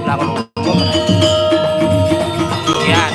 belakang umum sekian.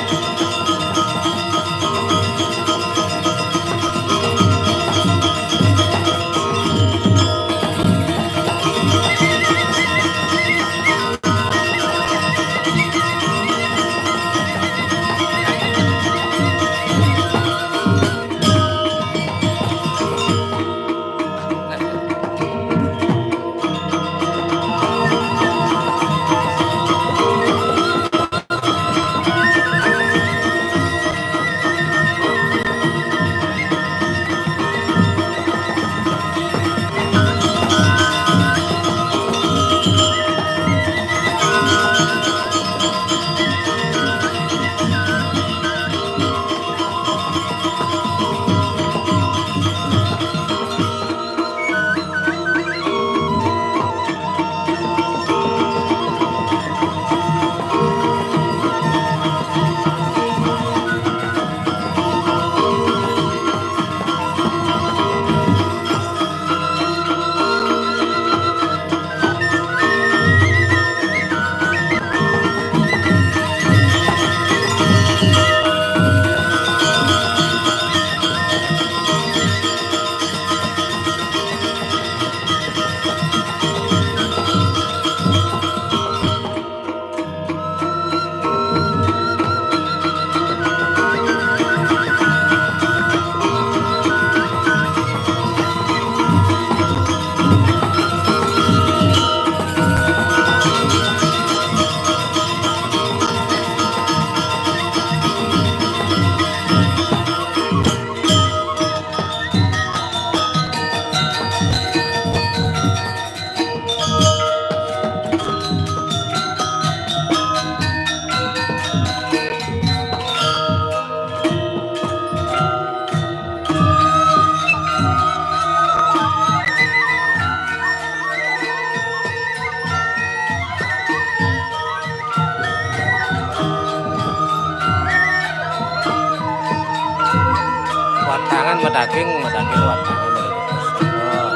Watangan medaging watangan dari Bosono.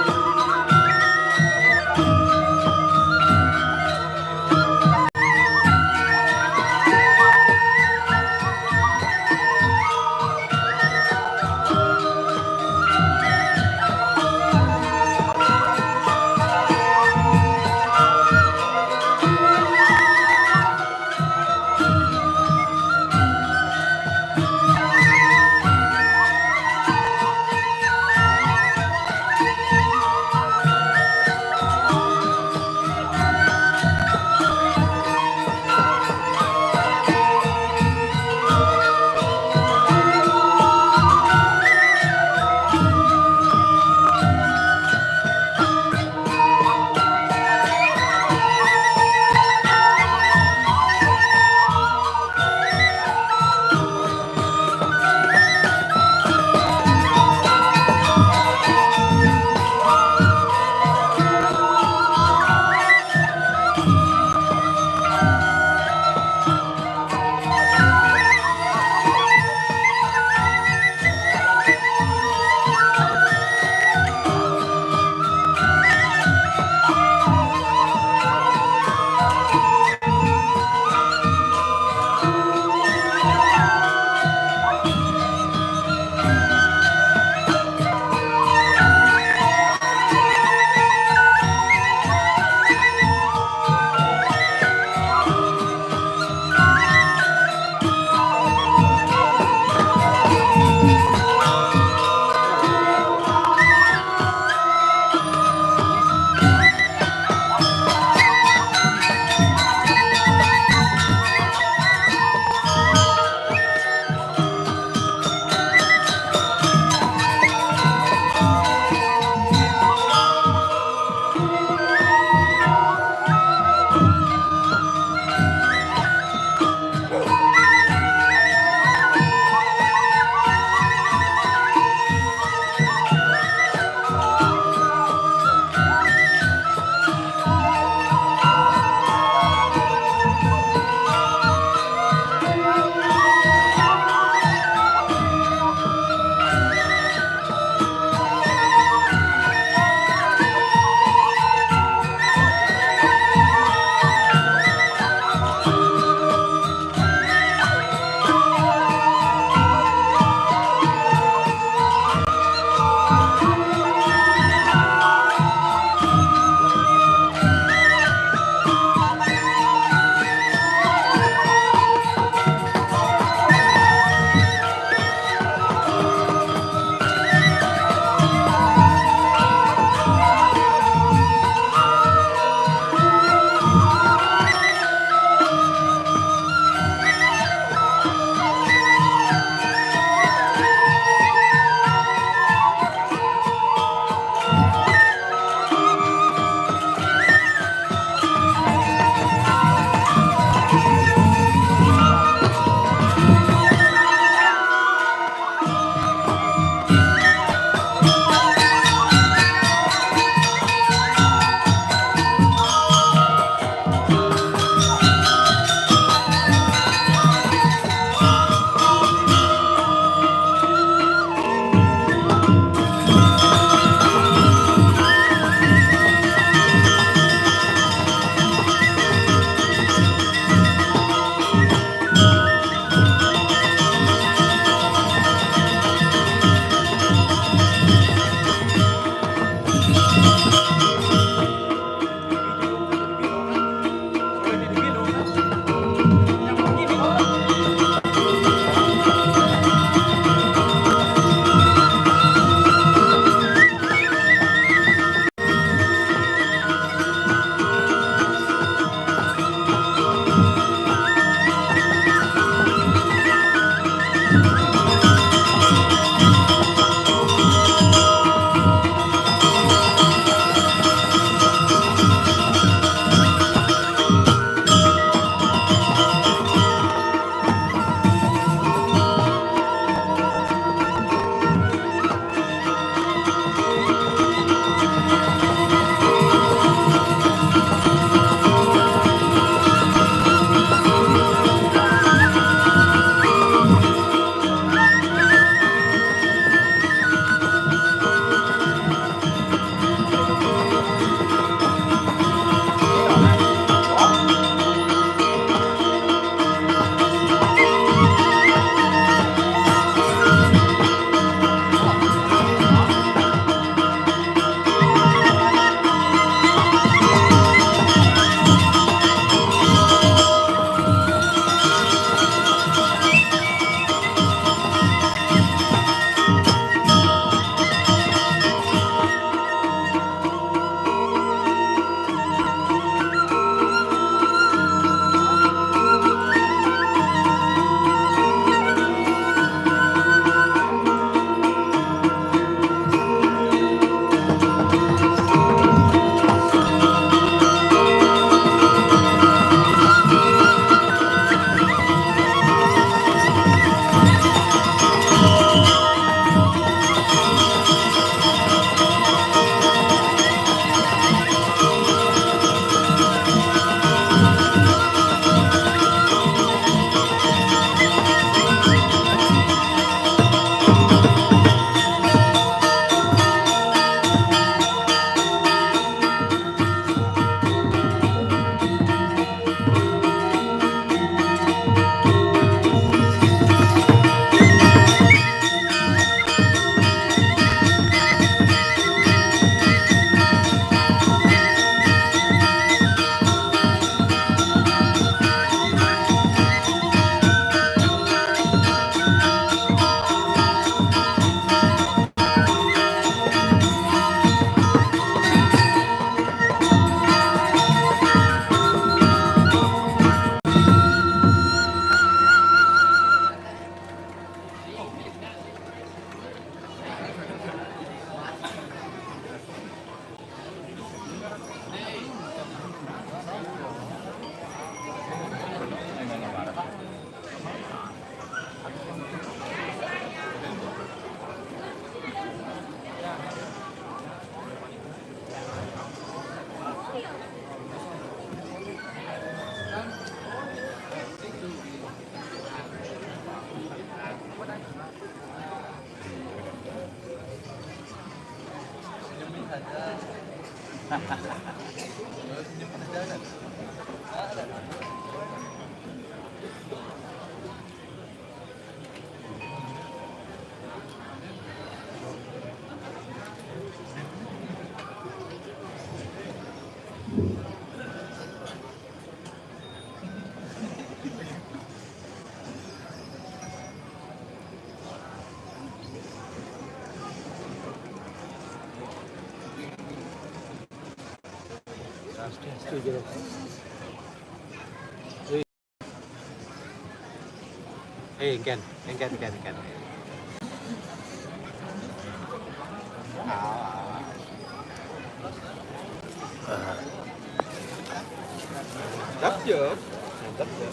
Setuju. Kan. Đắp chưa? Đắp chưa?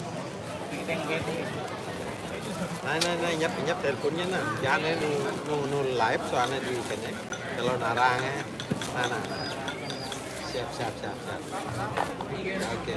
Nah, nyap teleponnya nah. Jangan nu live soalnya di sini. Kalau narangnya, nah. Siap. Oke.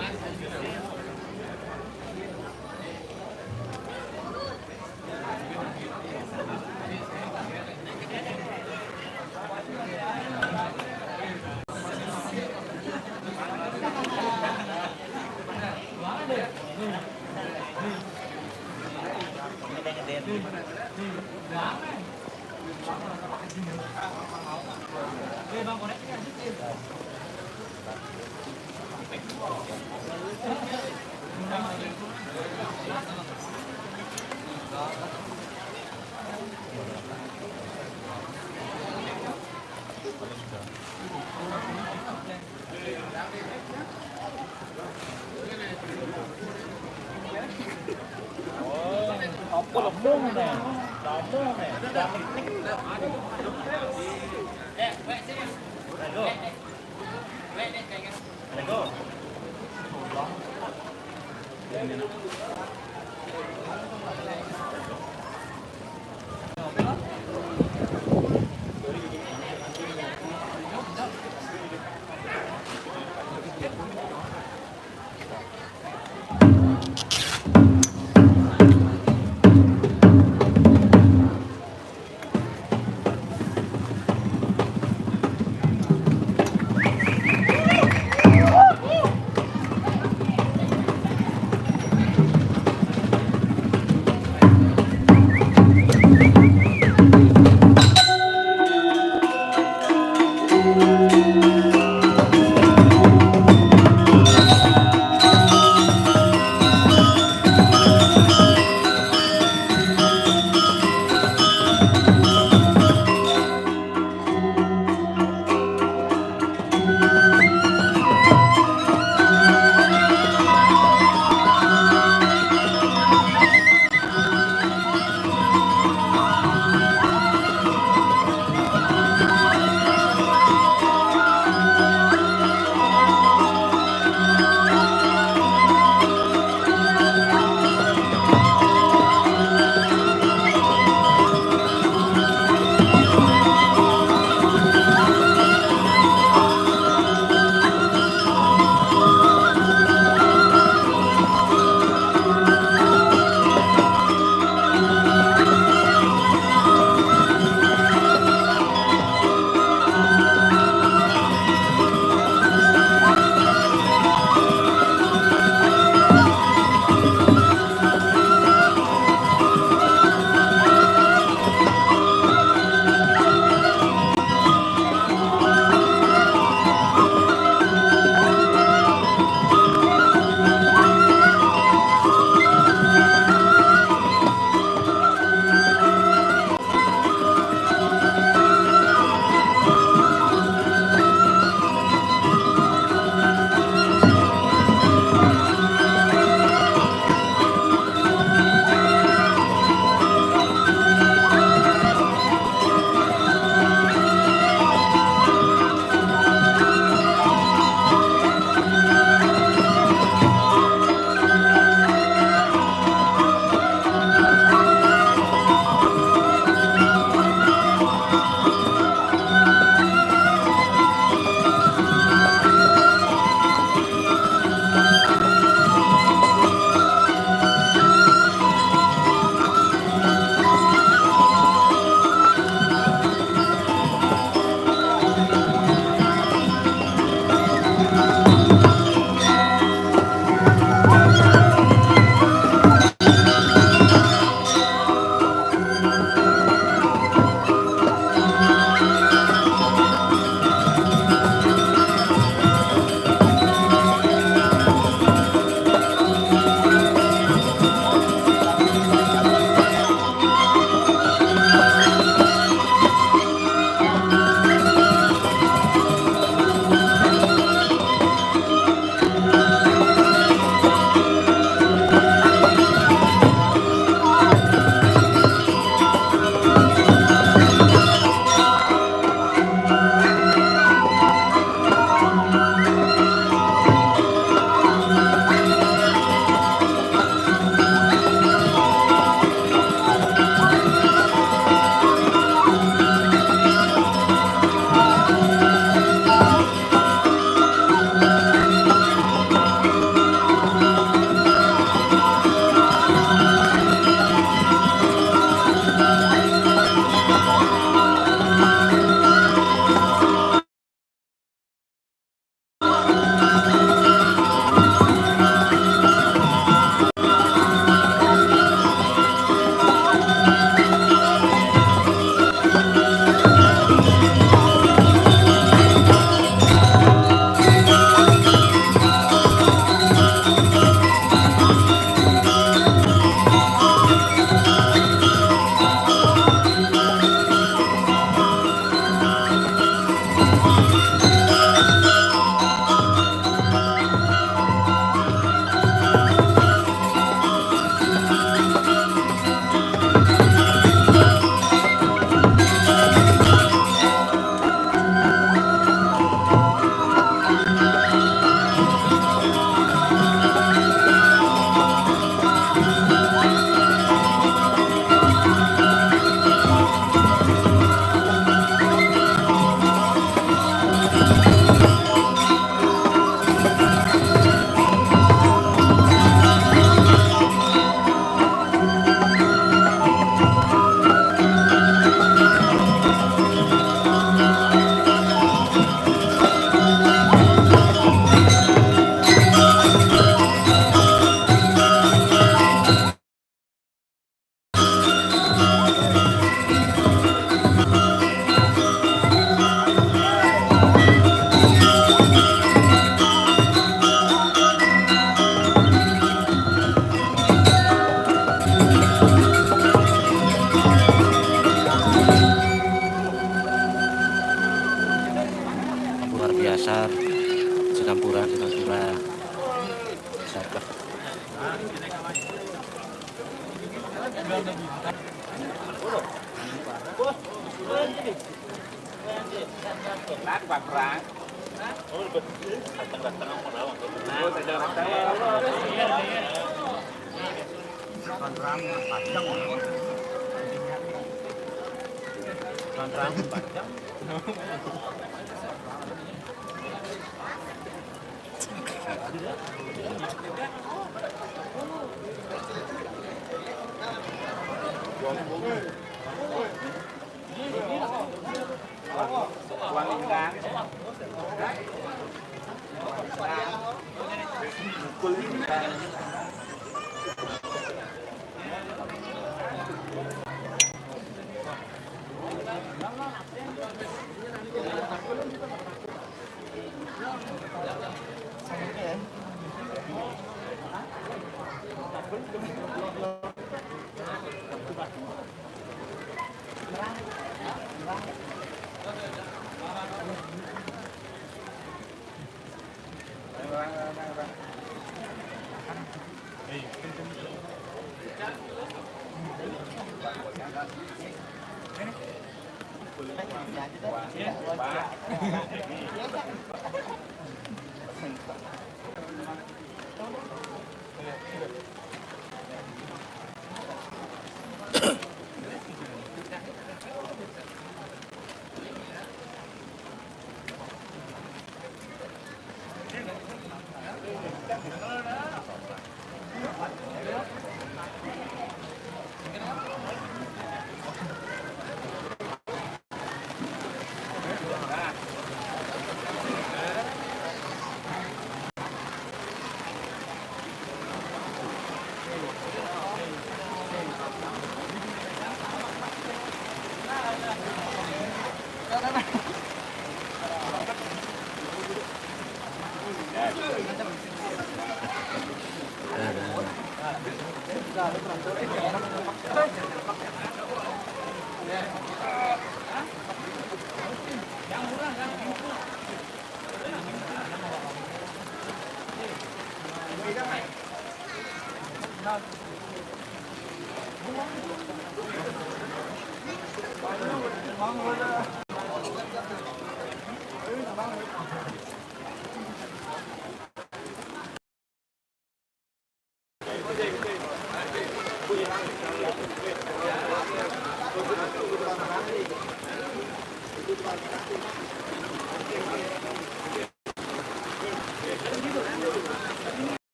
Apa?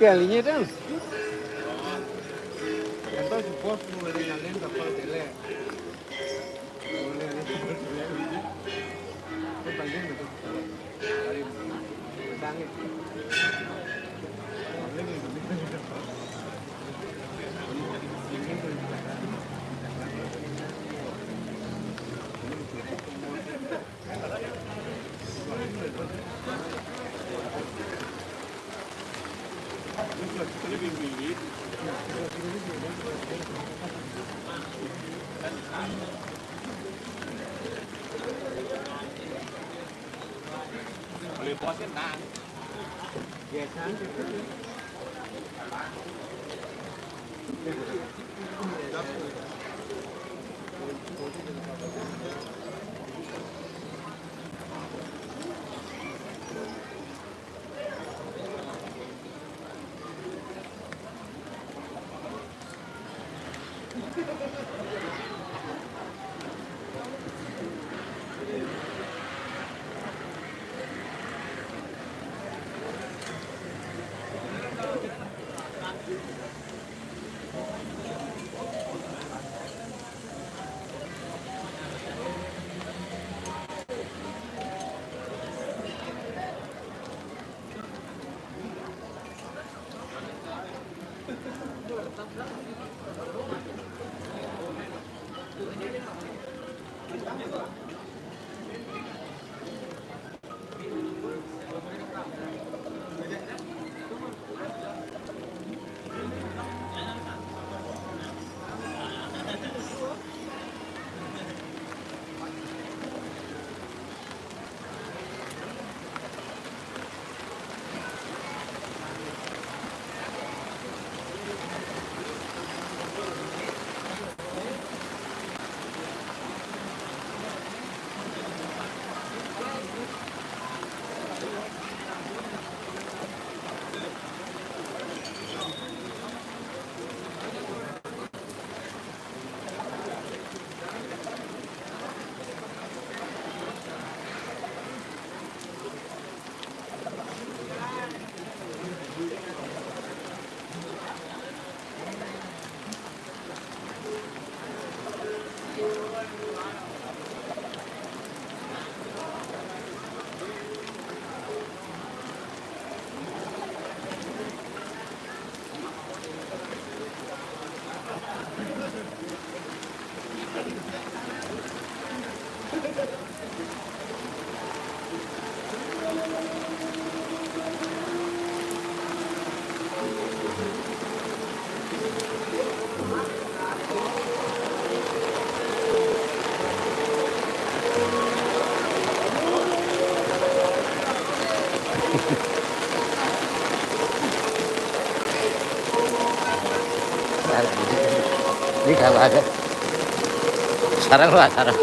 ¿Qué aliñé tal? Entonces, vos no le digas lenta para que lea. No le digas lenta para que lea. No está leyendo, entonces está bien. bilangnya. Ini kalau ada sekarang lu acara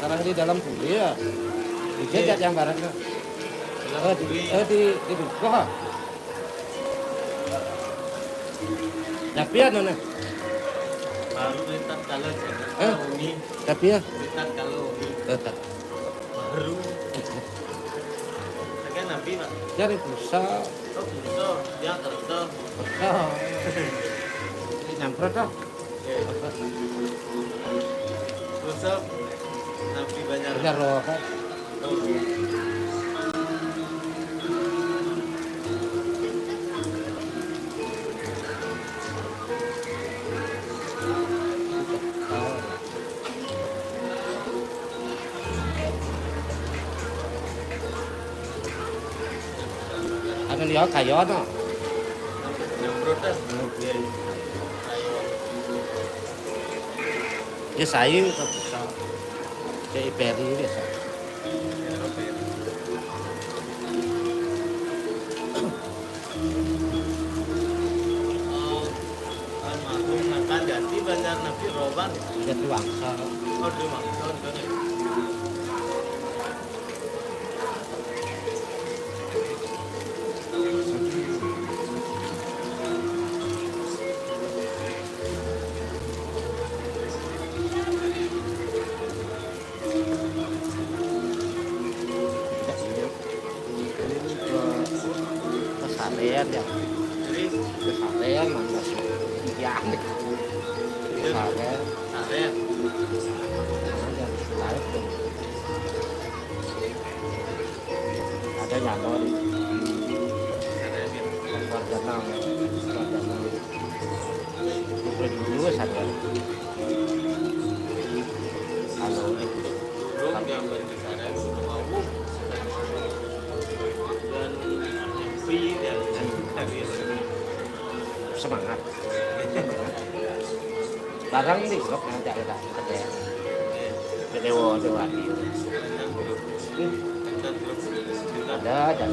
sekarang di dalam buli ya dijajak yang barat di Dukuh tapi ya nona baru lintas kalau ini tapi ya lintas kalau tetap baru sekian nabi pak cari busa oh bisa dia kerja busa nyamper dah bisa nabi banyak benar loh kan ya kaya ono. Nyemprot dah. Oke. Ayo. Ya sayu kok bisa. Kayak beri biasa. Almarhum Nakan Jati Banjar Nabi Roban. Jadi wangsa. Oh, di Mangson kan. Kesarean ya. Jadi, Kesarean mana sih? Ya, kesarean. ada Ada nyamor ada yang keluarga nang itu dulu saja kalau belum yang berbicara mau dan MP dan tadi semangat barang nih kok nanti ada kerja kedewo dewa ada dan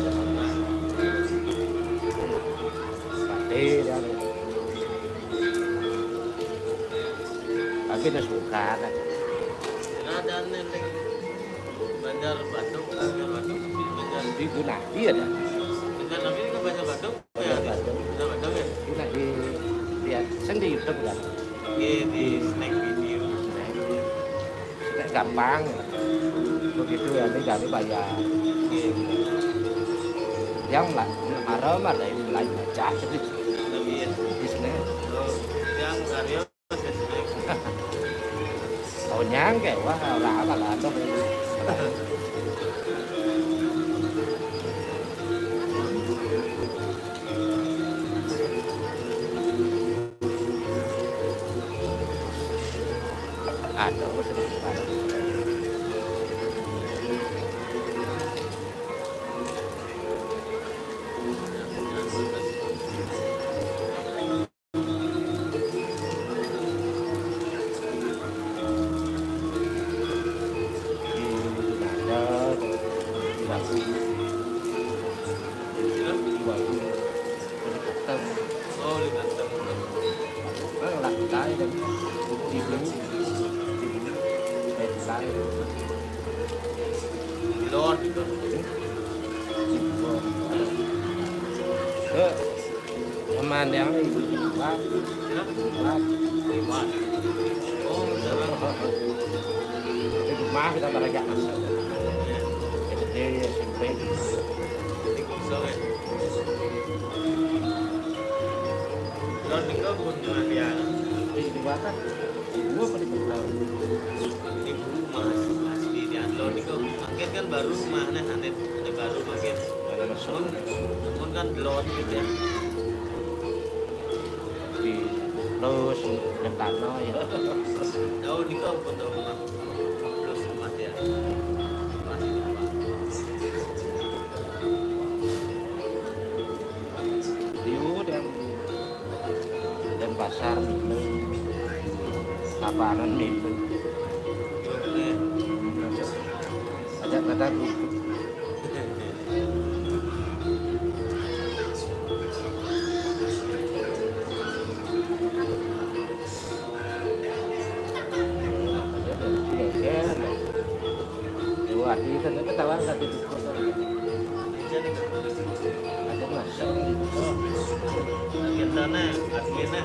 pasti dan tapi udah suka kan ada neneng Banjar Batuk, Banjar di guna iya dah Banjar Nabi kan Banjar Batuk ya, Banjar Batuk. Banjar Batuk ya, guna di dia sendiri YouTube kan di snack video, Nah, gampang begitu ya ini dari bayar yang lah haram ada yang lain aja jadi tapi ya, di sini yang karya masih snack, tao nhang cái quá rã mà là nó ada oh lihat làm cái đó đi đứng lái pilot gitu, aman yang ini lát lát lewat, oh sekarang di rumah kita belajar SD SMP di kosong ya, pilot itu kunjungan dia, di batas gua pada pulau ibu masih di download itu, makin kan baru mana hanet, baru makin, ada mesin namun kan download gitu ya. di terus yang tanah ya Jauh di kau foto rumah terus rumah dia masih di bawah. Diu dan pasar itu lapangan itu ada kata buat itu kan ketahuan satu ada masuk Kita nih adminnya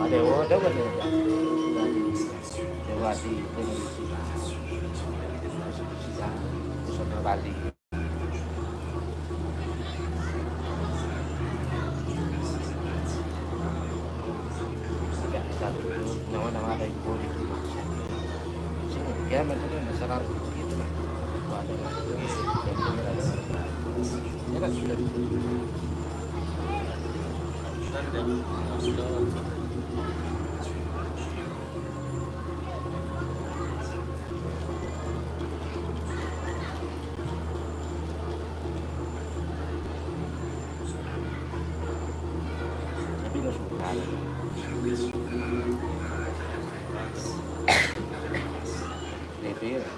ada wadah kan ya Dewati Pengisi Pusat Bali tidak satu nama-nama ada ibu di rumah ya maksudnya masyarakat gitu lah ada ya kan sudah kan dan DP lah.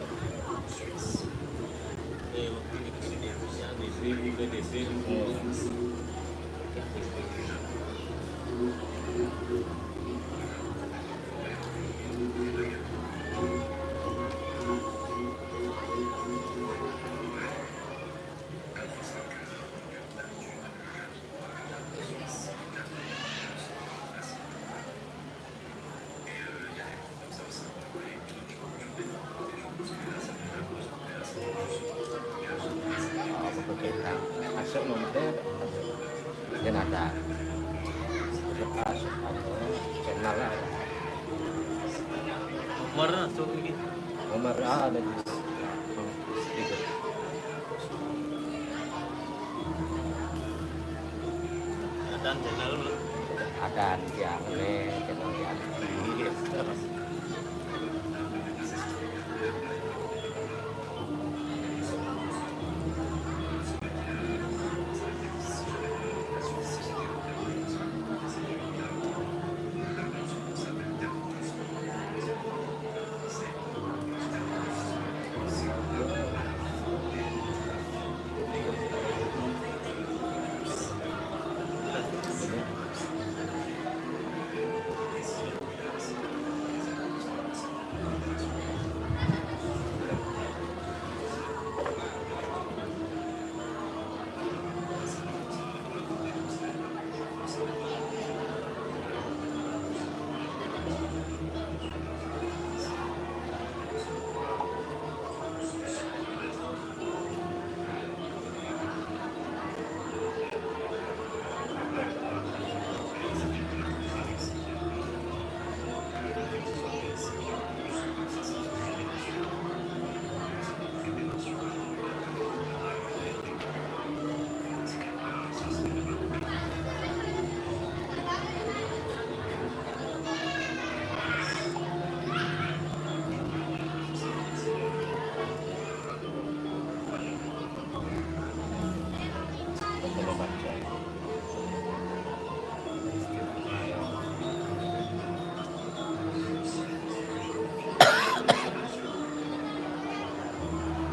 Waktu ini dia bisa DP juga DP. Kita masuk nomor dan ada masuk channel lah Nomor masuk ini. nomor ada di itu Ada channel belum? ada yang channel yang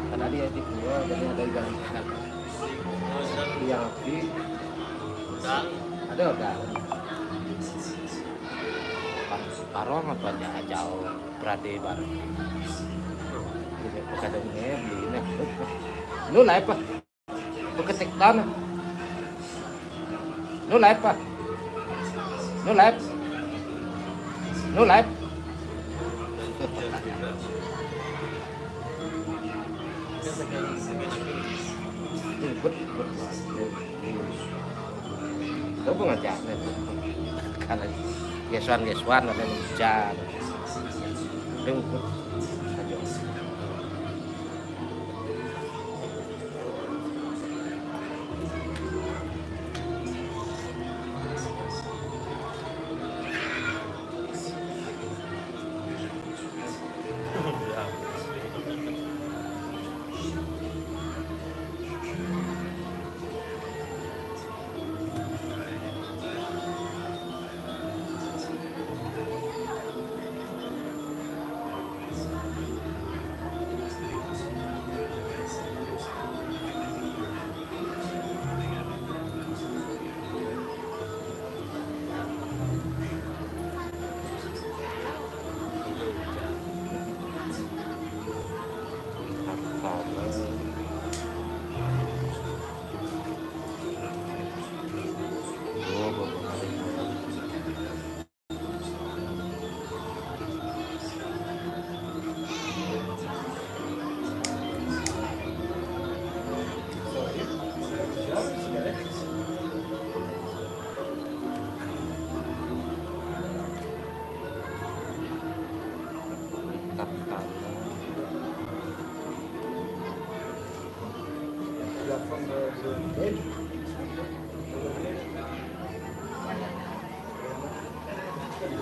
karena dia di gua dan ada yang yang api ada udah parong apa aja jauh berade bareng jadi pekadangnya beli nih lu lah apa beketik tanah lu lah apa lu lah lu lah itu pengajak karena gesuan ada yang hujan itu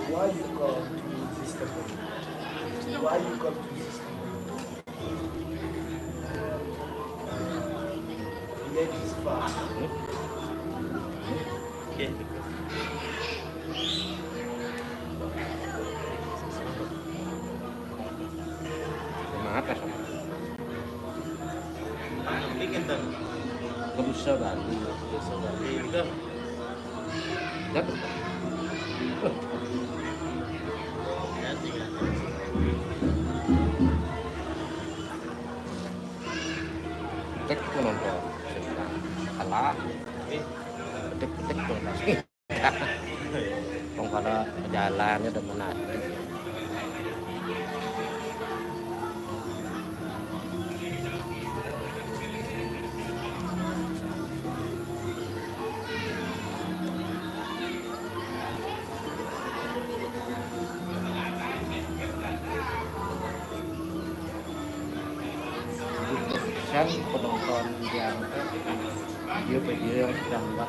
Why you come to this company? Why you come to this company? Village is far. Oke. Nusa Bali. Nusa Bali udah. Dapat. Ganti kan. Tek ko nonton. Kalah. Tek ko nonton. Kung kada jalannya dan menarik. Kan penonton yang video-video yang sedang buat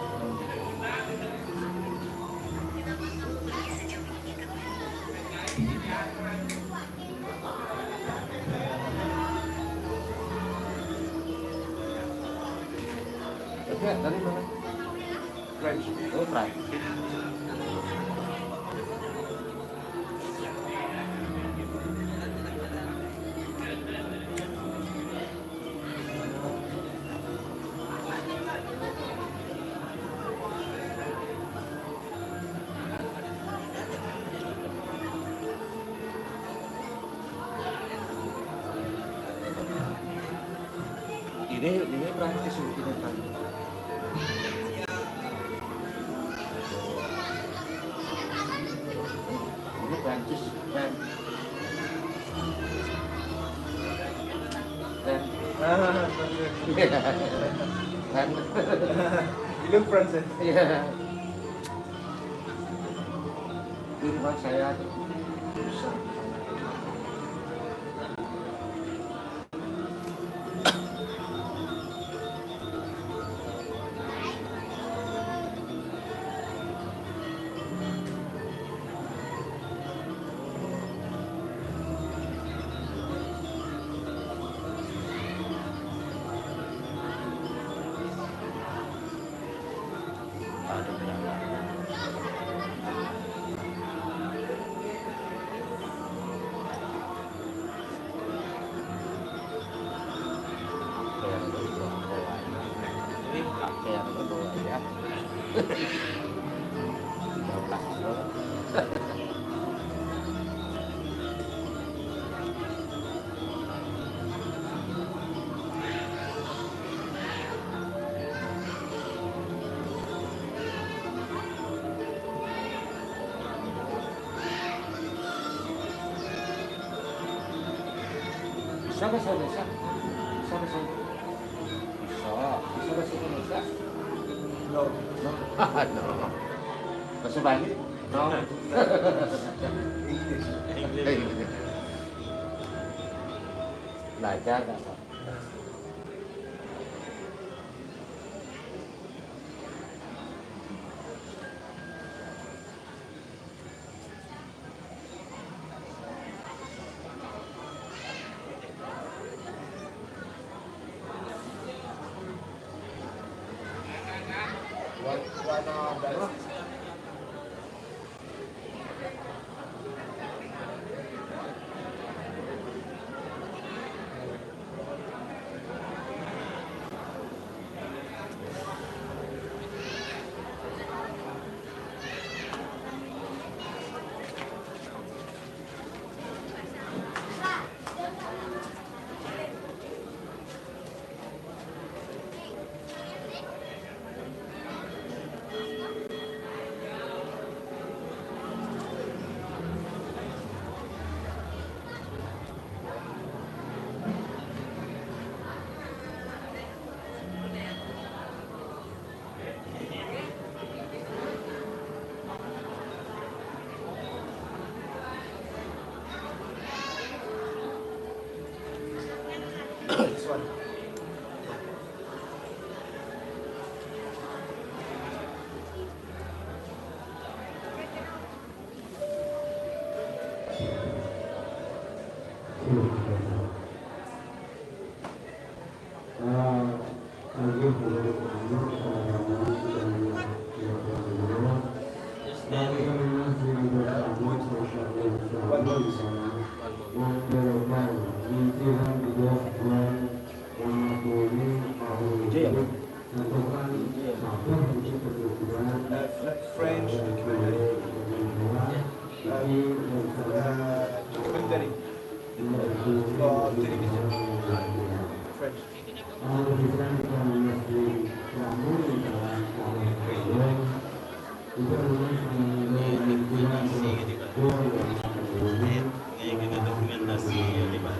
dari mana? French. Oh, French. Ini Prancis ini kan. Ini Prancis kan. Kan. You look French. Iya. Di rumah saya susah. Ada berapa? Kayak dari bawah ini pakai yang ke bawah ya. Bawah. Bisa bahasa Indonesia? Bisa bahasa Bisa bahasa Indonesia? No. No. No. Bahasa Bali? No. English. Belajar nggak, Pak? Warna darah. This one. Itu ya, Pak? documentary for television, French. Dokumentasi gitu Pak. Kayak gitu dokumentasi gitu Pak.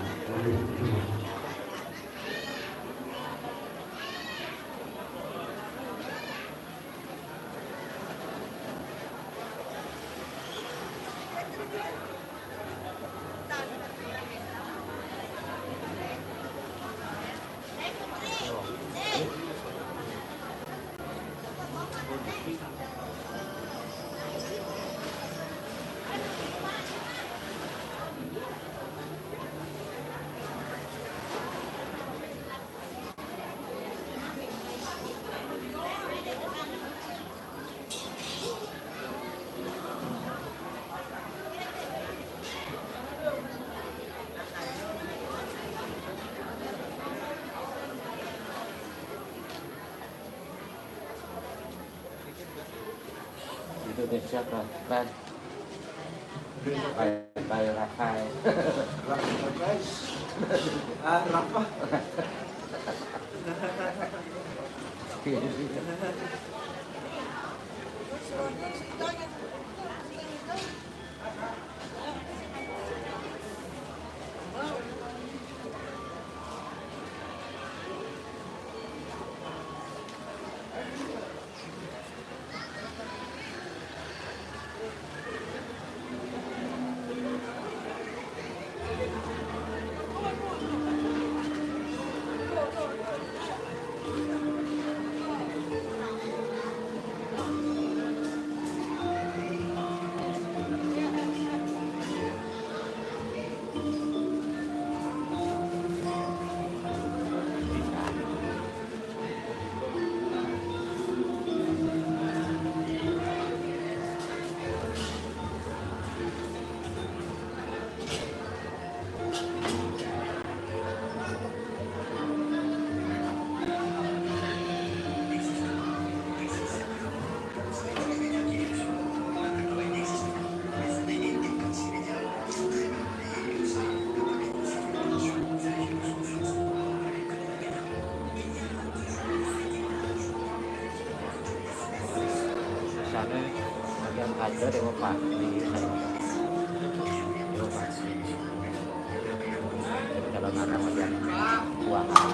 Indonesia keren. Kayak Rakai. Rafa, guys. Rafa. Sana bagian kader yang Pak di sana. Kalau nggak ada bagian keuangan,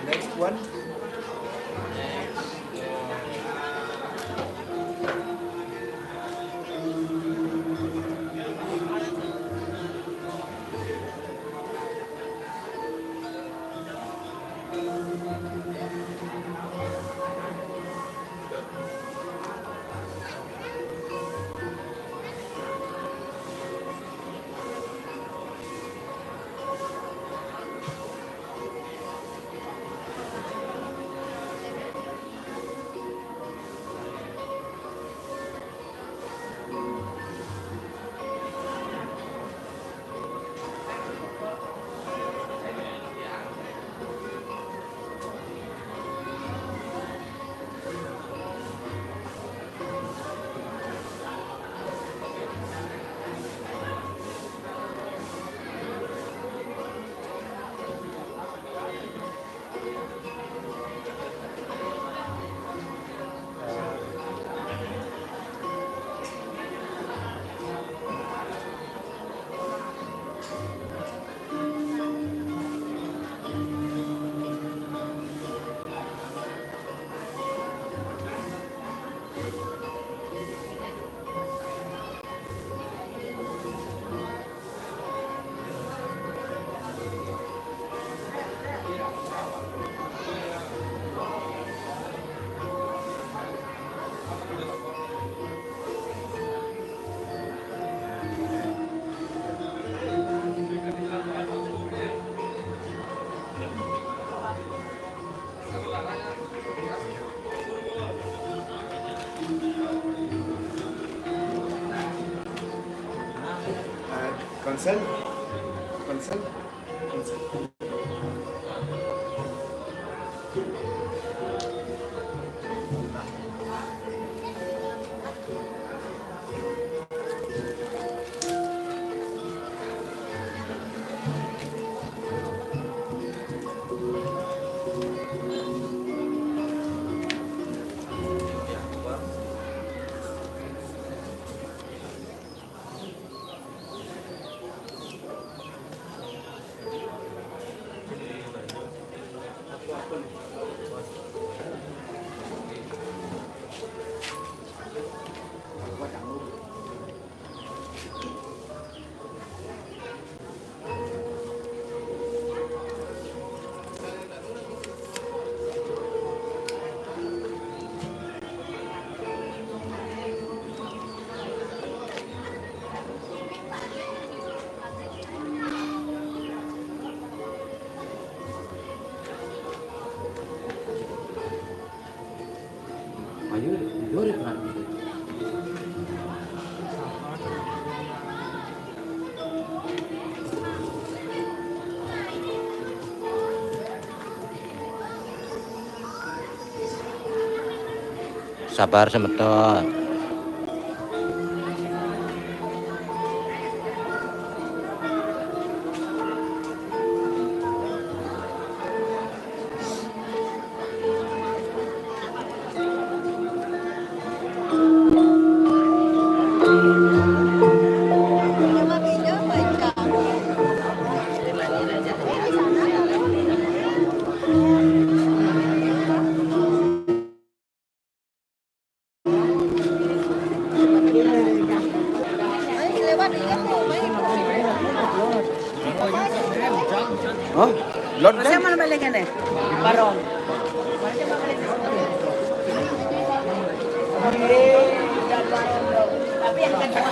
Next one. Consent. Consent. Consent. Ayo, dore nanti. Sabar semeton. Hah? Lord Masih mana balikan deh? Barong. Tapi yang kedua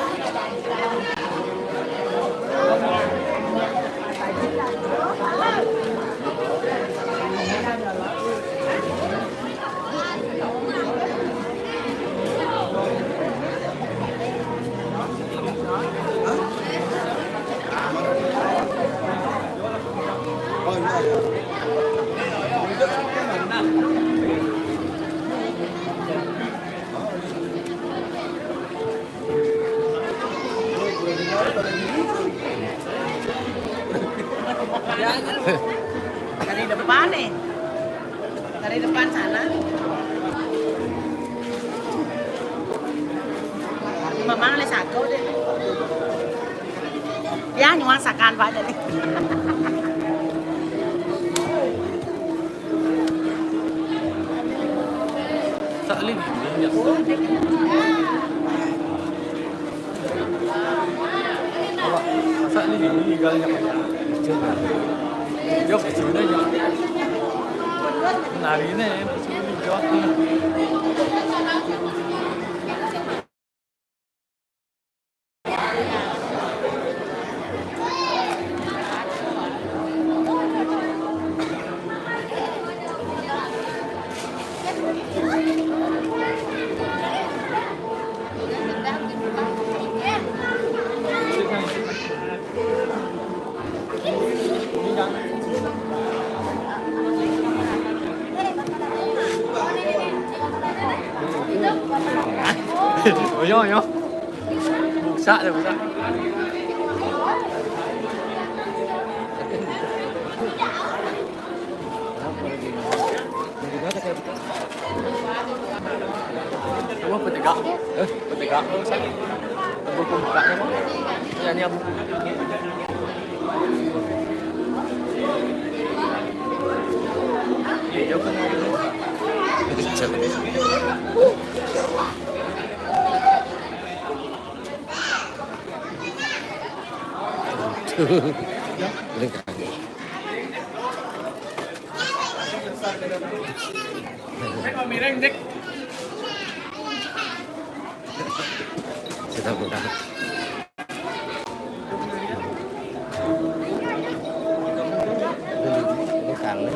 dari depan nih, dari depan sana. Mamaเลยsako deh. Ya nyuang sakan pak jadi. Saling Saat ini meninggalnya apa? Dia kecilnya ya. Nari ini jauh. Yo. Buka deh, buka. Coba petegak. Petegak. Buku bukanya mau. Ini apa? Iya, kan. Sudah bukan. Ini kangen.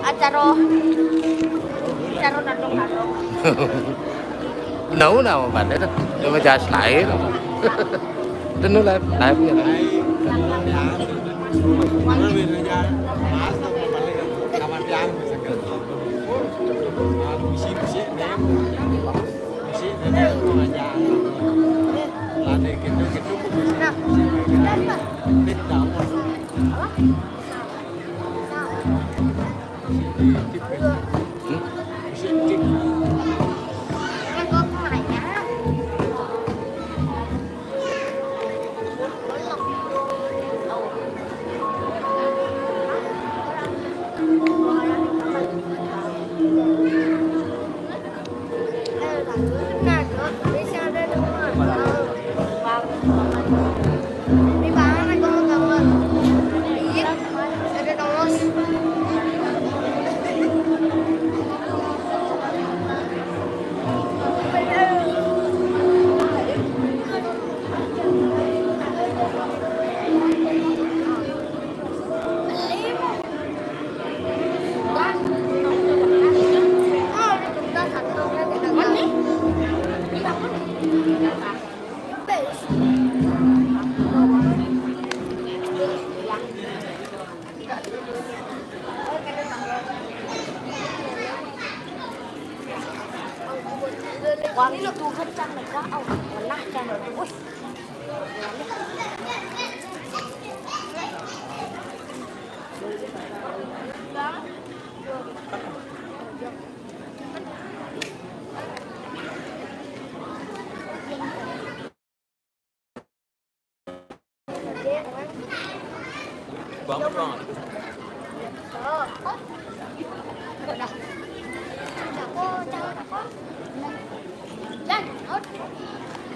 Acara nandong-nandong. Nấu nào mà bạn đấy đó, nhưng mà chả sải đâu. Nó lại punya lah. Mana bedanya? Mas atau balik kamar yang bisa kan? Misi nem. Misi nem aja. Lade Bintang. Quang nó tu hết trăng này có ông mà nát trăng rồi ui Bóng rồi.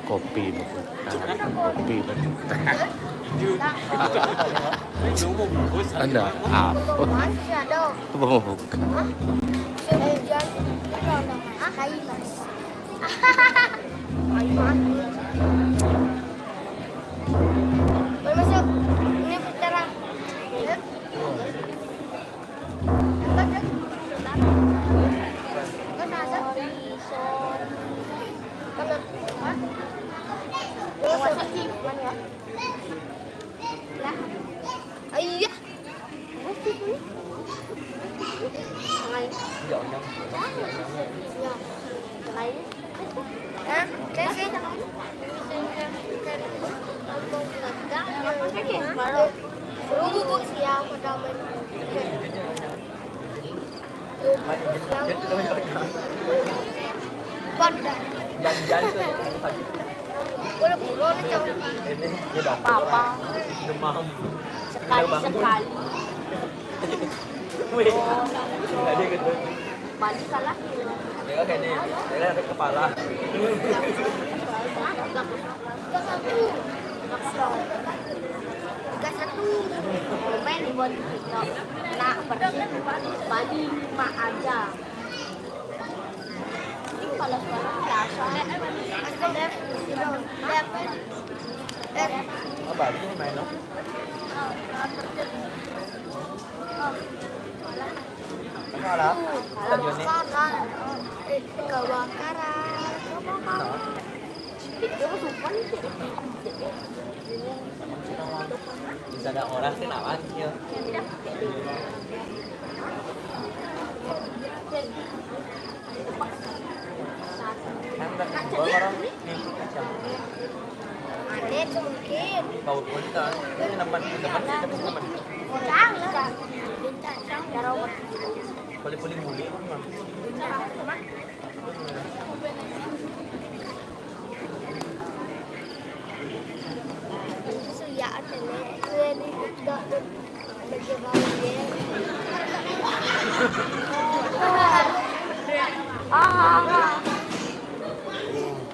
Kopi itu. Kopi itu. Đúng một buổi sáng. Anda apa? Oh, bukan. Iya. Apa-apa. Demam. Sekali-sekali. Wih. Nggak dia gitu. Balik salah. Dia kayak ini. Dia ada kepala. Tiga satu. Main buat kita. Nak balik 5 aja. Ini kalau sekarang biasa. Apa ini main no? Apa? Stadionnya. Kebakaran. Itu sumpah nih. Bisa ada orang sih nawan ya. Kan orang nih macam. Ada mungkin. Kau pun kan. Ini nampak teman teman. Orang lah. Cara Paling muli kan. Suya adalah ini tidak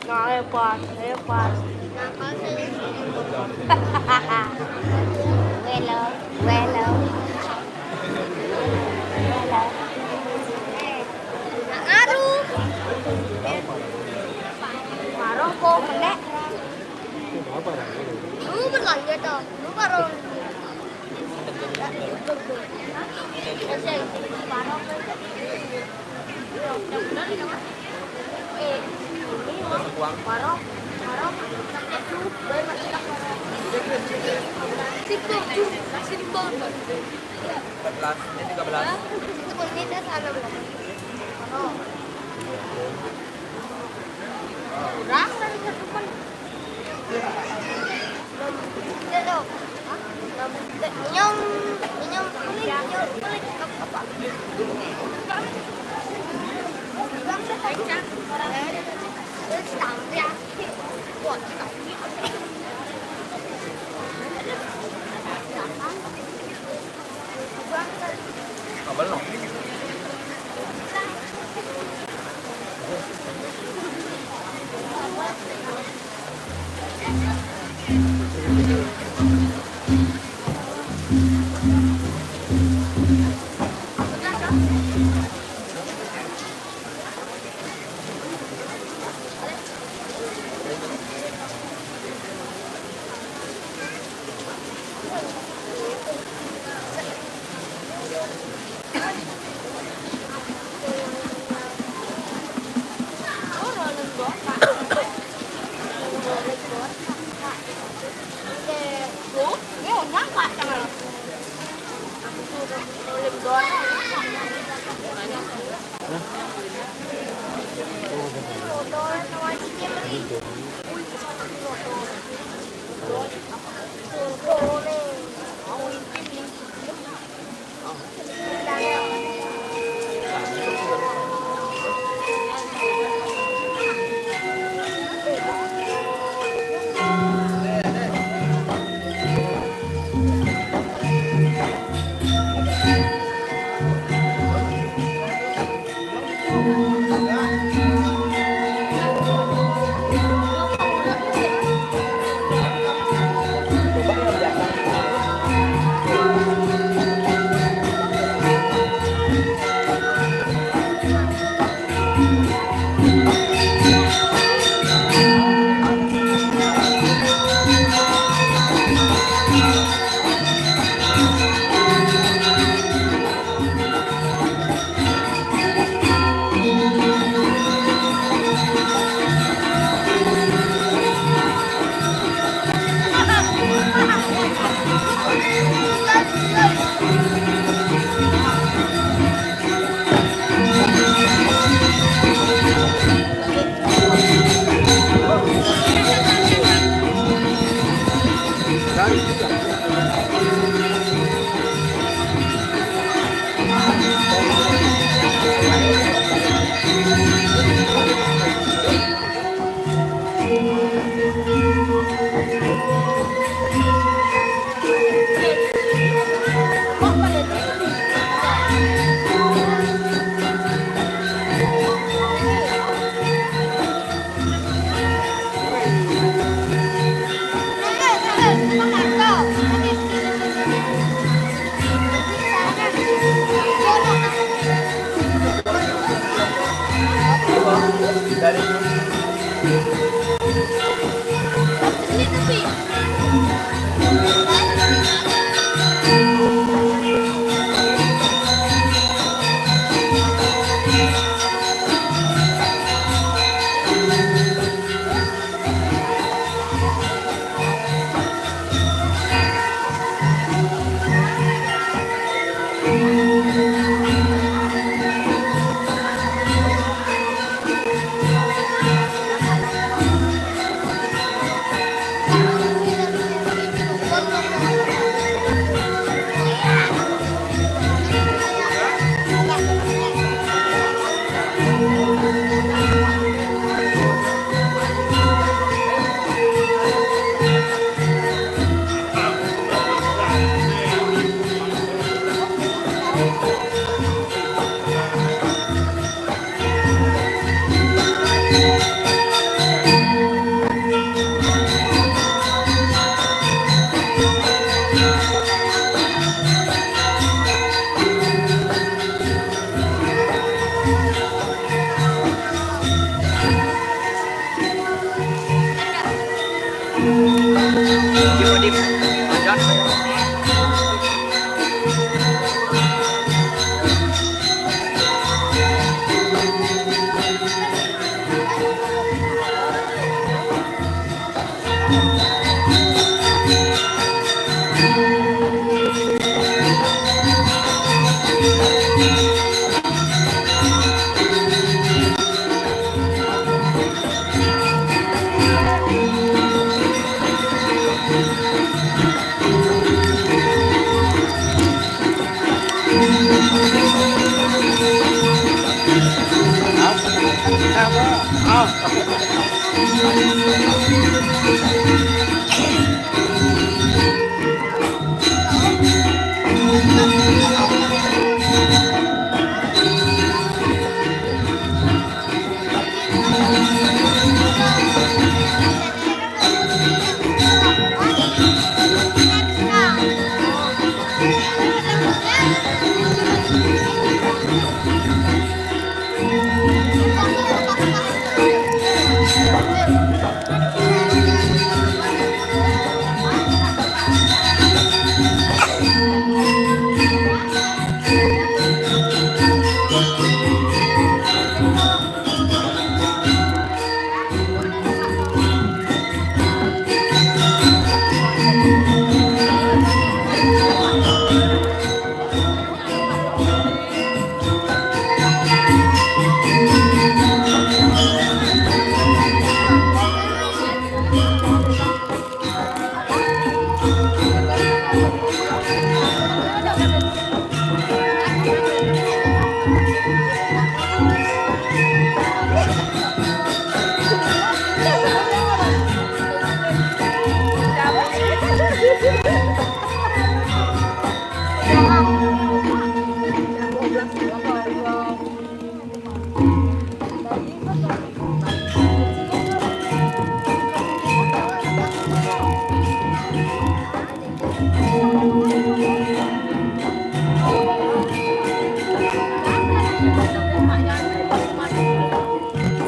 nah hebat Welo aduh marah kok menek lu berlanja toh lu baru Ini 13. Ini sana belum. Kurang dari satu pun. Tidak Minum, minum kulit, kulit apa? Terus sampai wah, Abang no.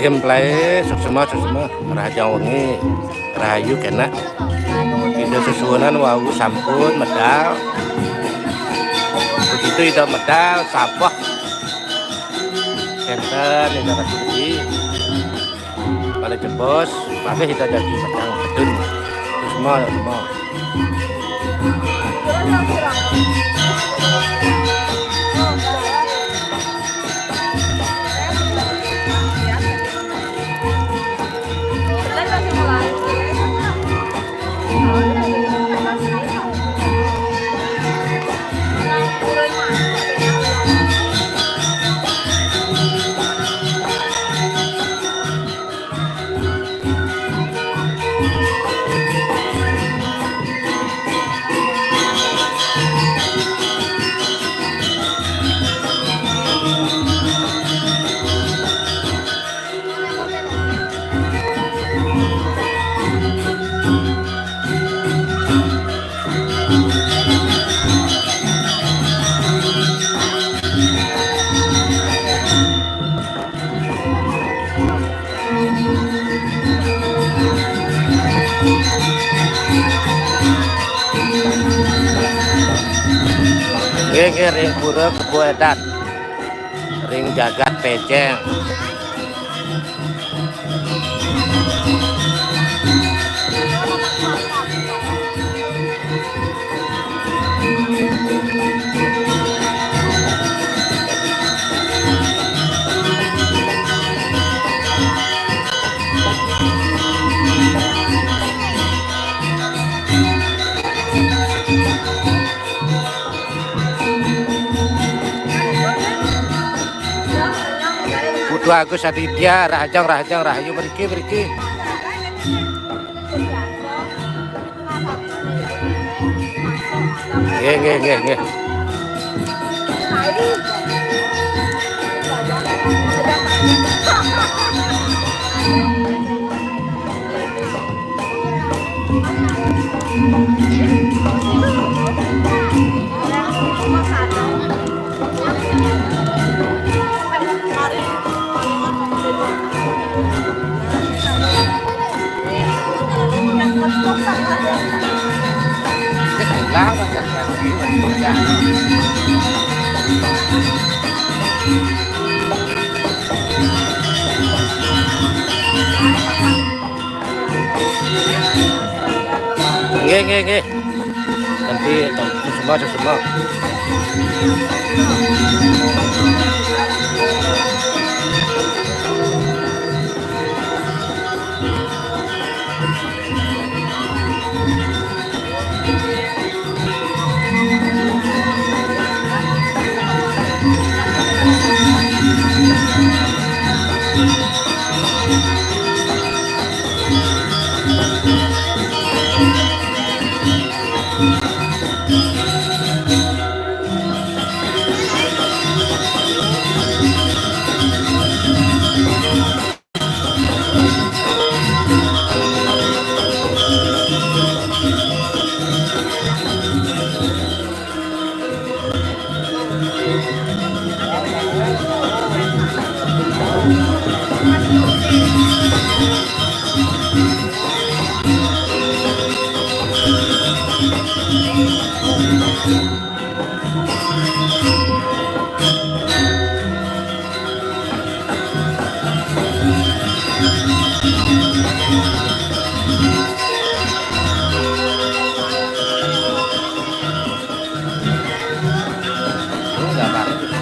Gameplay suksema raja wengi rahayu kena ide susunan wau sampun medal begitu ide medal sabah center ide kasih pada jebos pada kita jadi medal bedun semua. Ring pura kebuedan ring jagat peceng Putu Agus Aditya Rahajang Rahayu beriki nggih nggih nanti semua Thank you. Ini gambar.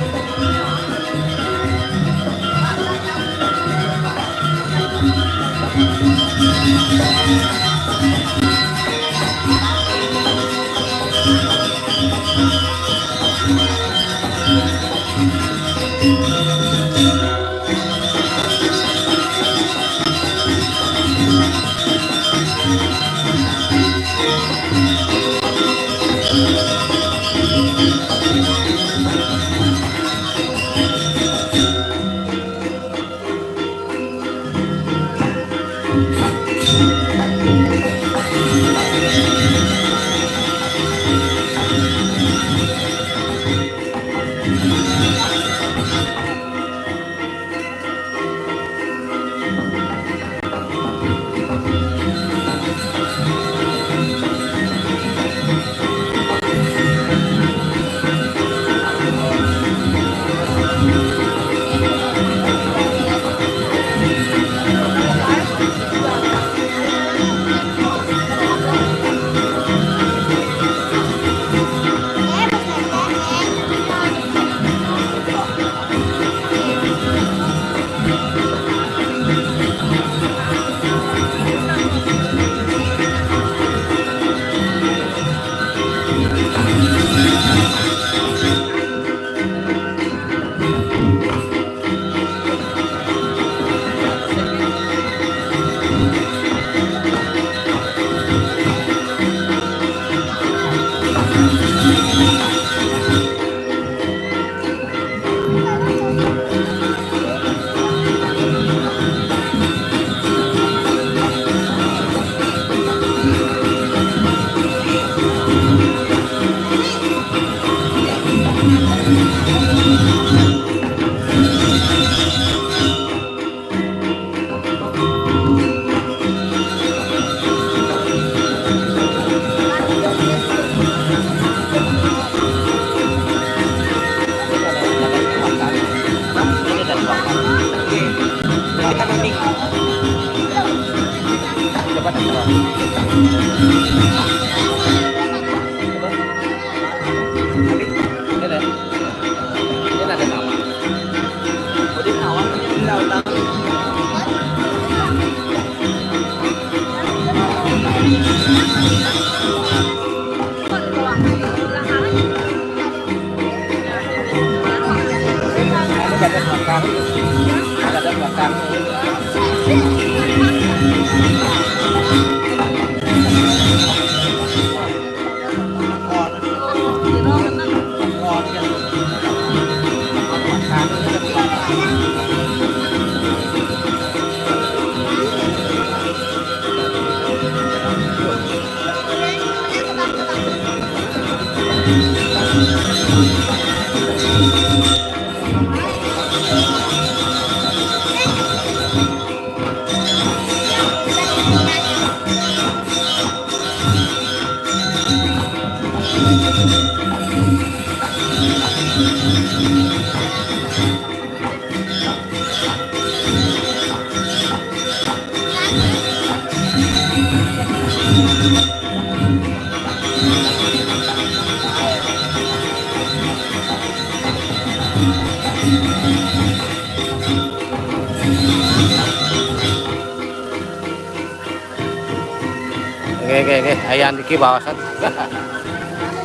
Oke, ayan iki bawasan.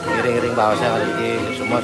Giring-giring bawasan kali iki semua.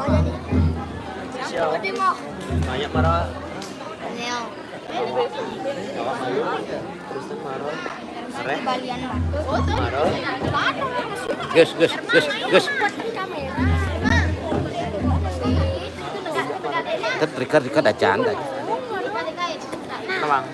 Pwede mo. Banyak marah. Neo. Awak malu. Kristen marah. Sere. Balian lah. Marah. Gus, Gus, Gus, Gus. Rika ada canda. Nawang.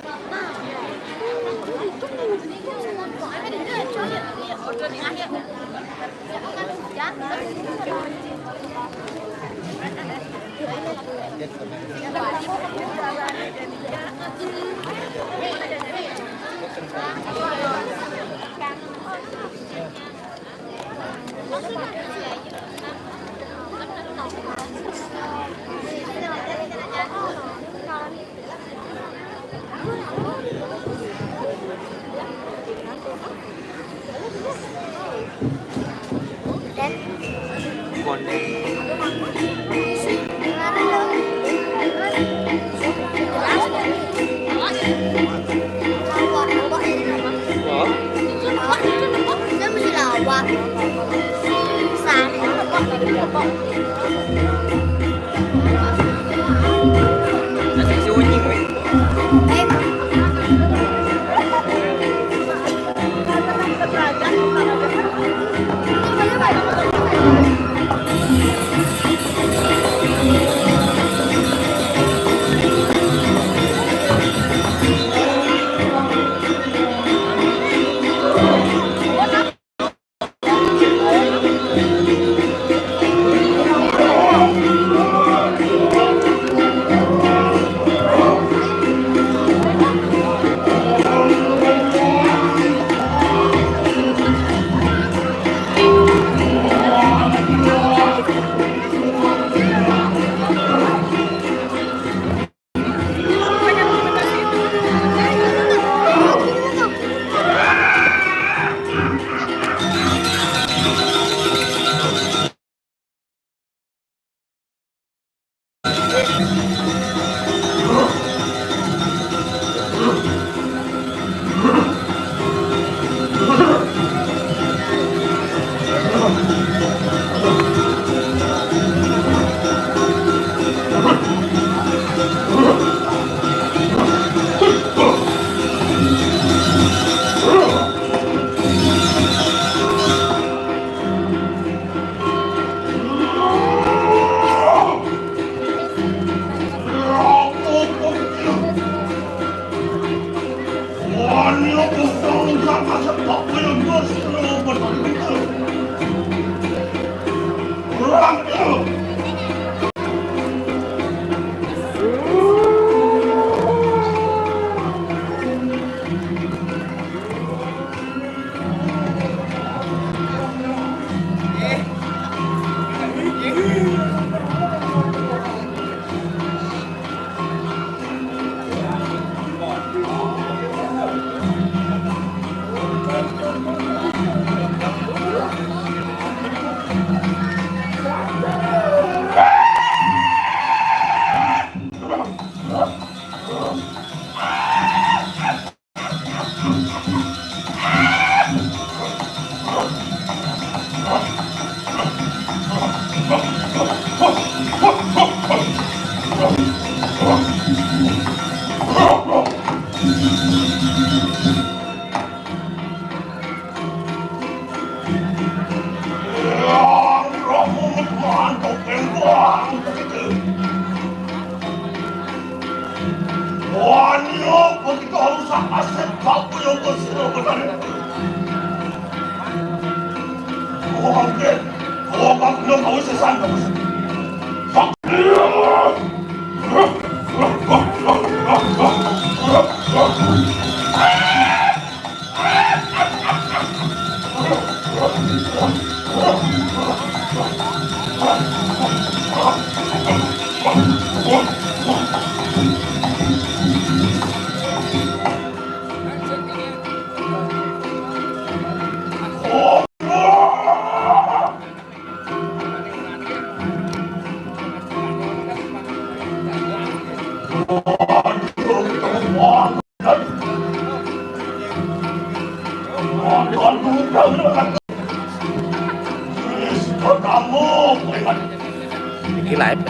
Ini live.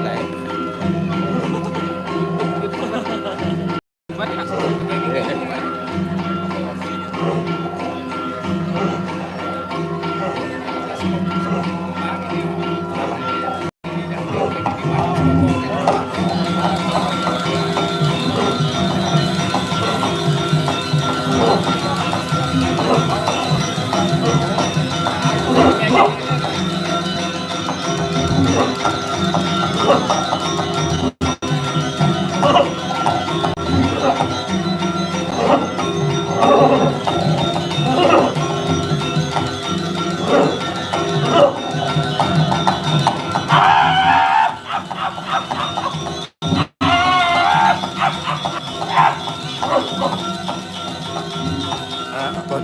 Live.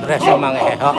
Rasa mangehok.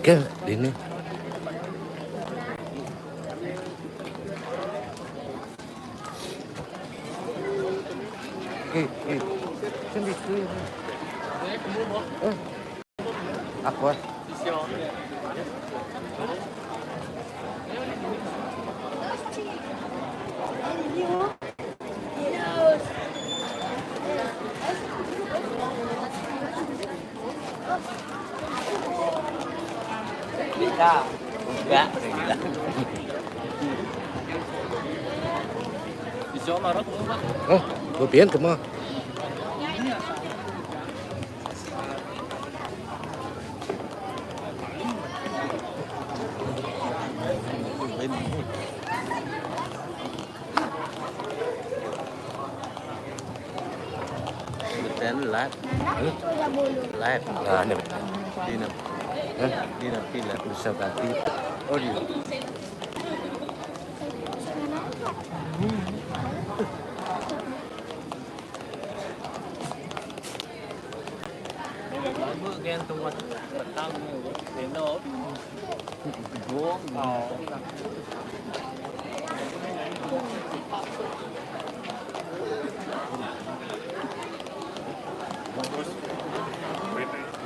Oke, ini. Aku. Bisa. Enggak. Bisa marot. Gue pian tuh mah. Betul live. Live. Nah, ini Dinam. Dinam pila. bisa ganti. Oh dia. Bữa ghen tung mặt tăng đến đó. Buông.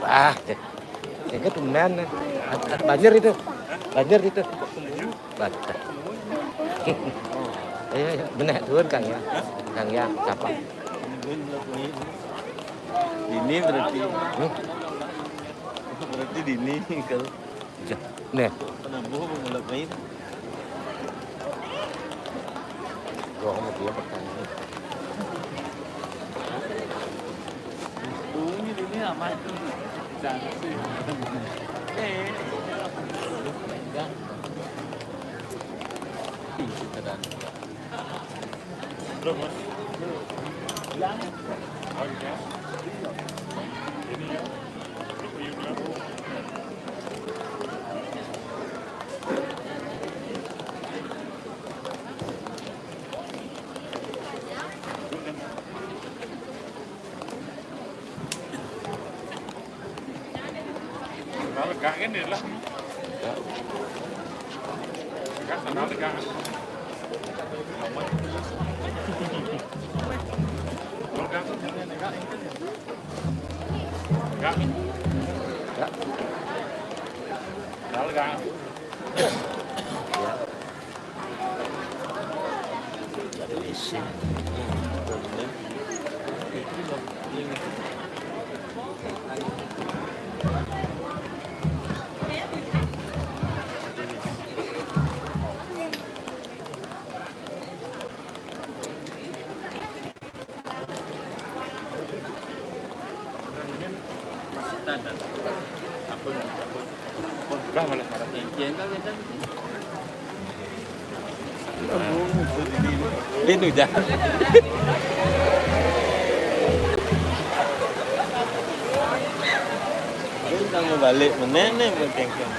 Wah, kayaknya tumben. Banjir itu. Banjir itu. Baca. Ayo, benar turun Kang ya. Kang ya, siapa? Dini berarti. Berarti dini kalau Nih, penabuh mengelak main. gua mau dia pertanyaan. aman. Jangan sih. Kita dan. Belum mas. Nó gak ini lah. Gak sana gak. Udah malah marah. Lên được ra. Kita mau balik mana nih bertengkar.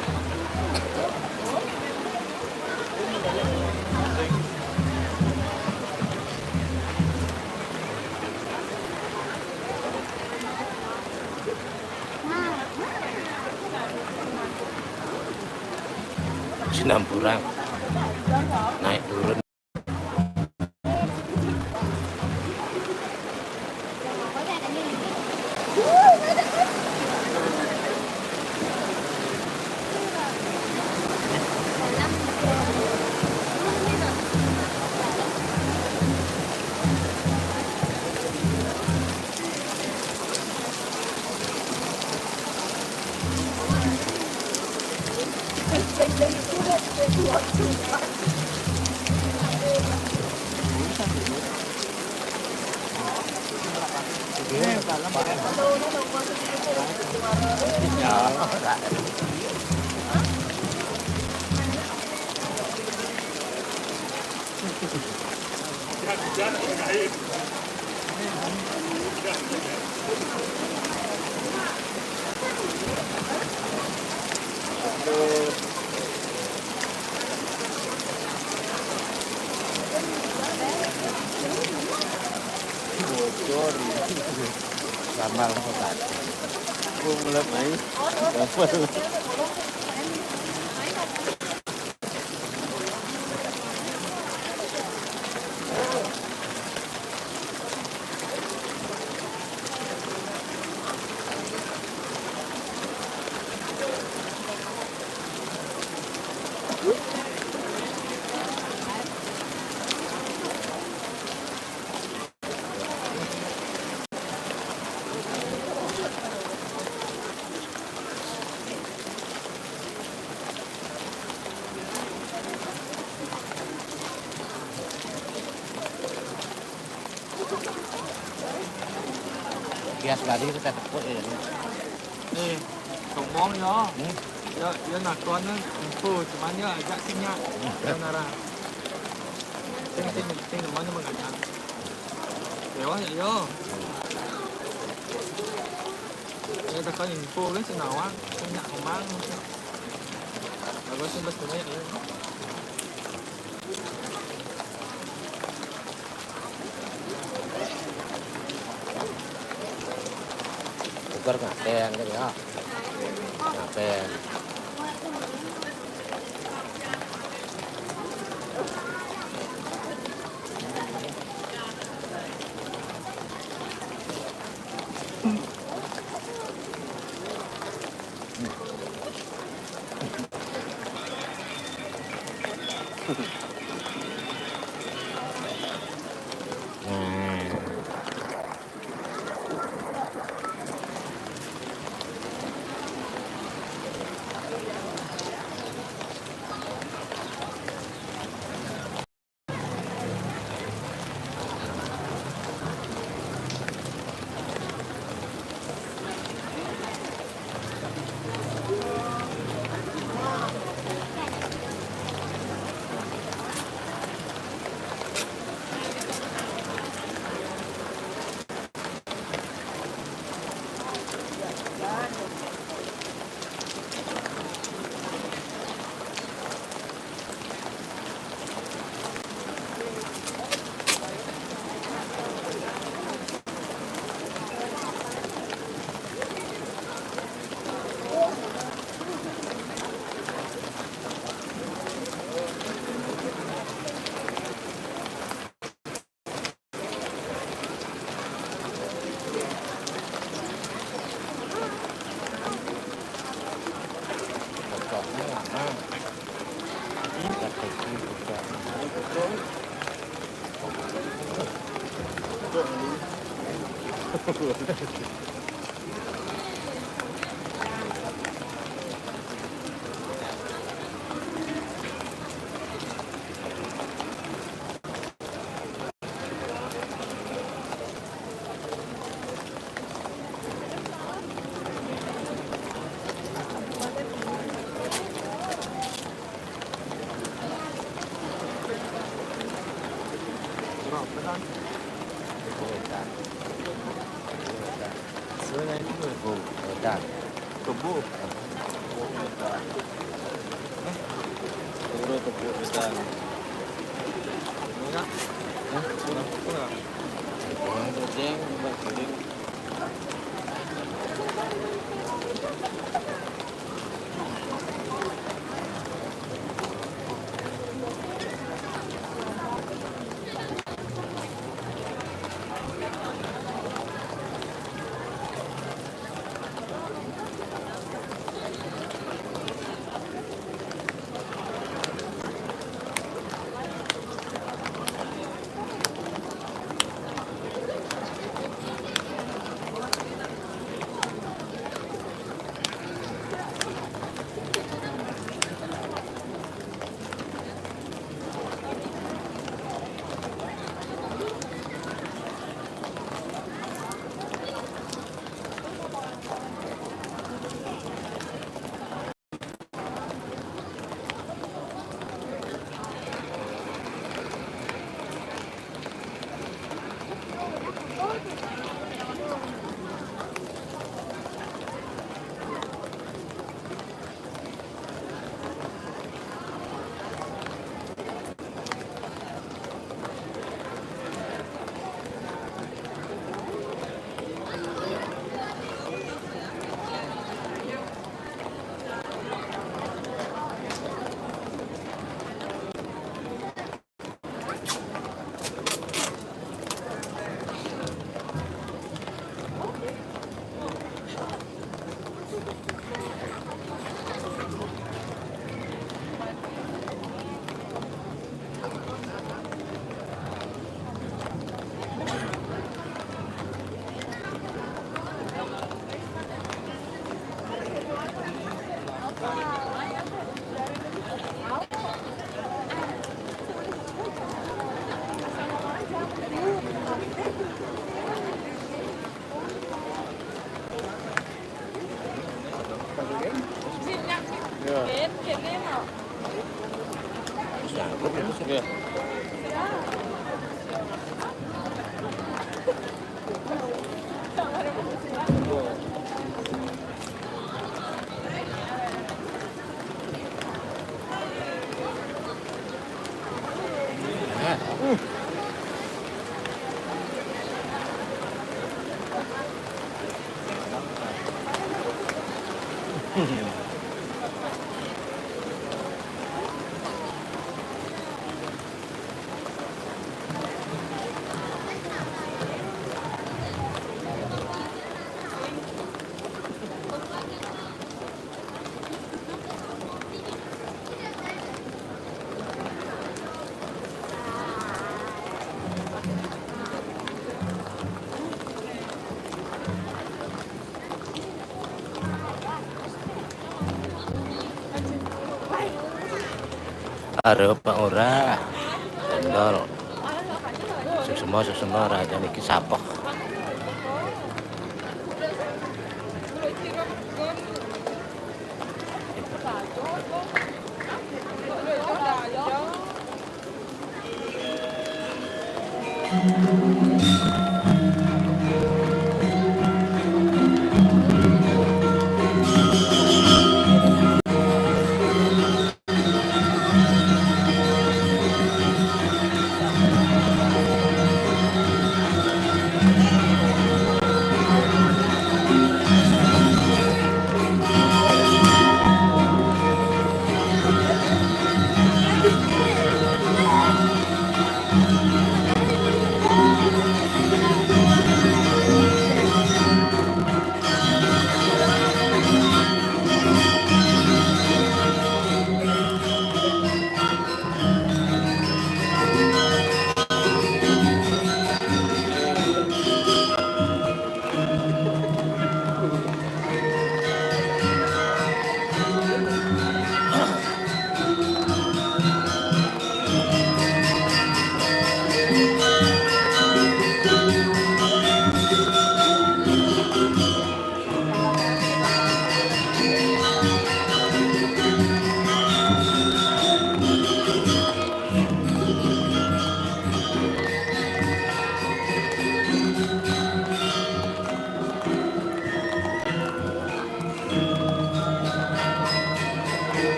Sinamburang naik turun. Ramal kota. Mulai main. Bias tadi kita tepuk ya. Nih, sombong ya. Ya nak tuan info cuman ya agak sinyak. Nara. Ting mana mengajak. Dewa ya yo. Ya tak kau info kan senawa sinyak kemang. Aku sih betul ya. Tukar ngaten kan ya. Ngaten. Berapa kan? Sebenarnya itu Dan kebu. Turu tepuk wedan. Enggak? Hah? Enggak. Gojeng, Mbak Giring. Ya. Arep Pak ora. Endol. Susema raja niki sapok.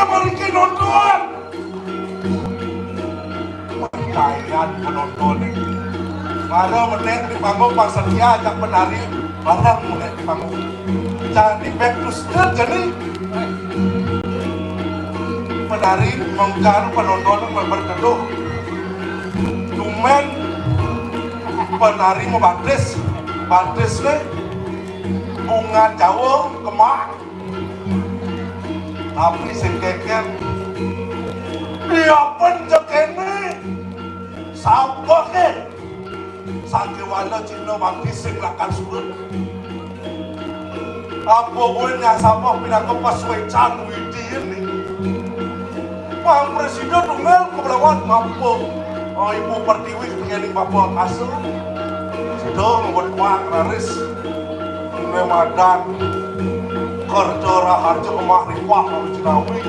Mari nonton. Percayaan penonton ini. Kalau meneng di panggung Pak Setia ajak menari barang meneng di panggung. Jadi back to stage jadi menari menggaru penonton berteduh. Cuman penari mau batis nih bunga Jawa kemah. Tapi sekeken dia penjekene sapa ke sakiwala Cina bangki sing lakan surut apa bolehnya sapa pinaka paswecan widi ini Pak Presiden tunggal kebelawat mampu Ibu Pertiwi pengening Bapak Kasur sudah membuat Pak Raris Ramadan kerja raharja kemahrifah lalu Cinawi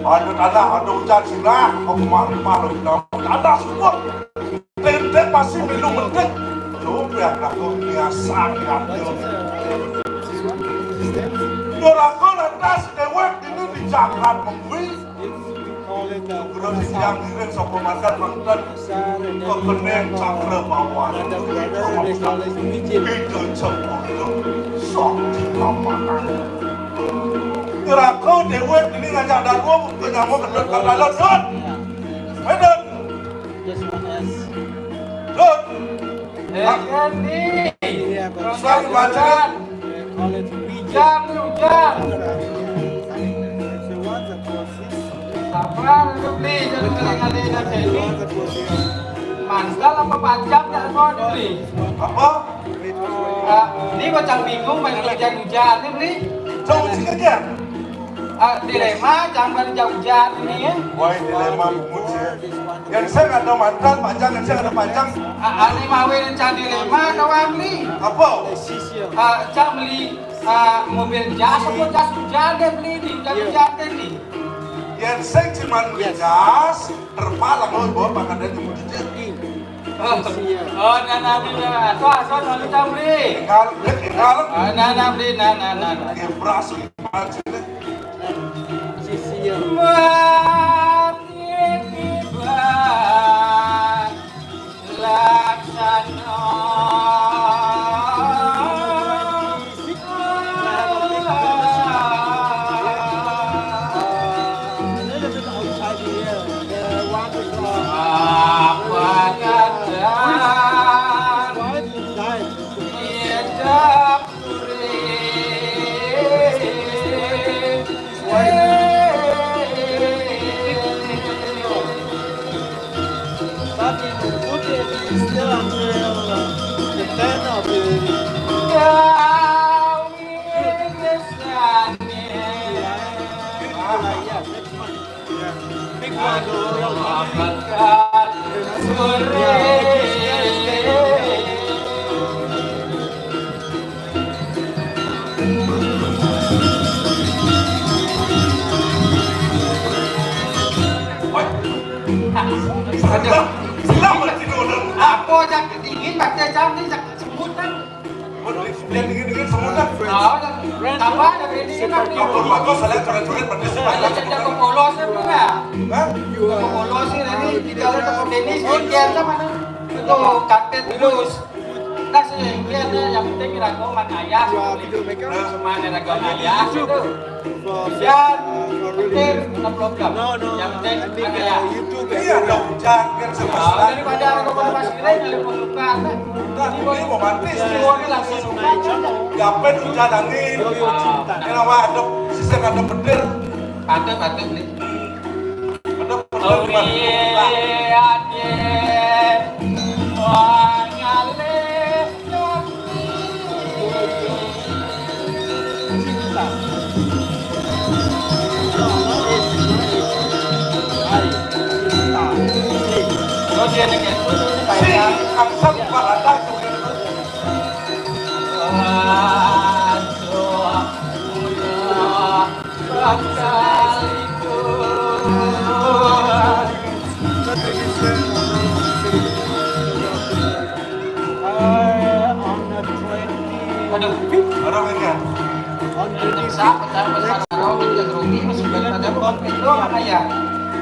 ada tanah, ada hujan silah kemahrifah lalu Cinawi ada semua tentek masih minum mentek lu biarlah kau biasa diambil dorakon atas dewek ini di jangan mengwi Kurang siang ini sopo makan makan kebenek cakra bawah. Itu sopo sok dilapakan. Kira-kira dewe ini ngajak darwo kenyamo kedot kandalon dot. Medan. Dot. Ini. Suami bacaan. Bijak hujan. Sabar beli jangan kali-kali nanti ini. Mandal apa panjang tak mau dibeli. Apa? Ini macam bingung main hujan-hujan ni beli. Jauh sikit ya? Dilema jangan hujan ini ya. Wah dilema bumut sih. Yang saya nggak ada mantan panjang, yang saya nggak ada panjang. Ini mawin jangan dilema kawan beli. Apa? Jangan beli mobil jas atau jas hujan dia beli di hujan ni. Yang saya cuma jas terpalang loh bawa panganan itu mau dijet. Oh, nana beli, tuh lalu jangan beli. Tinggal. Nana beli, nana. Yang berasal macam ni. Mati tiba laksana. Apa kata hidup Selamat tidur. Apa yang dingin baca jam ni jangan semut kan? Yang dingin-dingin semua kan? Tambah dari ini kan? Bagus, saya coret-coret pada supaya Ada polos ni juga. Hah? Polos ni nanti kita ada tenis weekend sama tu. Itu karpet lulus. Dah saya lihat yang penting ragu mana ayah. Semana ragu ayah itu. Dan penting 60 jam. Yang penting mana ayah. Iya dong, jangan semesta. Daripada ragu pada pasir lain yang melukan. Ini romantis. Ini langsung luka. Gapen hujan angin. Kenapa ada sisa ada petir? Patut ni. Ada petir Oh di mana? iya, wangale oh dia nak Si, kamsam balada tu. Aduh, Orang ini ya. siapa cara besar kalau kita grogi masih banyak ada konflik doang ayah.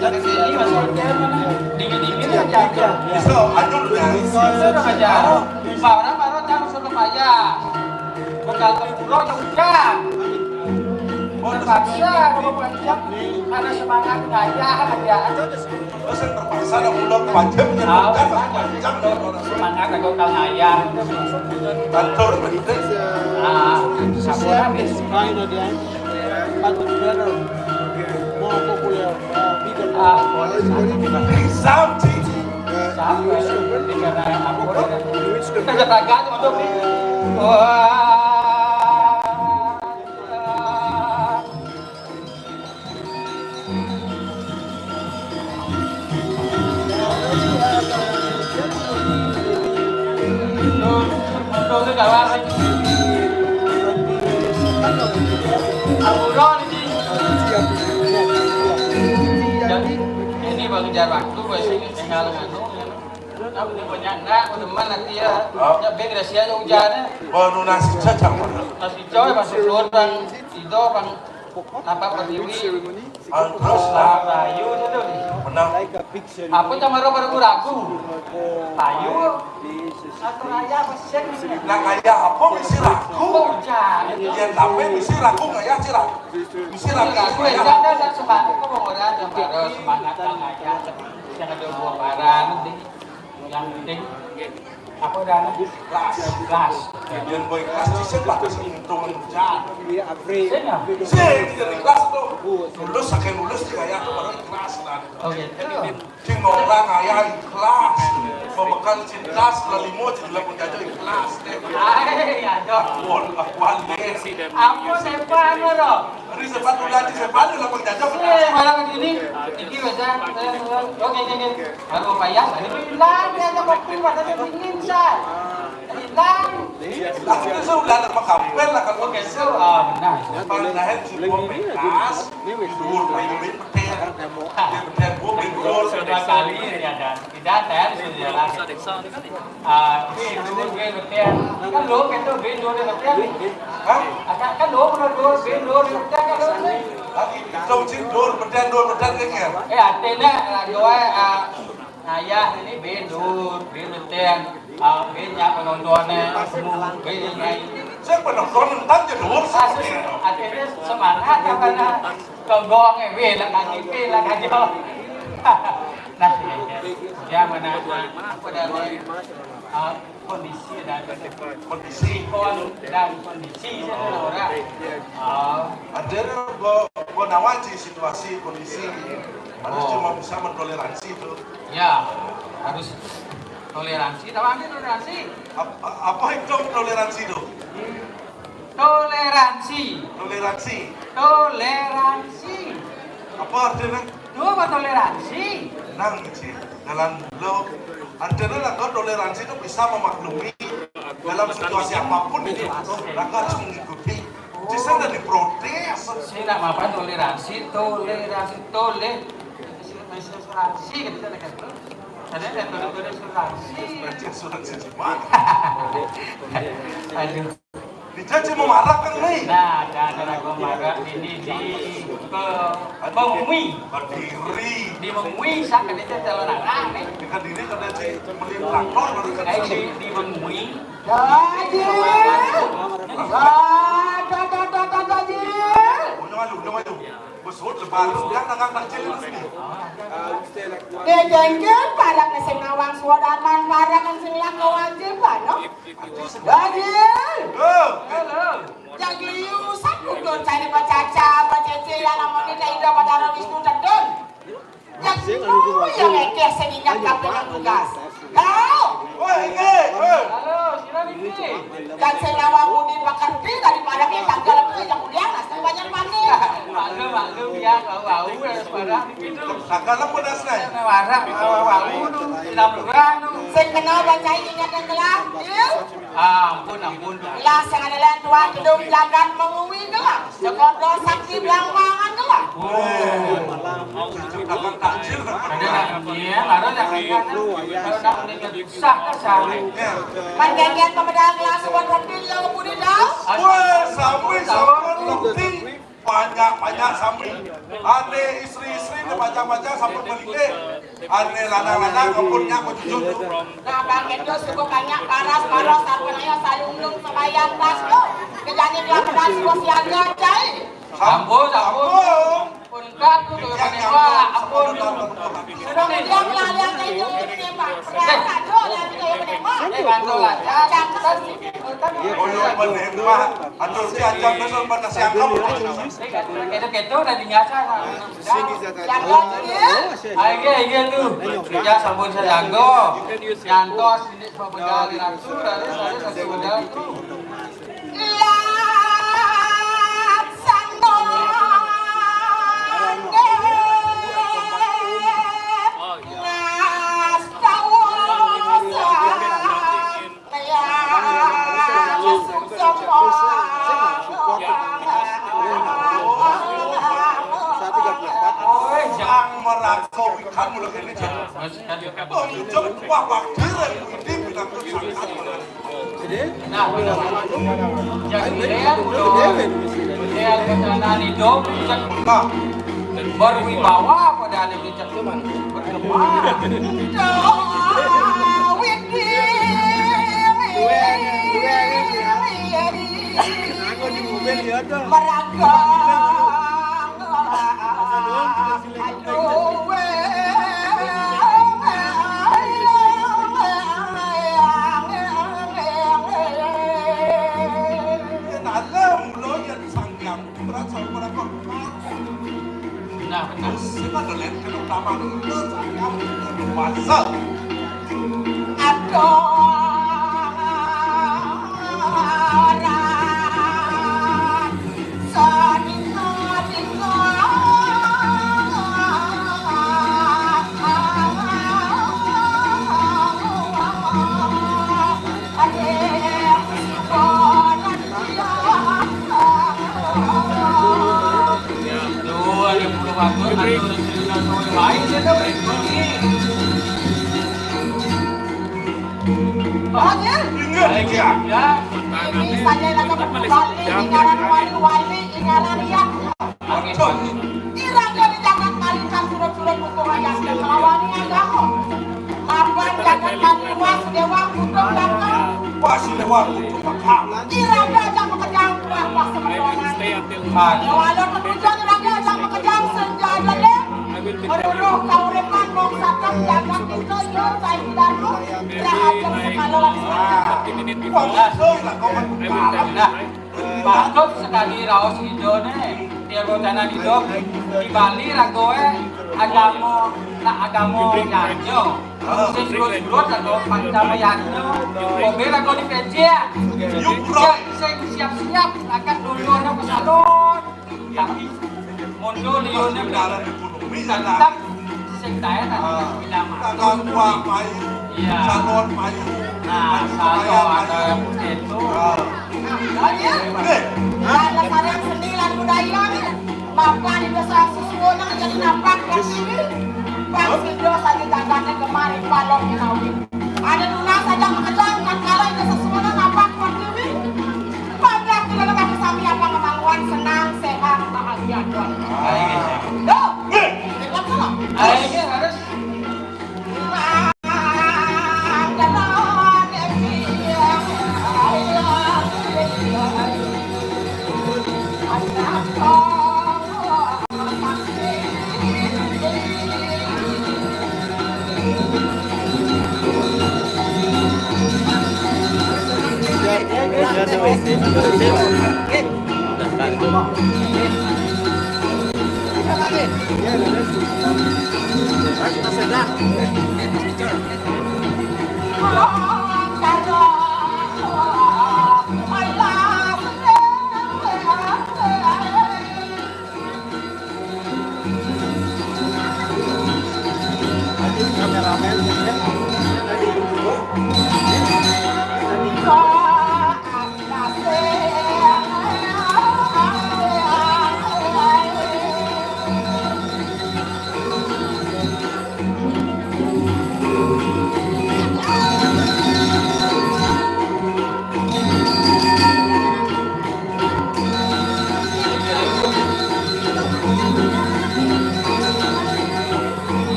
Jadi sini masih ada mana dingin aja. Bisa, anjur ya. Sudah aja. Marah jangan suka payah. Bekal pulau hujan. Terpaksa kalau panjang ada semangat ayah aja. Terus yang terpaksa ada pulang panjang menyebutkan panjang dan orang Semangat kalau kau ayah. kantor begitu. Sabun habis. Samci. Kita jaga untuk ni. Wah. Đâu tôi cả ba anh. Aburon ini. Jadi ini baru jarak waktu gue sih tinggal nganu. Tapi ini banyak nak, teman nanti ya. Ya beg rahsia hujannya. Baru nasi cacang mana? Nasi coy masih keluar bang, itu bang Apa Pertiwi? Terus lah, Tayu itu. benar. Apa cuma ragu-ragu? Tayu atau raya apa sih? Nah kayak apa misi ragu? Oh, jangan. Ya tapi misi ragu nggak ya sih ragu? Misi ragu Aku ya. jangan semangat kok mau orang yang semangat aja. Jangan ada buah barang yang penting apa udah kelas. Kemudian boy kelas di sebelah hitungan jalan. Senya. Sih dari kelas tuh lulus sakit lulus kayak baru kelas lah. Oh gitu. Cing orang ayah ikhlas, pembekal cintas lalimo jadi lamun jajo ikhlas deh. Ay, aduh. Wal akwal deh. Aku sepan lo. Ini sepan udah di sepan lamun jajo. Malah ini biasa. Oke. Baru payah, ini bilang dia ada kopi pada dingin say. Bilang. Aku itu sudah ada makampel lah kalau Oke, gitu. so benar. Kalau lahir si pembekas, dur main petir, petir bu bindur. Dua kali ya dan tidak saya sudah lagi. Bindur betul. Kan lo itu bindur betul. Hah? Kan lo bindur betul kan lo. Lagi dong cing dur petir kayak. Artinya dua ayah ini bindur betul. Binnya penontonnya semua binnya. Saya penonton nonton jadi urus. Artinya semangat karena kegong bin lah kaki bin lah kaki. Nah, ya mana apa dari kondisi dan Kondisi. kondisi orang. Ada nawaji situasi kondisi. Harus cuma bisa mentoleransi itu. Ya, harus toleransi. Tahu apa toleransi? Apa itu toleransi itu? Toleransi. Toleransi. Toleransi. Apa artinya? Itu apa toleransi? Nang sih dalam lo antara lah toleransi itu bisa memaklumi dalam situasi apapun itu maka harus mengikuti justru dan diprotes Saya nak apa toleransi kita nak kata. Ada toleransi. asuransi gimana Aduh. dicaci memarahkan nih Nah, dan aku marah ini di Mengui. berdiri Di Mengui sangat itu telonan nih. dengan diri karena si melintang baru kan Di Mengui. udah maju besut lebar yang dagang kecil di sini Dejengkeun para sing ngawang suadaman para kan sing lah kewajiban no. Dajil. Halo. Jadi usak kudu cari bacaca bacece ya lamun di daerah Badara Wisnu Tendun. Jadi yang ekes sing ingat kabeh tugas. Kau woi ini Halo, sila Vicky. dan sing ngawang udin bakarti daripada yang tanggal itu yang kuliah nasi banyak mandi. Maklum ya, bau suara itu. sagala pun asnai Warah, bau nu, lamuran nu. Sing kenal baca ingat yang kelas. Ampun. Kelas yang adalah tuan hidup jagat mengui gelah. Sekolah sakti belangmangan gelah. dagang kecil Ada nak ingat lu, kalau nak ingat susah kan Panjangan pemedal kelas buat reptil yang kebudi dah. woi sampai lebih banyak sampai ane istri-istri ini banyak sampai menikah ane lana-lana ngepurnya kejujur Nah, bang itu cukup banyak paras sampai ayo salung sembayang kelas tu. Kejadian kelas kelas siaga cai. Ampun. Punkat tu tu menewah, ampun. Sudah yang lalang itu ini pak. Berapa tu yang itu menewah? Bantu lah. Oyong menembak atau si ajang besar pada siang kamu Itu udah dinyata. Yang dia. Aige tu. Ya sabun sajanggo. Nyantos ini pemedal langsung dari saya satu modal tu. yang merangkau ikan mulai ini Oh, jom wah bakdir ini binatang sangkan. Nah, yang ideal kendaraan hidup Nah, berwibawa pada alim di cuman berkembang. alam lo yang sangkam berasa pada kau. Nah, benar. Siapa dolen kalau nama itu sangkam masa. Ingat ya. Ini saja lagu kembali ingaran wali ingaran yang Iraga di jangan malingkan surat-surat hukum yang melawan agama. Maafkan jangan maluas dewa hukum belakang. Pasti lewat untuk makam. Iraga jangan mengejar kuah semedonan. Walau ketujuan iraga jangan mengejar senjata deh. Menuruh kaurepan moksakan jangan ditoyor saya tidak roh. Rahasia sekalolan Nah, patut sekali raos hijau nih. Dia bocana hidup di Bali ragoe agamo nyanyo. Surut atau pancamayano. Mobil rago di Pecia. Saya siap-siap akan duluan ke salon. Tapi muncul liunnya Dalam ekonomi tetap sekdaya tidak Dagang buah payu, salon payu. Nah, salon ada itu. Ada sarang sendilan budaya nih. Maafkan itu saya susunan jadi nampak yang ini. Bang Sido saja dagangan kemarin palong Minawi. Ada Nuna saja mengejarkan kalau itu sesuatu nampak yang ini. Banyak tidak ada kesami apa kemauan senang sehat bahagia doang. Duh, dengar salah. Ayo harus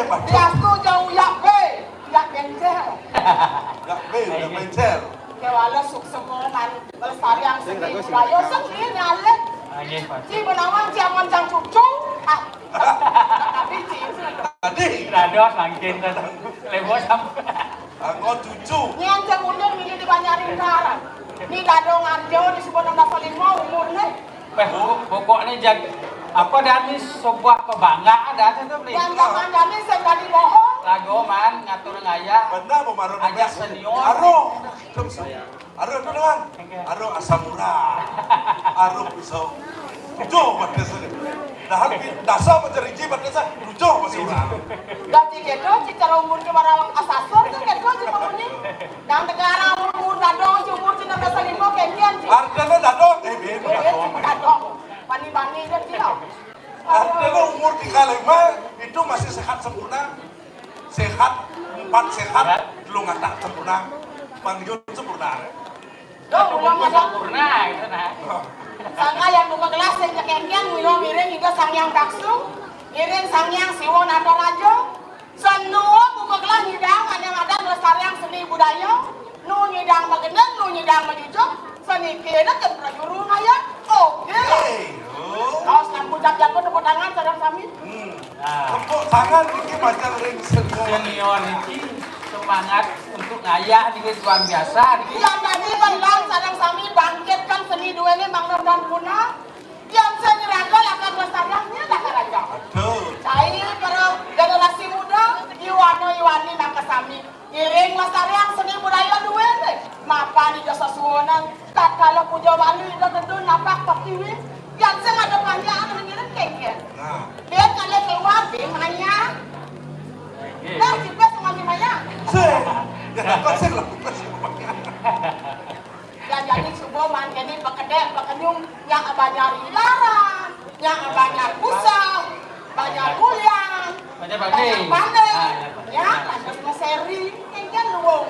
Biasku jauh yak be, yak bengkel. Yak be, yak bengkel. Kewala suk semua man belestari yang sendiri budaya sendiri nyalek. Ci benawang ciaman jang cucu. Tapi ci Tadi, rado sangkin kan lewo sam. kau cucu. nyen jang mundur milih di Banyaring Karan. Ni dado ngarjo di Subonang Dasa 5 umurnya. Pokoknya jag apa Danis sebuah kebanggaan ada tuh beli. Yang zaman Danis saya tadi bohong. Lagu man ngatur ngaya. Benar memarun Ajak senior. Aro itu dengan aro asam urat, aro pisau. Cucu pada sini. Dah dasar mencari jibat desa, lucu masih orang. Gaji kedo, cara umur ke barang asasor tu kedo je pemuni. Dan negara umur dadong, umur cina besar lima kekian je. Artinya dadong, beda dadong. Dadong, bani-bani je tau. Artinya umur 35 itu masih sehat sempurna. Sehat, 4 sehat, lu tak sempurna. Panggil sempurna. Dong, ulang ada. Sempurna itu nah. Sangka yang buka gelas yang kekian, milo miring itu sang yang daksu. Miring sang yang siwon atau rajo. Semua buka gelas nyidang, ada lestarian seni budaya. Nu nyidang bagendeng, nu nyidang majujuk. Seni kena ke prajuru ngaya. Oke. Kau sekarang puncak jago tepuk tangan sedang sami. Tepuk tangan ini macam ring Senior ini semangat untuk ngayah di luar biasa. Yang tadi belang sedang sami bangkitkan seni dua ini Bang Nur dan Luna. Yang seni raga akan lestariannya dah raja. Cair para generasi muda, Iwani nak kesami. Iring lestarian seni budaya dua ini. Mapa di jasa suwonan, tak kalau puja Bali itu tentu nampak pertiwi. Yang saya ada banyak mengirim kengkir. Dia kalau keluar di mana? Nah, juga sama di mana? Kau saya lakukan semua. Ya jadi subuh man jadi pekedek pekenyum yang banyak ilaran, yang banyak pusat, banyak kuliah, Banyak pandai, ya lanjut seri, kengkir luwung.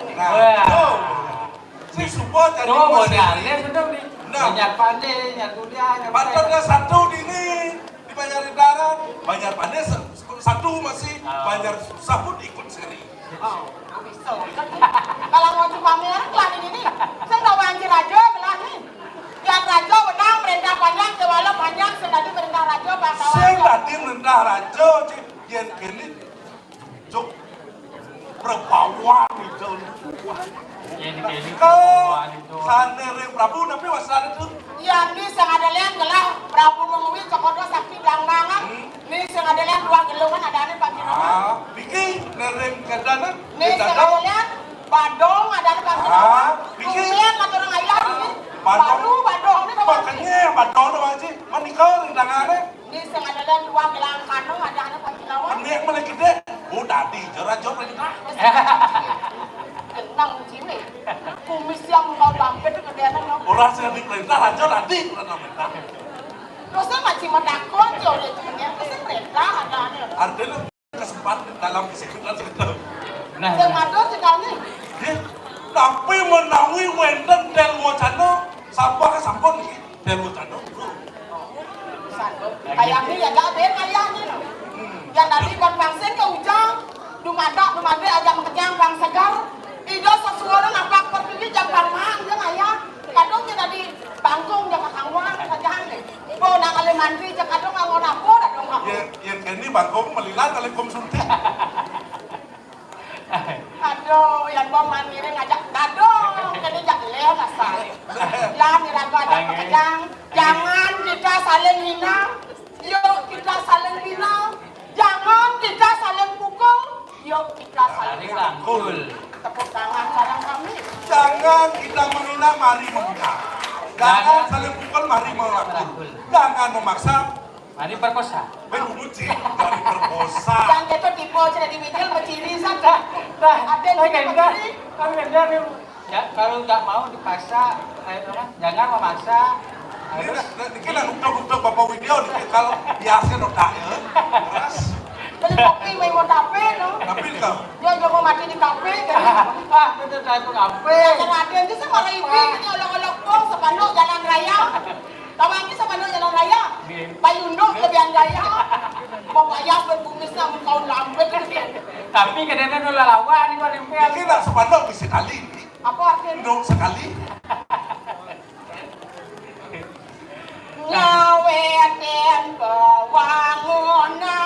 Si support jadi modalnya betul nih. Banyak pandai, banyak kuliah, Bandarnya satu di ini dibayar darat, banyak pandai satu masih, banyak susah pun ikut seri. Kalau mau coba merek lah ini, saya nggak wanci raja kelah nih. Yang raja menang merintah panjang, kewala panjang, sedadi merintah raja bangsawan. Saya tadi rendah raja, yang ini cuk perbawan itu. Kau sana reng Prabu tapi wasana itu. Ya, ini sengaja lihat kelah Prabu mengui cokodo sakti blang banget. Ini sengaja lihat dua gelungan ada ane Pak Gino. Biki nereng kedana. Ini sengaja lihat Badong ada ane Pak Gino. Kumian ngatur orang ayah ini. Badong ini kawan. Makanya badong itu aja. Manikau rendangannya. Ini sengaja lihat dua gelang kanung ada ane Pak Gino. Ini yang mulai gede. Udah di jora-jora perintah. Kenang cilik. Kumis yang mau bangkit itu kedean no. Orang saya di perintah raja nanti pernah perintah. Terusnya masih menakut jauh dari dunia. Terusnya perintah ada ane. Artinya kesempatan dalam kesimpulan itu. Sengaja sekali. Tapi menawi wenten del wacana sampah ke sampun nih del wacana. Kayaknya ya gak ada kayaknya no. Yang tadi buat bangsen ke ujang. Dumada aja mengenyang bang segar. Ido sesuatu nampak pergi jam parman dia ngaya. Kadang kita di bangkung jangan kangwan saja nih. Bo nak kali mandi jangan kadang nggak napo dah dong kamu. Yang ini bangkong melilat kali konsumsi. Aduh, yang bang mandi ini ngajak dadong, jadi jak leo ngasal. Lah niraga ada pekerjaan. Jangan kita saling hina. Yuk kita saling hina. Jangan kita saling pukul. Yuk kita saling rangkul. Tepuk tangan sarang kami. Jangan kita menghina, mari menghina. Jangan saling pukul, mari merangkul. Jangan memaksa, mari perkosa. beruji dari perkosa. Yang itu tipe cerita di media berciri saja. Ada yang berciri. Ya, kalau nggak mau dipaksa, jangan memaksa. Ini nak untuk bapak video nih kalau biasa udah ya. Jadi kopi mau tape no. Tapi kau Dia mau mati di kafe kan. Itu saya pun apa? Yang ada itu sama ibu ini olok-olok pun sepanjang jalan raya. Tahu ini sepanjang jalan raya. Payunduk lebihan raya. Mau ayah berbumis namun kau lambat kan. Tapi kadang-kadang nula lawan ini paling ini nak sepandang bisa kali. Apa artinya? Dong sekali. Ngawetin pewangunan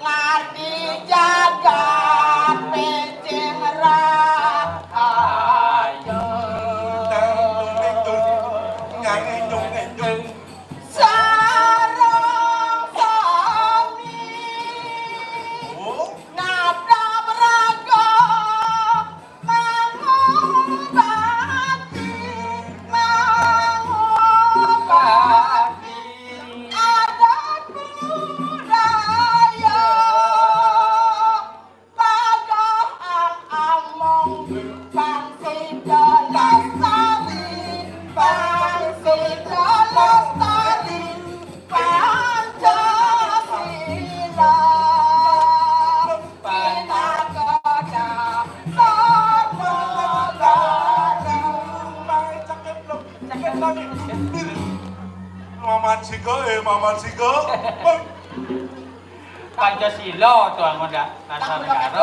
ngarti jagat pecing rahayu sarang sami nabrak raga mengobati Siga, Maman Siga. Pancasila tuh anggota dasar negara.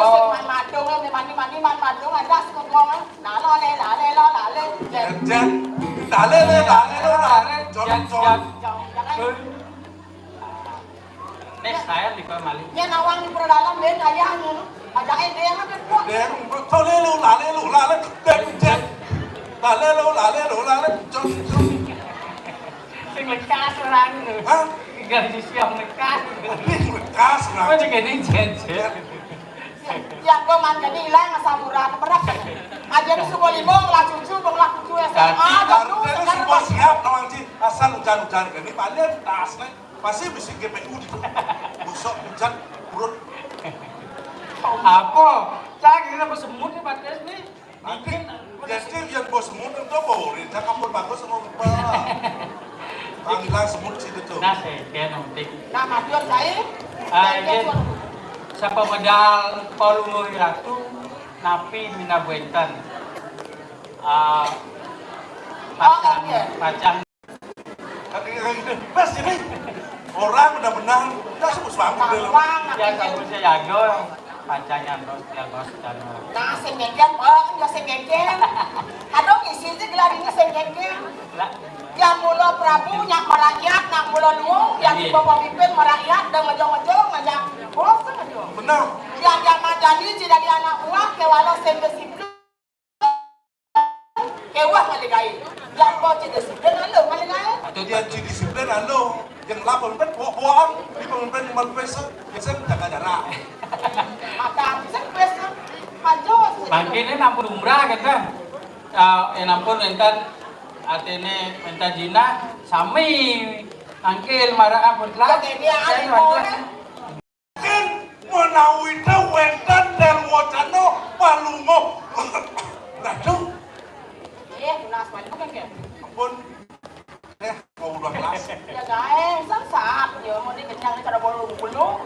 Man madung ada semua. Lale. Jen. Lale. Jon. Nek saya di Mali. Nya nawang di dalam ben ayahnya. Ada ide yang ada kuat. Đen, thôi lê lê. Jen. Lale. Jon. Sing lekas orang itu. Hah? Gaji siang lekas. Ini lekas lah. Kau juga ini jen. Yang kau man jadi hilang samurah berat. Aja di sebuah limong lah cucu SMA. Ini semua siap nawang Ci. Asal hujan-hujan gini paling tas nih. Pasti bisa GPU di busuk hujan urut. Apa? Saya kira apa semut nih Bates nih. Nanti jadi yang bos semut itu boleh. Cakap pun bagus semua lupa. Panggilan semut sih itu. Nah, saya kira nanti. Nah, majuan saya. Siapa medal Paulu Ratu Napi Mina Buentan. Macam Mas ini orang udah menang, udah sebut bangun deh. ya kamu saya jago pacanya terus dan Nah, sengengken, ya sengengken. Aduh, isi sih gelar ini sengengken. Yang mula Prabu, yang merakyat, yang mula luang, yang di bawah pimpin merakyat, dan ngejong-ngejong, ngajak bosan aduh. Benar. Yang zaman jadi tidak di anak buah, kewalau sendesiplin. Kewah maligai. Yang kau disiplin, lalu maligai. Atau dia disiplin lalu yang lapor pemimpin buang di pemimpin yang malpesa biasanya jaga jarak. Mata sepesa, maju. bangkitnya nampun umrah kan nampun entan atene enta jina sami angkil marah ampun lah Mungkin menawi itu wetan dan wacana palungo. Nadu. Nas balik bukan ke? Ampun. Mau udah kelas. Ya guys, saat ya mau dikenyang ni kada bolong bulu.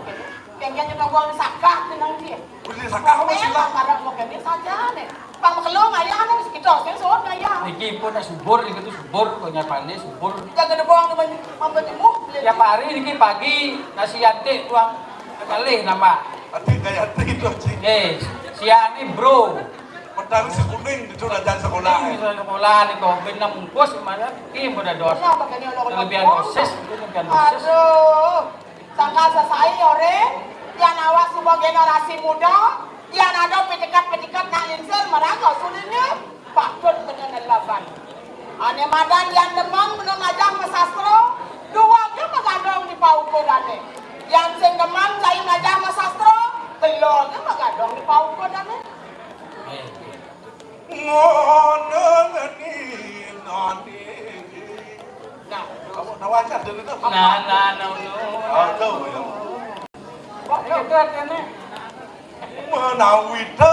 Kengnya juga gua sakah tenang dia. Boleh sakah apa sih lah? Kada mau kene saja nih. Pang kelong ayah nih sekitar saya soal ayah. niki pun subur itu subur punya panis subur Jaga de boang di membetimu. tiap hari niki pagi nasi yanti tuang kali nama Nanti kayak itu sih. siang ini bro Pedang si kuning di curah jalan sekolah. ini sekolah nih kau benda mungkus mana ini udah dos Kenapa kene lo kelebihan dosis itu kelebihan dosis Aduh. Sangka sesai ore. Yang awas semua generasi muda. Yang ada petikat-petikat nak linsel merangkau sulitnya. Patut benar laban. Ane madan yang demam belum ajang mesastro. Dua ke magadong di pauko dane. Yang sing demam saya ajang mesastro. Telur ke magadong di pauko dane. Ngononi. Nah, Kamu tawajar dulu tuh. no Aduh ya. kok itu artinya Menawi itu.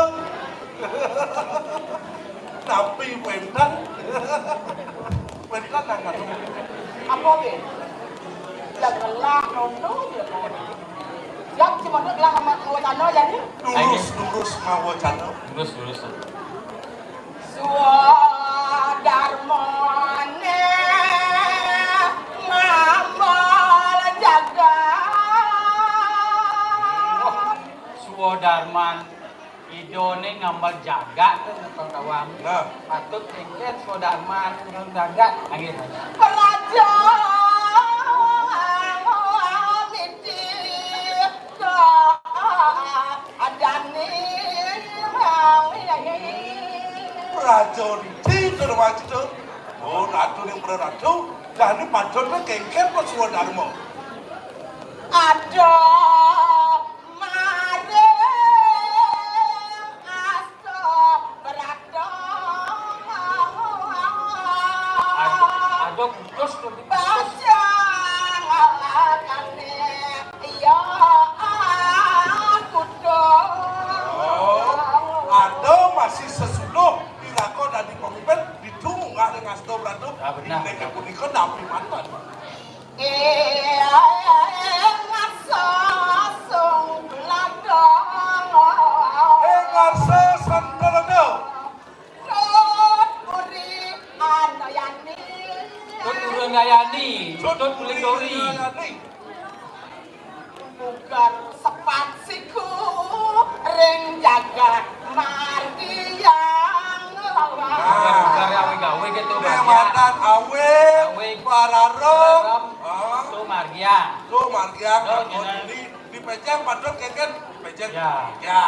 Tapi wetan. Wetan nggak tuh. apa be? Yang gelak nono dia kau. Yang cuma nak gelak sama kawatano jadi. Lurus mau wacana. lurus Swadarmane ngamal jaga. Suwodarman idone ngamal jaga tuh kawan Nah. patut engket Suwodarman ngamal jaga angin Raja miti ka adani Rajon itu wajib tuh. Oh, ratu yang berratu. Dah ni pancotnya kengker pas suara dharma. ada mare asto berada ada putus tuh baca alakane ya aku Ada masih sesuluh dilakon dan dipemimpin ditunggu nggak ada ngasih beratu. Ah, benar. Ini kepunikah napi mantan. ngasosong ladang Ngarsa sandarannya. Puri anayani Tut urang ngayani, tut melindori. Ramadan awe, Pararom, Sumargia. tuh margia di pejang padot keken pejang. Ya.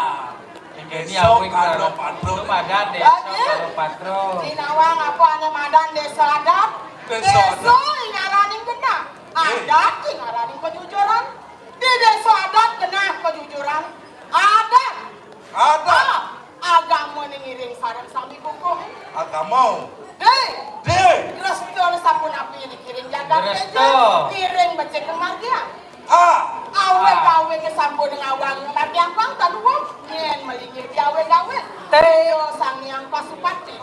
Ini Besok aku kado padot. Madan desa karo patro. Sinawang apa ane madan desa adat? Desa adat. Desa ngaraning kena. Adat ngaraning kejujuran. Di desa adat kena kejujuran. Adat. Ada Agama ngiring sareng sami kukuh. agama. Deh. Deh. Restu sapun api dikiring jagat Restu. peja. Kiring becek kemargia. Awe-awe kesambung dengan awang margia bang taluang. Nyen melingir di awe-awe. Teo sang yang pasupati.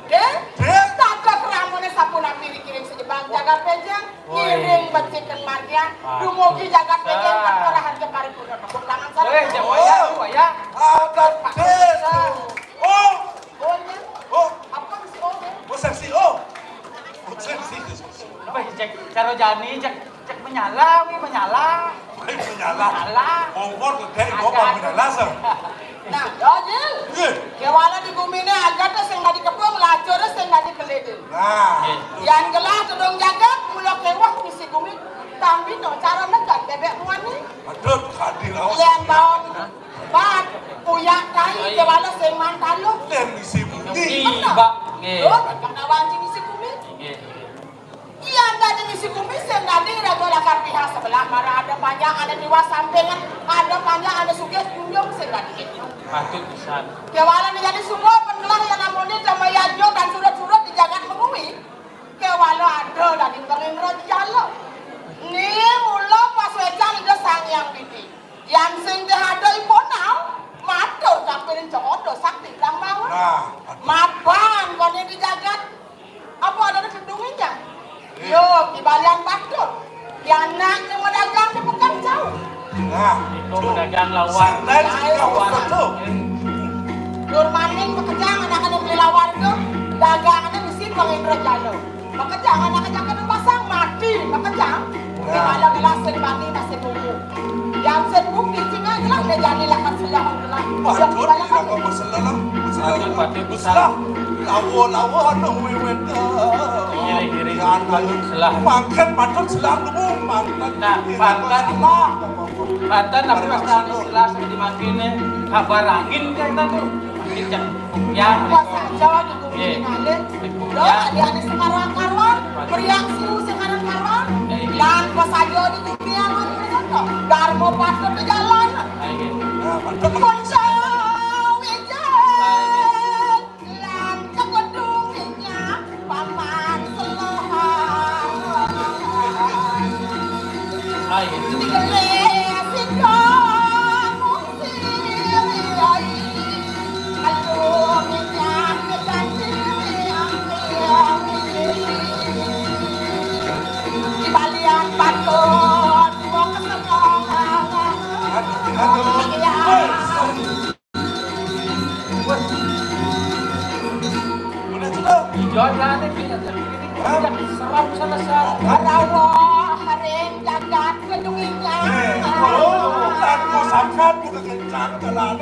Deh. Deh. Tata keramone sapun api dikiring sejebang jagat peja. Kiring becek kemargia. Dumugi jagat peja. Perkarahan ke paripurna. Tepuk tangan sareng. Waya. Ada desa. Oh, Ohnya. oh, Apa sih ohnya? seksi oh. Seksi. Apa cek karo jani cek menyala. Baik menyala. Menyala. Kompor gede kompor menyala sam. Nah, dojil. Nggih. Kewala di gumine agak sing nggak dikepung, lacur sing nggak dikeledil. Nah, Yang gelah tudung jagat, mulak lewat misi gumi. Tambi no cara negat bebek muani. aduh hadir awas. Lian baong, bat, puyak kai, kewala sing mantalu. Dan misi bumi. Tiba. Loh, karena wanci misi gumi. Iya, nggak ada misi gumi, sing nggak ada ragu lakar pihak sebelah. Marah ada banyak, ada di sampingan, ada banyak, ada suges kunjung, sing nggak dikit. Patut pisan. Kewala menjadi semua pengelah yang namanya sama Yajo dan surat-surat di jagat mengumi. Kewala ada dan ingkangin rojalo. Ni mula pas wecan ida sang yang piti. Yang sing dihada iponau, matur kapirin jodoh sakti lang mau. Nah, Mapan kone di jagat. Apa ada kedunginya? Yo, kibalian patut. Yang nak yang medagang di pekan jauh. nah. Itu pedagang lawan. Dan juga betul. Dur maning bekejang anak-anak beli lawar itu dagangannya mesti pengindra jalo. Bekejang anak-anak kan pasang mati bekejang. Kepala gelas bagi nasi bumbu. Yang sebuk di sini gelas dia jadi lakan selah gelas. Patut tidak kau berselah. Patut Berselah. Lawa nong wewen. Kiri-kiri. Jangan Selah. Makan patut selah dulu. Nah, makan. Banten tapi pas istilah seperti makine kabar angin kan tuh. Cek yang Puasa Jawa di bumi ngalih. Lo ada sekarang karuan, beriak siu sekarang karuan. Dan puasa Jawa di bumi yang itu Darmo patut di jalan. Kunca wijen, lan kekedungnya paman selohan. Dikelesin kamu siriyai, aduh minyak keganti di balian patut mau kesenangan. Jodoh serap selesai. Harawah haring jagat kedunginya. Aku sangkan bukan kencang jalan.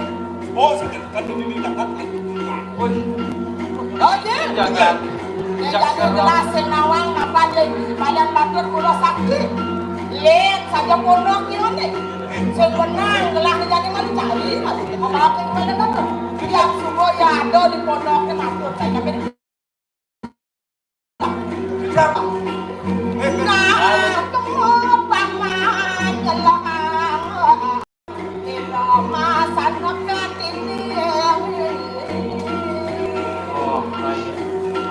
Oh, sakit kan ini jangan. Dojil. Jangan. Jadi gelas sing nawang apa deh badan batur kulo sakit. Lihat saja pondok ini. Sing benang gelas jadi mana cari. Mau makan mana batur. Yang semua ya ada di pondok kenapa saya kami. Nah, kamu paman gelang. Irama sanokat ini. Oh,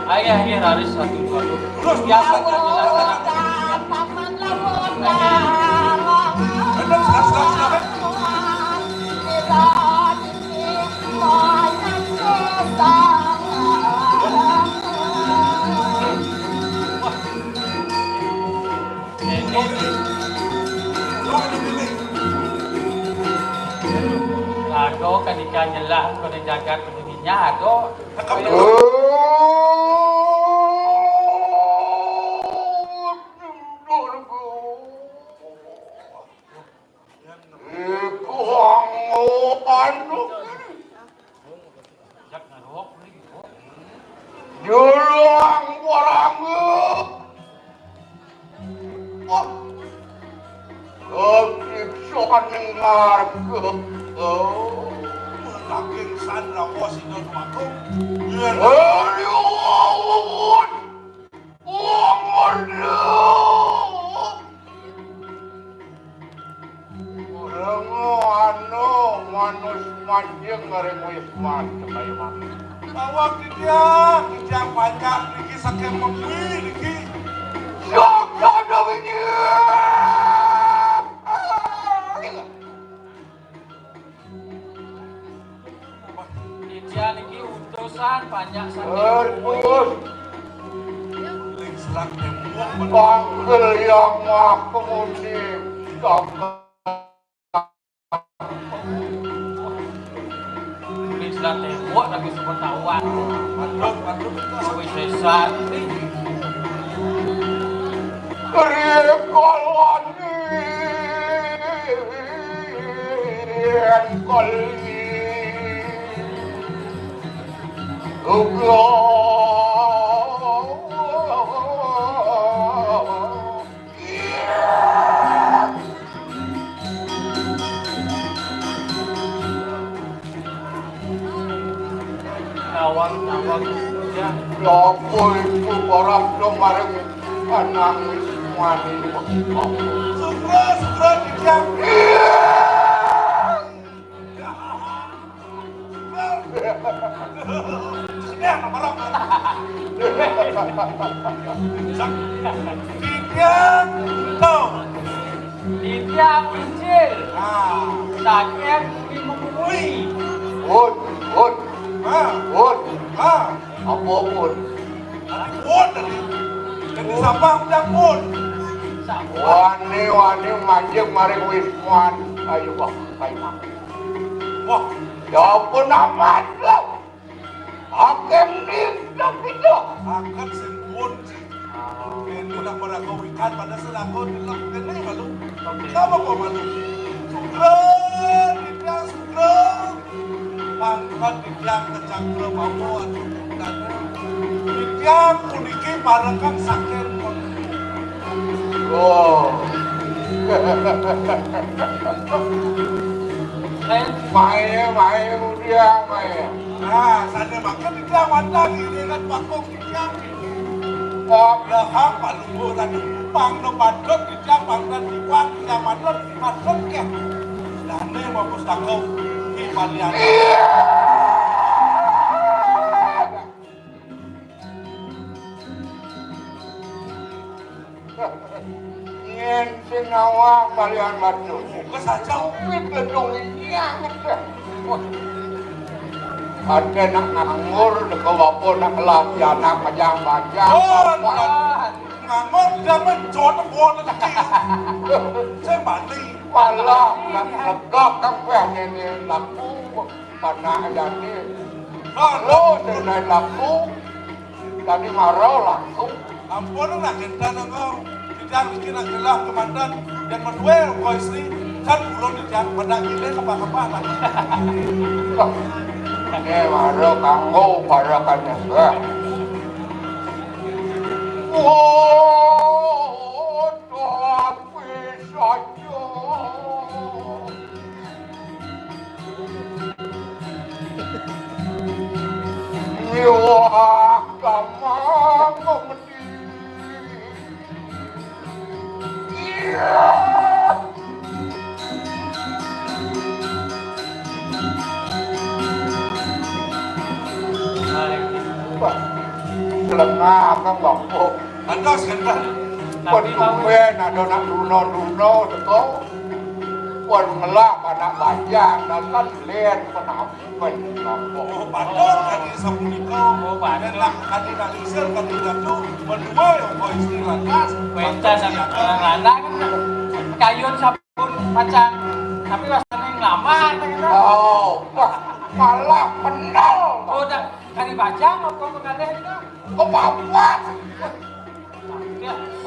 ayah harus satu dua. Terus Biasa kan Lawodan, paman lawodan. Benar, silakan. Tidak ini banyak kesalahan. Ado kan ikannya lah kalau jaga keduninya ado. Julang para sokan ngarep oh menangking sandra wasinon aku yen ayo manus manjing ngareng wisman kayak mana bawa kijang banyak niki saking memilih niki sok ada ini Kijang niki utusan banyak saking terus Selang tembok panggil yang maha kemudi Islam tembok lagi sepengetahuan Sewi sesat Rikolani Awang ya Lapo itu barang kemarin anak wismani Segera dijam Sedang barang Dijam Tau Dijam Uncil Sakit Mimumui Ud apa pun tadi jadi siapa udah pun wani manjing maring wisman ayo wah ya pun amat lah hakim di itu akan sempun ini udah meragukan pada sedangkan dilakukan ini malu kamu kok malu sugra pangkat dijang kecangkle bawa dijang puniki barengkan sakir pun oh Maya udah Maya nah sana makan dijang wadah ini kan pakok dijang belahang palubu dan pang no padot dijang pangkat diwak dijang madot madot ya dan ini mau pustakaw Palihan. Ingin sinawa palihan batu. Bukan saja upit ledung ini anget. Ada nak nganggur, kewapo nak latihan, nak majang-majang. Nganggur dia mencot bola kecil. Saya balik. Malah nak legak kan ini laku karena ada ni. Kalau dengan laku tadi marah laku. Ampun nak kita nengok tidak bikin gelah komandan dan menduel kau istri kan belum dijang pada gile kepala lagi. Ini marah kanggo marah kan ya. Oh, tapi saja. Wah, kamang memedih. Iya. Lengah kan bangku. Anda sekarang. Penumpen ada nak duno teko. Wan ngelak anak banyak dan lihat penampen. Oh, padahal kali sapunika. Oh, padahal kali nalisir kali datu. Berdua yang kau istilah kas. Penta sama anak kayun sabun macam. Tapi rasanya ngelamar. Oh, malah kenal. Oh, dah kali baca apa kali itu? Kepapat.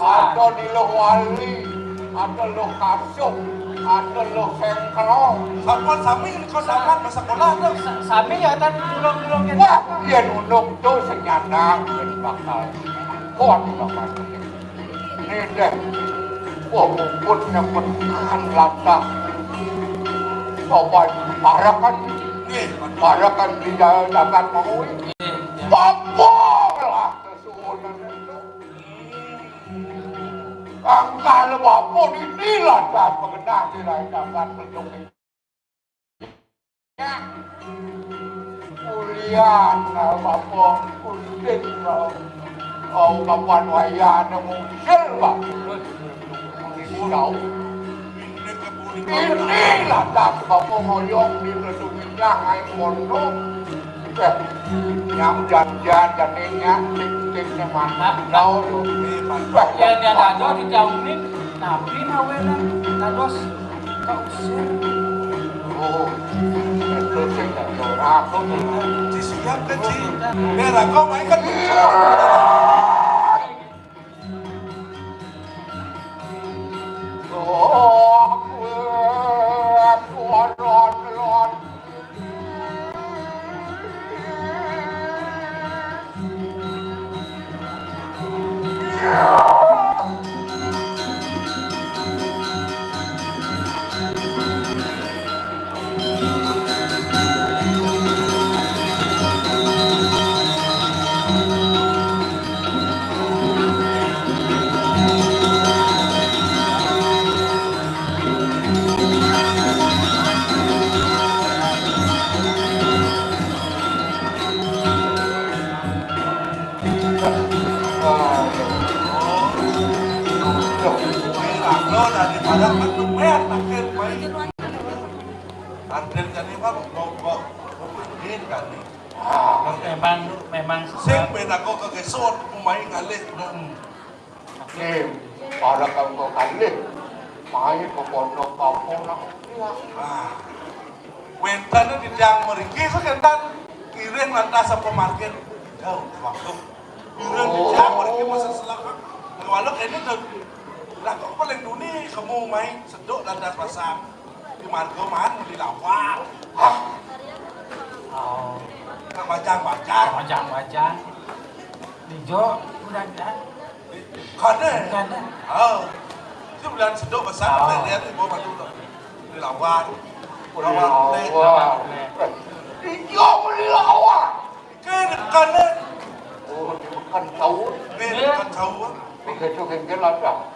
Ada di lo wali, ada lo kasuk, ada lo sengkro. Sama sami kau sangat masa sekolah tu. Sami ya tan tulung kita. Wah, dia nunduk tu senyandang dan bakal kuat bakal. Ini deh, wah mungkin yang bertahan latah sopan parakan parakan di dapat mau bapak kesuunan itu angka bapak inilah saat mengenal nilai dapat menjadi kuliah bapak kulit kapan wayah mungkin pak inilah tak bapak ngoyong di resuminya ngai mondok yang janjian jadinya tik-tiknya mantap kau Ya dia dado dijauhin, tapi nawena dados kausir. oh itu sih tak aku Siap kan sih? Merah kau main kan? Lo daripada mendumet akhir main. Arden kan ini mah mau begin kan nih. Memang Sing beda kau ke gesot pemain ngalih. Nih, para kamu kali main ke pondok kampung nak. Wentannya di jang meriki sekentan kirim lantas sampai market jauh waktu. Kirim di jang meriki masa selaka. Kalau ini tuh lah kok paling duni kamu main sedok landas pasang di margo man di lawang. Kang bajang. Wajang. Dijo udah dah. Kane. Itu bulan sedok besar lihat di bawah batu tuh. Di lawang. Lawang. Iyo beli lawang. Kane. Oh, ini bukan tahu. Bukan tahu. Begitu kengkel ada.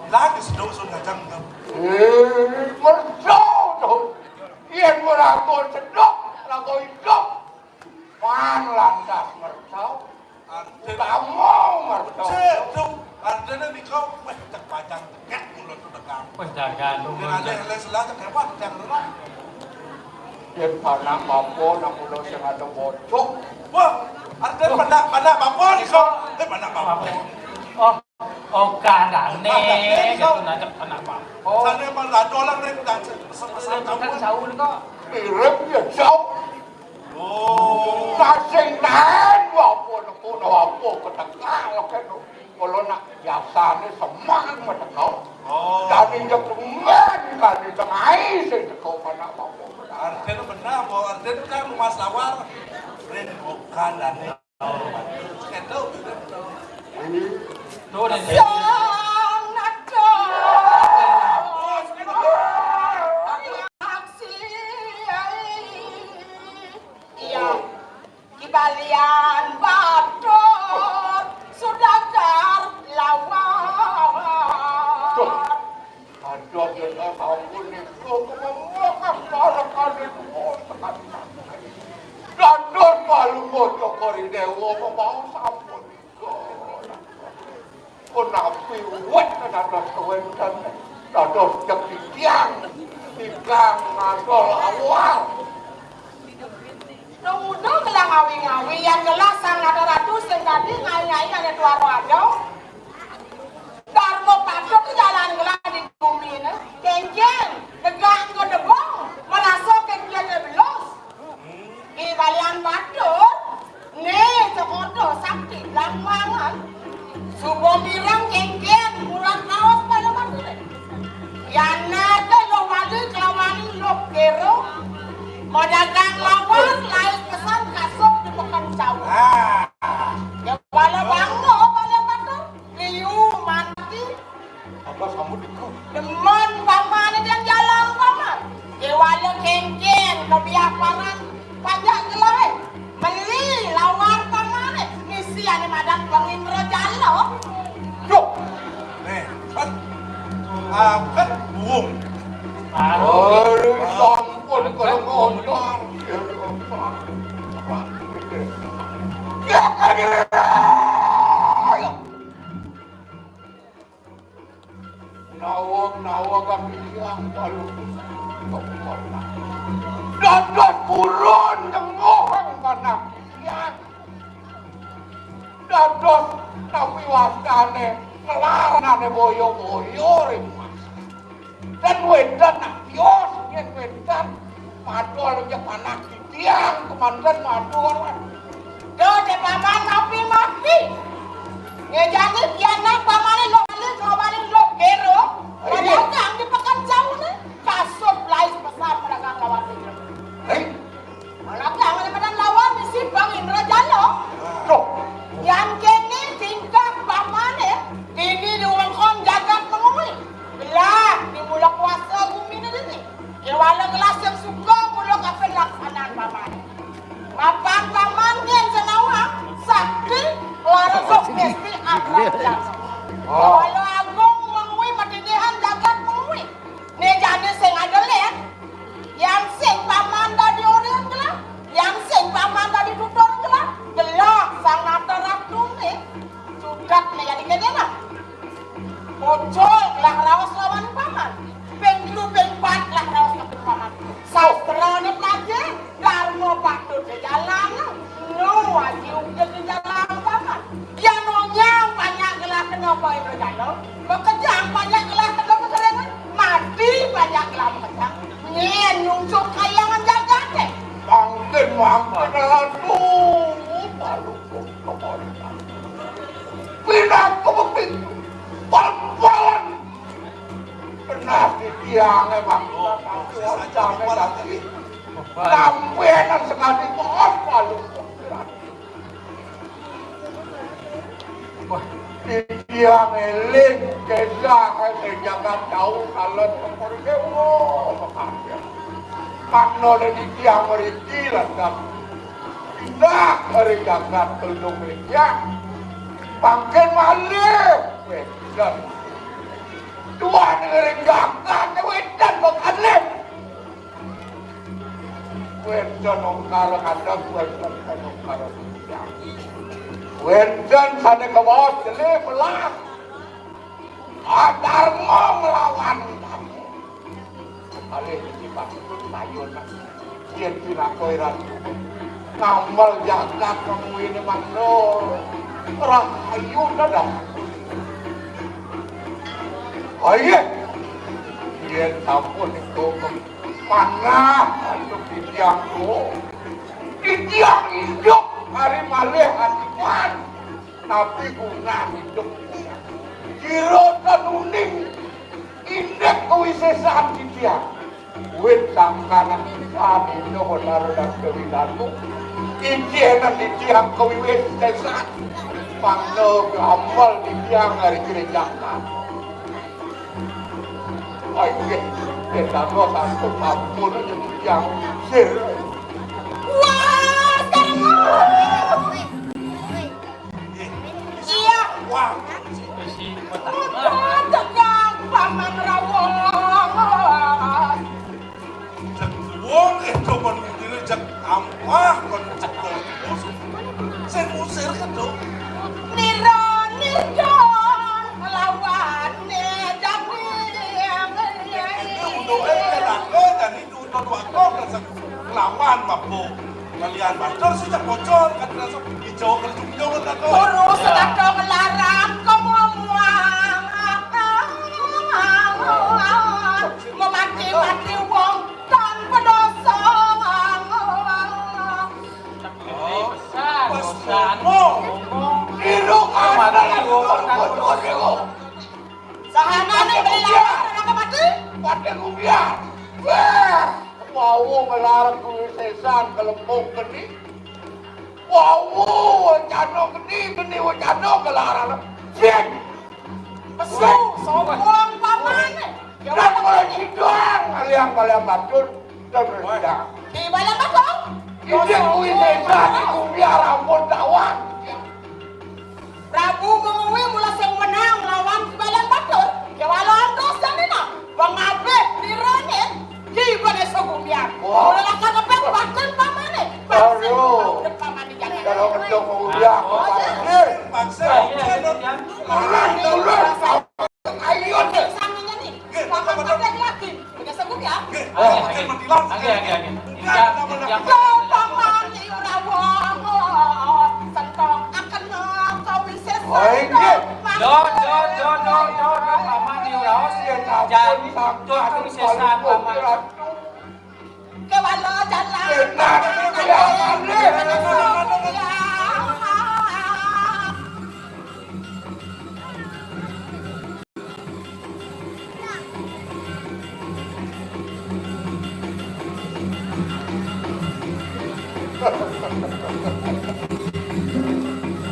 Lagi sedok sun ngajang tuh. Mercau tuh. Ian meraku sedok, laku hidup. Man landas mercau. Kamu mercau. Cek Arden ni kau cek pajang tek mulut tu dekat. Wes jaga lu. Dengan ada yang selah cek hebat cek renang. Dia panak mampu nak mulut yang ada bocok. Wah, Arden panak apa ni kau? Panak apa? Oh kadang nih, gitu najak anak bang. Sana malah dolang ni dah pesan Kan kamu. jauh kok. Irip dia jauh. Oh, Kasing tahan walaupun apa ketengah kan. Kalau nak biasa ni semangat macam kau. Dan dia kemen kan di tengah air sih kau panak mampu. Arden benar, bahawa Arden kan rumah sawar. Ren bukan dan ni. Kendau tu. Tuh deh. Sangat iya, kibalian batur sudah terlawar. Ada kita tahu ni kau memakan parakan itu sekali. Dan malu bocor kori dewa membawa sampun. Kau nak piwet ada kewentan, ada jekitian, tigang ada awal. Nudo kelang ngawi-ngawi yang jelas sang ada ratus yang tadi ngai-ngai ada dua rado. Darmo patok ke jalan gelang di bumi ni, kengkeng, degang ke debong, menasok kengkeng belos. Di balian batur, ni sekoto sakti lamangan. Subuh birang kengkeng, kurang kaos pada batur. Yang ada lo wali kelawani lo kero. Mau dagang lawan, lain kesan kasuk di pekan jauh. Ya bala bango, bala batu, liu mati. Apa kamu di kau? Demen paman yang jalan paman. Ya wala keng no biaparan pajak gelai beli lawar pamane misi ane madan pengindra jalo Yuk. Nih, kan. Kan buung. Aduh, sampun kalau ngomong. Nawag kami yang baru. Dadat buron yang mohang mana yang dadat tapi wasane ngelarane boyo-boyo dan wedan nak tios yen wedan madol yang panak di tiang kemandan madol do de paman api mati ngejani kiana pamane lo gero padahal kang di pekan jauh nih kasut lais besar pedagang lawan itu malah kang ada lawan misi bang Indra Jalo yang kini tingkah pamane ini diulangkan jagat mengumui belah dimulak kuasa bumi ini kewala gelas yang suka mulak apa laksanaan pamane mapan paman yang senawang sakti lara sok mesti akrab jasa kewala agung mengumui matidihan jagat mengumui ini jadi sing adalah yang sing paman dari orang gelah yang sing paman dari tutor gelah sang nata ratu ni sudah menjadi kedena muncul lah rawas lawan paman pengdu pengpat lah rawas lawan paman sastra ni pelajar dharma patut di jalan no wajib di jalan paman yang nonyang banyak gelah kenapa yang berjalan bekerjaan banyak gelah kenapa serengan mati banyak gelah bekerjaan nyen nyungsuk kayangan jagat deh mangkin aduh baru kemudian pindah ke bukti bal-balan benar di tiang emang jangan lagi lampenan sekali mohon palu di tiang eling desa jangan jauh kalau kemudian makanya makna di tiang meriki lantas pindah dari jagat telung meja pangken malih wedan dua dari jagat wedan bekalih wedan ongkar kadang wedan ongkar wedan sana ke bawah jelih belah adarmo melawan kamu alih dipakut sayun yen pinakoiran ngamal jagat kamu ini manor rahayu dadah ayo yen sampun itu panah untuk di tiang hidup hari malih hatiman tapi guna hidup kira dan uning indek kewisesaan di tiang wit sangkanan kami itu benar dan kewilanmu ijenan di tiang kewisesaan pangno gamal di tiang hari gereja ayo kita no satu ampun yang tiang sir wah sekarang iya Wah. tegang paman rawon Wong itu kon diri jak ampah kon cekel bos. Sen usir kan do. Niron lawan jadi Itu untuk dan itu untuk dua kok lawan mapo. Kalian bocor sih jak bocor kan langsung hijau keljung kan kok. urus sedang larang kamu mati wong tanpa dosa hidup adalah sahanane beli larang mati pada rupiah mau melarang kulisesan kelempung geni wow wajano geni wajano kelarang sien pesu sombong pamane dan mulai sidang kalian batur Terus Di balang bakong. ini kuih desa itu biar ampun dawan. Prabu mengui mula sing menang lawan balang bakong. Kewalaan dos dan dina. Pengabe dirane. Di pada sugumian. Mula lakang kepek bakon pamane. Aduh. Pamane jangan. Kalau untuk menguliah Bangsa. Malah dulu. Ayo deh. Sanginya nih. Lakang kepek lagi. Udah sanggup ya? Oke. Pamane udah sentok akan kau bisa. Do, paman di uraos. Jadi, do aku bisa saat paman. Kewala jalan. Benar,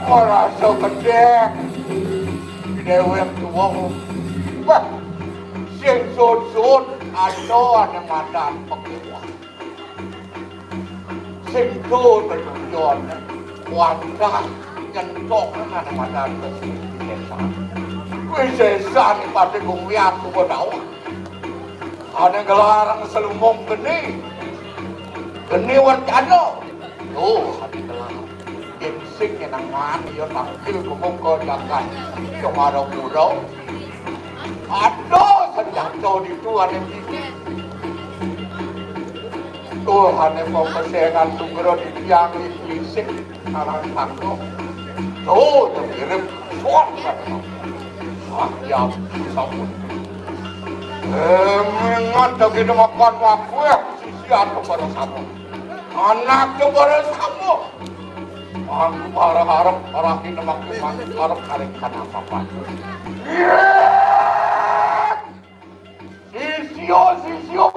orang so gede dewek tua wah sing sud ada yang madan pekiwa sing sud bertujuan wadah nyentok ada madan desa desa ni pada gumbiak kubodawa ada gelarang selumong geni wancana tuh ada gelarang ginsing yang mati ya tampil kumungko jangan kemana murau aduh senjata di tuan yang gigi Tuhan yang mau kesengan sumber di tiang ginsing arang sangko tuh terkirim suat ah ya sabun mengat kita makan wakwe sisi atau pada sabun anak kepada sabun aku harap arahin nama kuman harap karikkan apa-apa sisio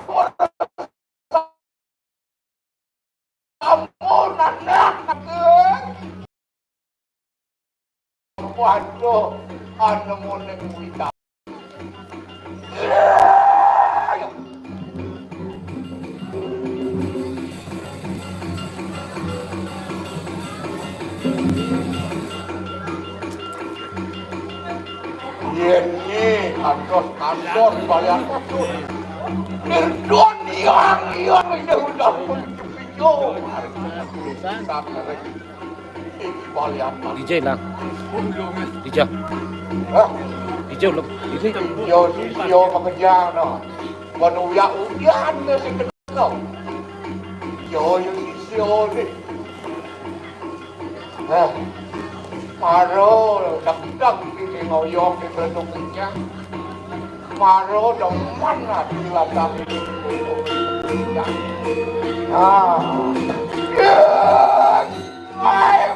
ampun anak waduh anemu neng wita ini kantor balian itu Nerdon yang itu udah video balian DJ lang. DJ. DJ lo. Ini yo pekerjaan no uyan sing kenal yo sisio ni Maro dak di ngoyong di bentuknya Maro deman lah di ladang Bye.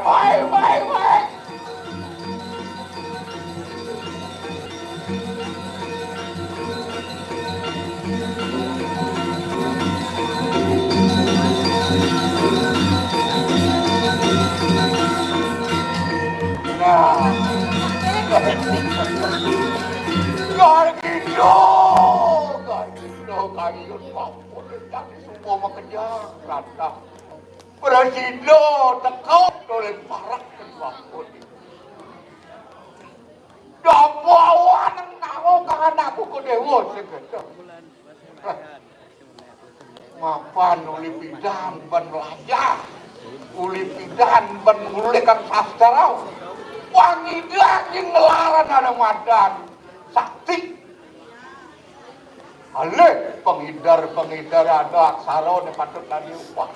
Kayu papun dari semua makejar rata Presiden tekau oleh parak dan papun Dapo awan nang kan aku ke dewa segede mapan uli pidan ban layah uli pidan ban ngulekan sastra wangi daging ngelaran ada madan sakti Ale penghindar ada aksara ne patut tadi upah.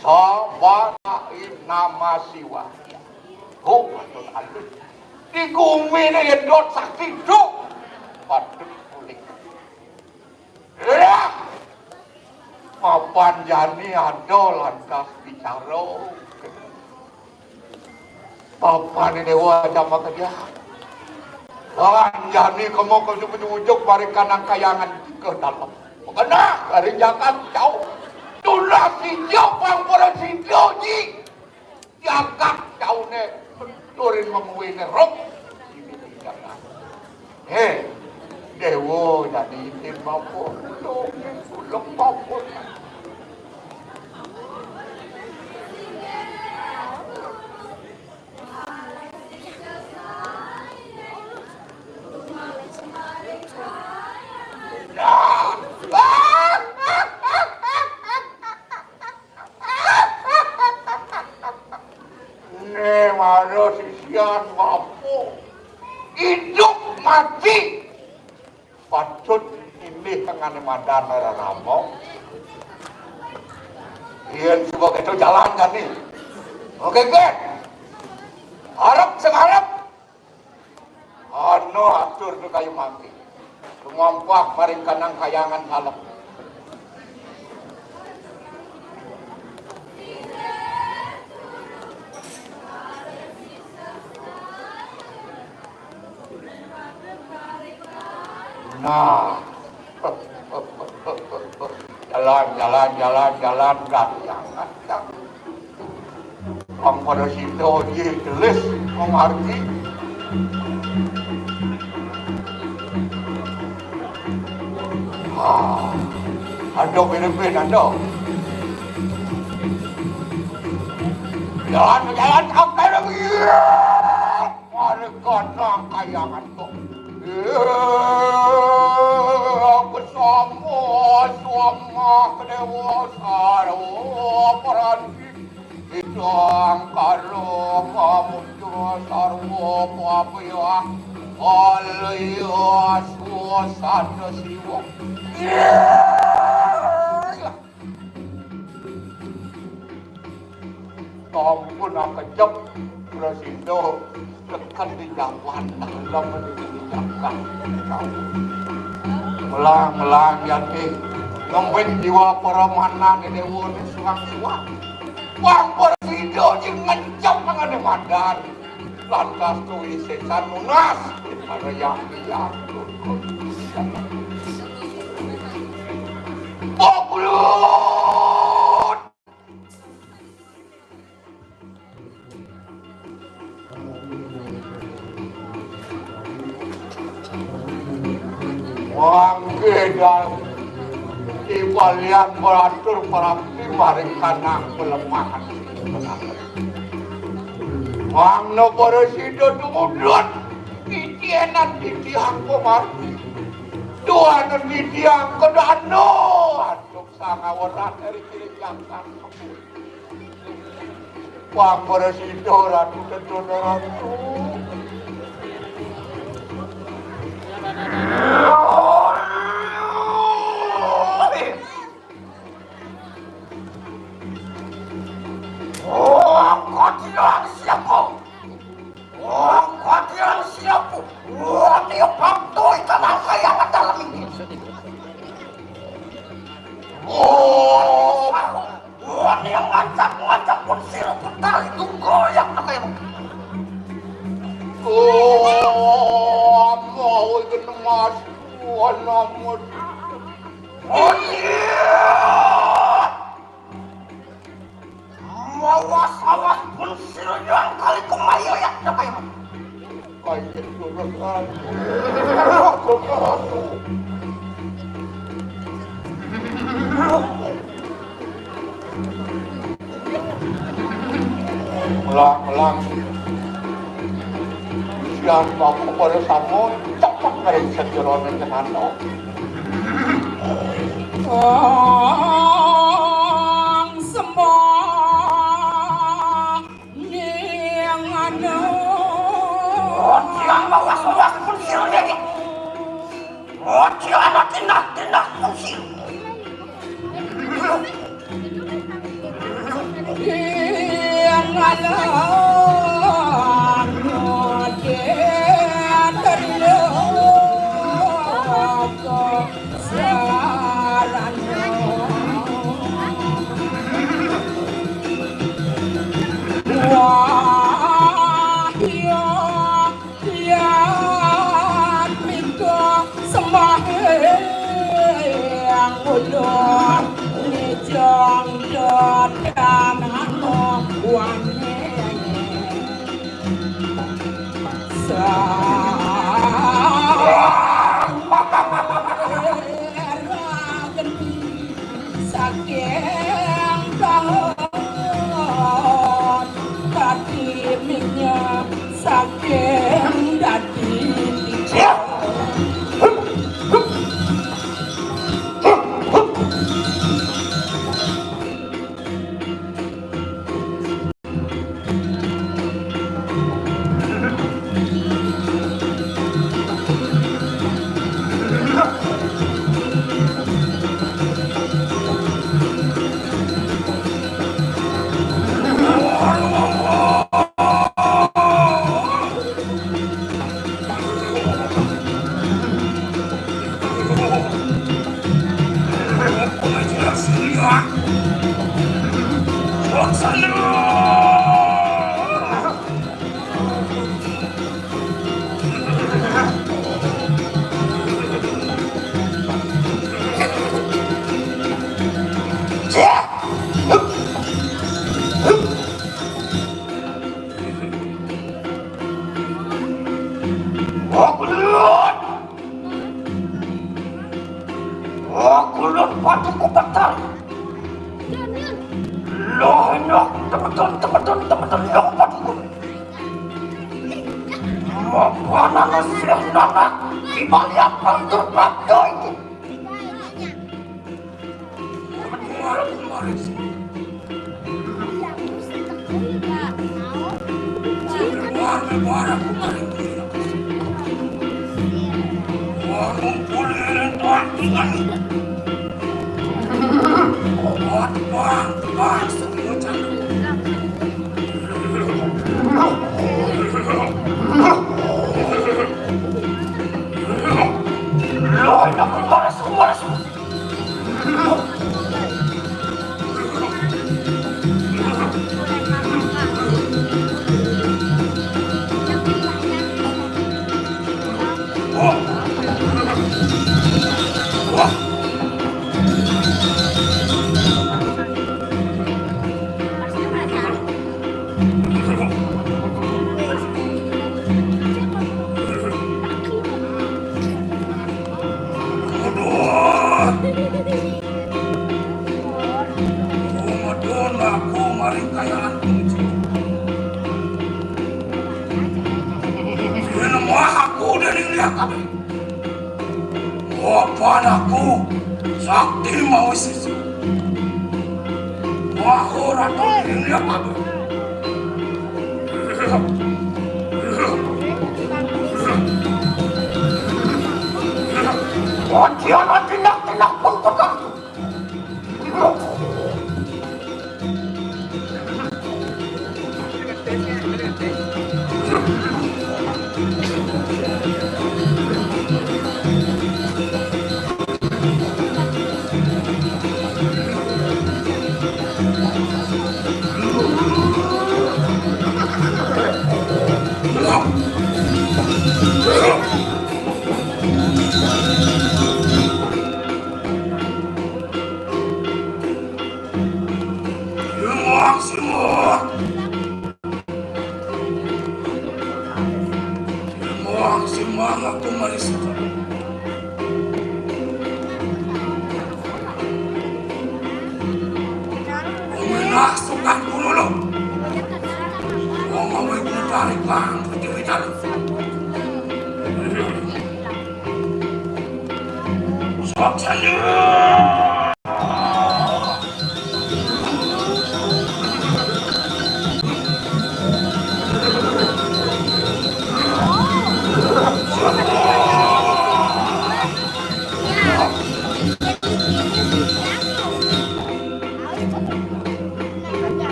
Sabatain nama siwa. Oh patut alus. Di gumi ne yedot sakti duk. Patut kulik. Ya. Mapan jani ada lantas bicara. Papan ini wajah kerja. Jadi kamu kejujuk barikan kayangan ke dalam. Kena dari jangan jauh. Tulah si jauh pada si joji. Jangan jauh ne turin menguin rok. Dewo jadi tim mampu. lekopun. Ini mana sisian mampu hidup mati patut ini dengan madana ramo. Ian sebagai itu jalan kan nih. Oke kan? Harap seharap. Ano atur tu kayu mati. Rumampak maring kanang kayangan halak. Nah, jalan, datang. Ang pada situ je jelas mengerti. Ada berbeda ada. Jalan sampai lagi. Mari kanang kayangan tu. Aku sama kedewasaan peranti idang kalau kamu cuma sarwo papaya alias suasana siwa. Tampun aku kejap Presido dekat di jalan dalam mendidikan melang yati ngembet jiwa para mana di dewa di suang-suang wang Presido jangan jam mengenai madan lantas tulis sesan munas pada yang diatur Boklut Wanggedan ibalian beratur perapi maring kanang pelemahan Wangno Presido dumudut titienan titiang komar Tuhan titiang kedano aduk sangawaran dari kiri jantan Wang Presido ratu kedonoran Katiran siapa? Dia pantoi tanah kayangan dalam ini. Dia ngacak pun sirup putar itu goyang namanya. Mau ikut emas, namun. Awas pun sirup kali kemayo ya namanya. Kayak itu kan. Melang. Siang kamu pada samun cepat dari sejeroan dengan semua yang ada. Siang bawa pun siang lagi. Siang ada tindak pun siang. Yang ada. Sarana saking daun dadi minyak saking dadi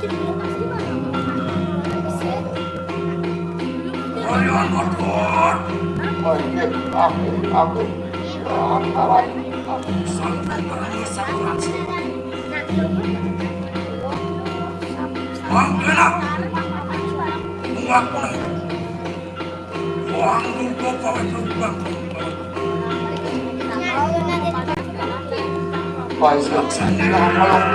Kalian berdua. Aku. Sampai berani satu langsung. Wang enak. Mengaku. Wang dulu pawai terbang. Baik saya malam.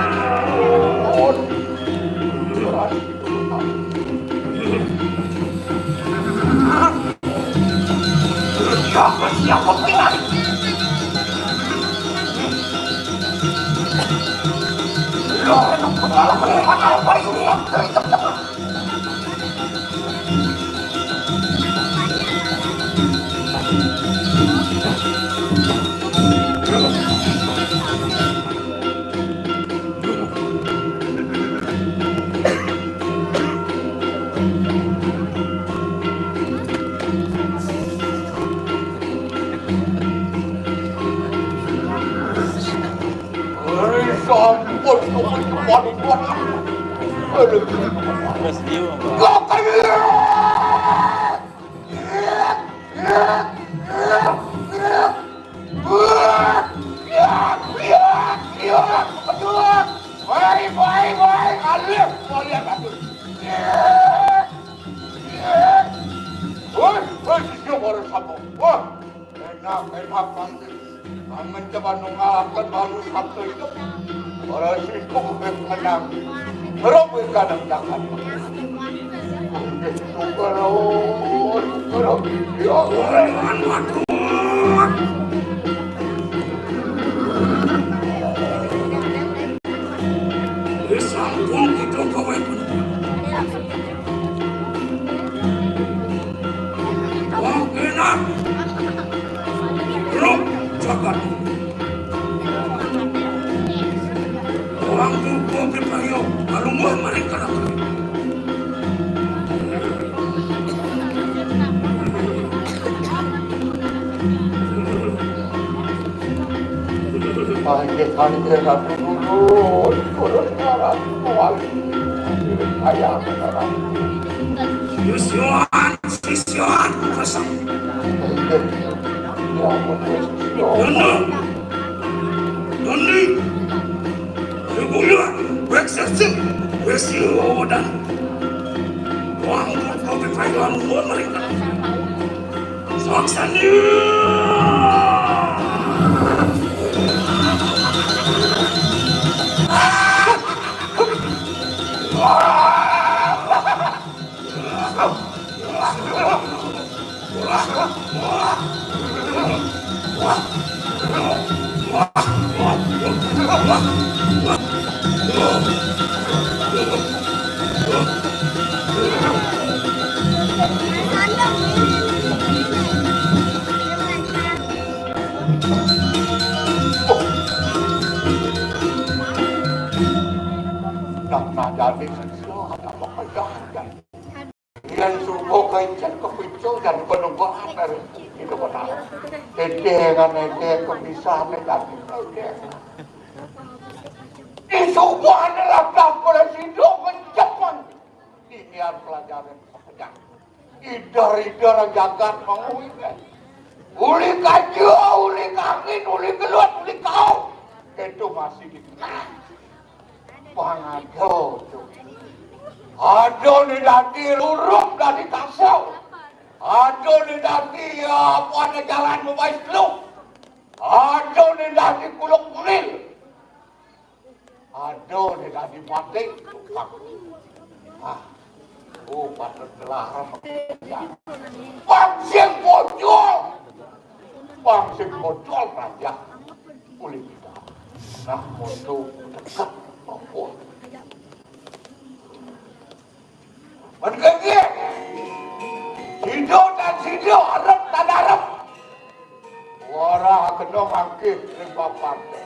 Siapa kita? Mencoba mengalahkan baru satu itu orang sibuk menang meroboh kadang jangan sampun kita kawai pun wang enak belum jagat orang tuh berpayo kalau mau mereka lakukan Hari dulu, sekarang ayah sekarang. Sisyoan, pasang. Nani, sebulan, bersesek, bersiodan. Wang kau berpayuan pun mereka. Saksanya. Jadi ada apa jangan. Yang subuh kaitkan kepicu dan penungguan dari itu benar. Dengan kebiasaan tadi. Itu adalah dapur hidup mencapai. Ini adalah pelajaran pekerjaan. Idar-idar jagat menguikan. Uli kayu, uli angin, uli gelut, uli kau. Itu masih dikenal. Pangado tu. Ado ni dati luruk dari kasau. Ado ni dati apa ada jalan membaik lu. Ado ni dati kuluk kulil. Ado ni dati mati tukang. Patut telah Pangsing bocor. Pangsing bocor raja. Boleh kita. Nah, untuk dekat maupun. Bergegir. Sido dan sido, harap dan harap. Warah kena mangkit lima partai.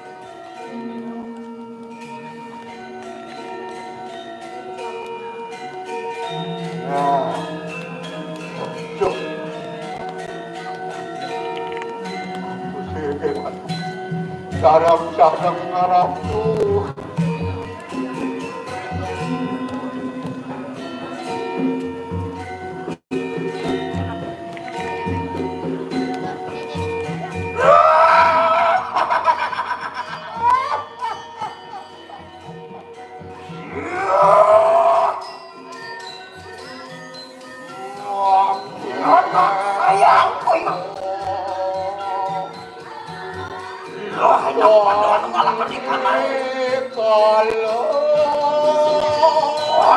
Nah, cuk. Sarang-sarang ngarap tuh.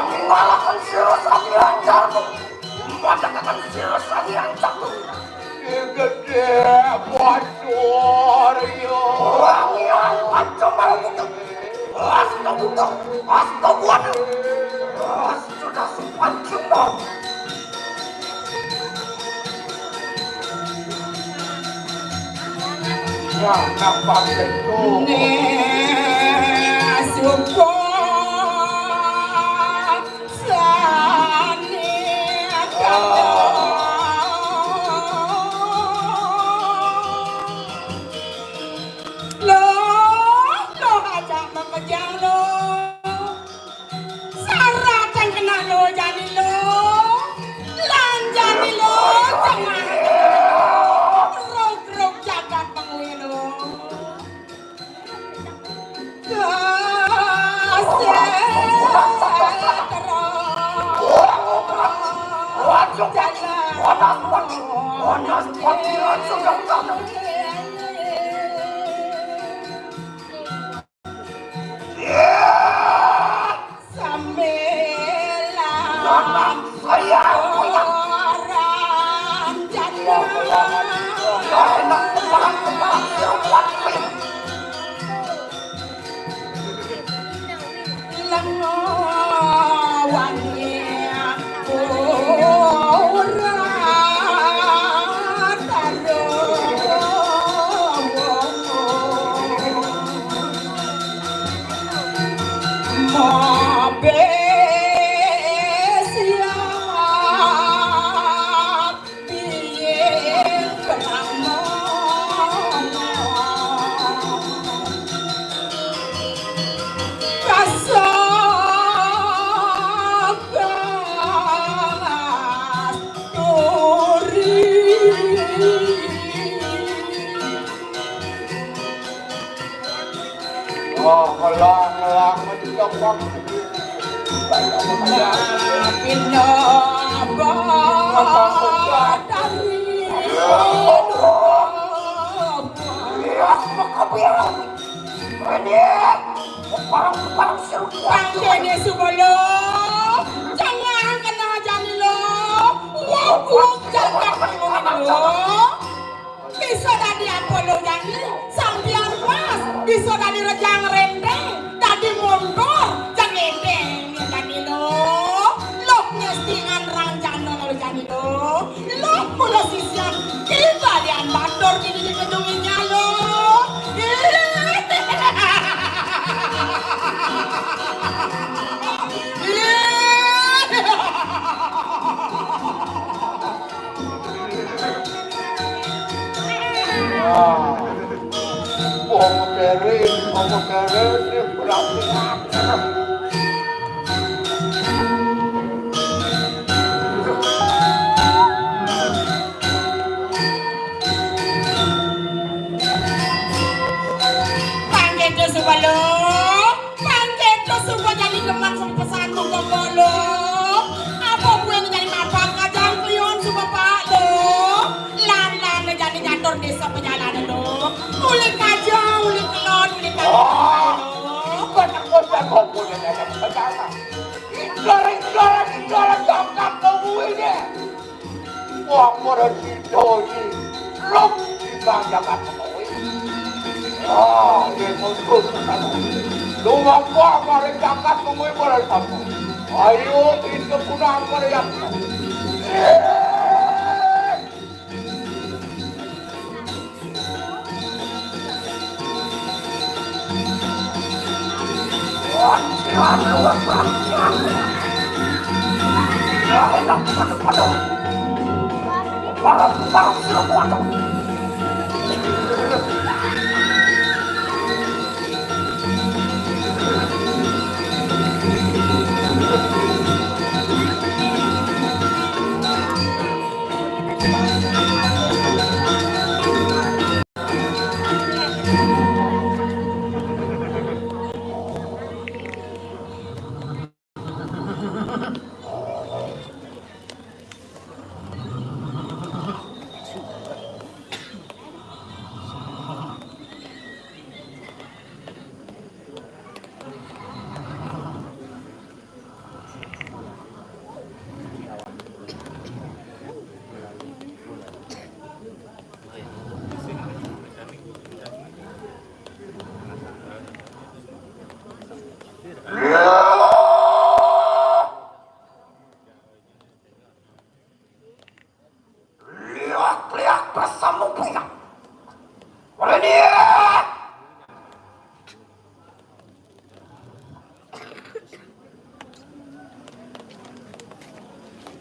Kami ngalahkan Sirosati Lancarku. Mengatakan Sirosati Lancarku. Gede bocor yo. Orang yang macam mana? Astaga, astaga, sudah sempat cuma. Ya, nampak itu. Bisa tadi Apollo jadi sambian pas, bisa tadi rejang rendeng, tadi mundur, jangan endeng jadi lo ngestian ranjang lo jadi lo mula sisian kita dian bandor gini di kedunginya lo. Mau kere berarti Pangketo subalo, pangketo suba jadi geman sama pesanmu kembalo. Apa gue jadi mapak kajang klion suba pak lo. Lan jadi ngatur desa perjalanan lo. Ulik aja, ulik kelon, ulik kelon. Benar-benar kau punya ada perjalanan. Indoran tangkap kau ini. Wah, mereka doji. Lom bang jagat kau ini. Ah, dia musuh sana. Lu apa mereka jagat kau ini mereka. Ayo, itu punah mereka.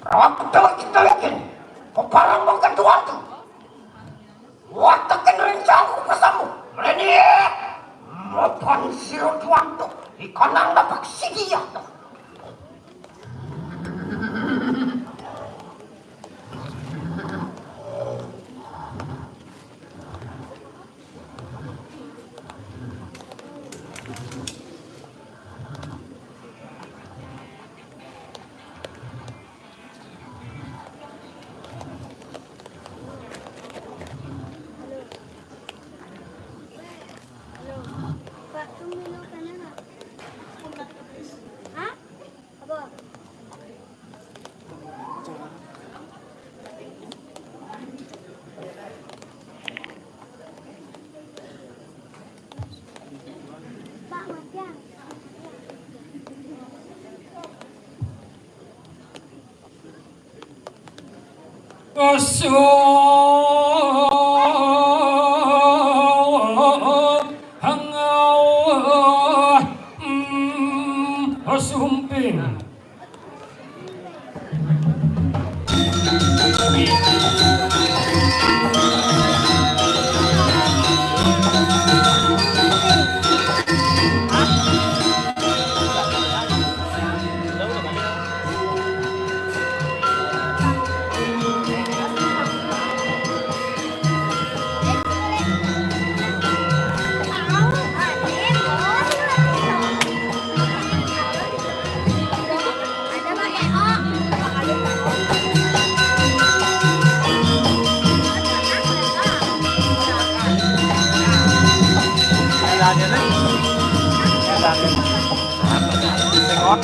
Rawat telek-telekin, keparang kedua tu. Watakan rencana bersama. Mereka mapan sirut waktu ikan ang dapat sigiyak. Pak, tumino ka na nga. Ha? Aba? Pak, matyan. Sumping. Ada pakai O.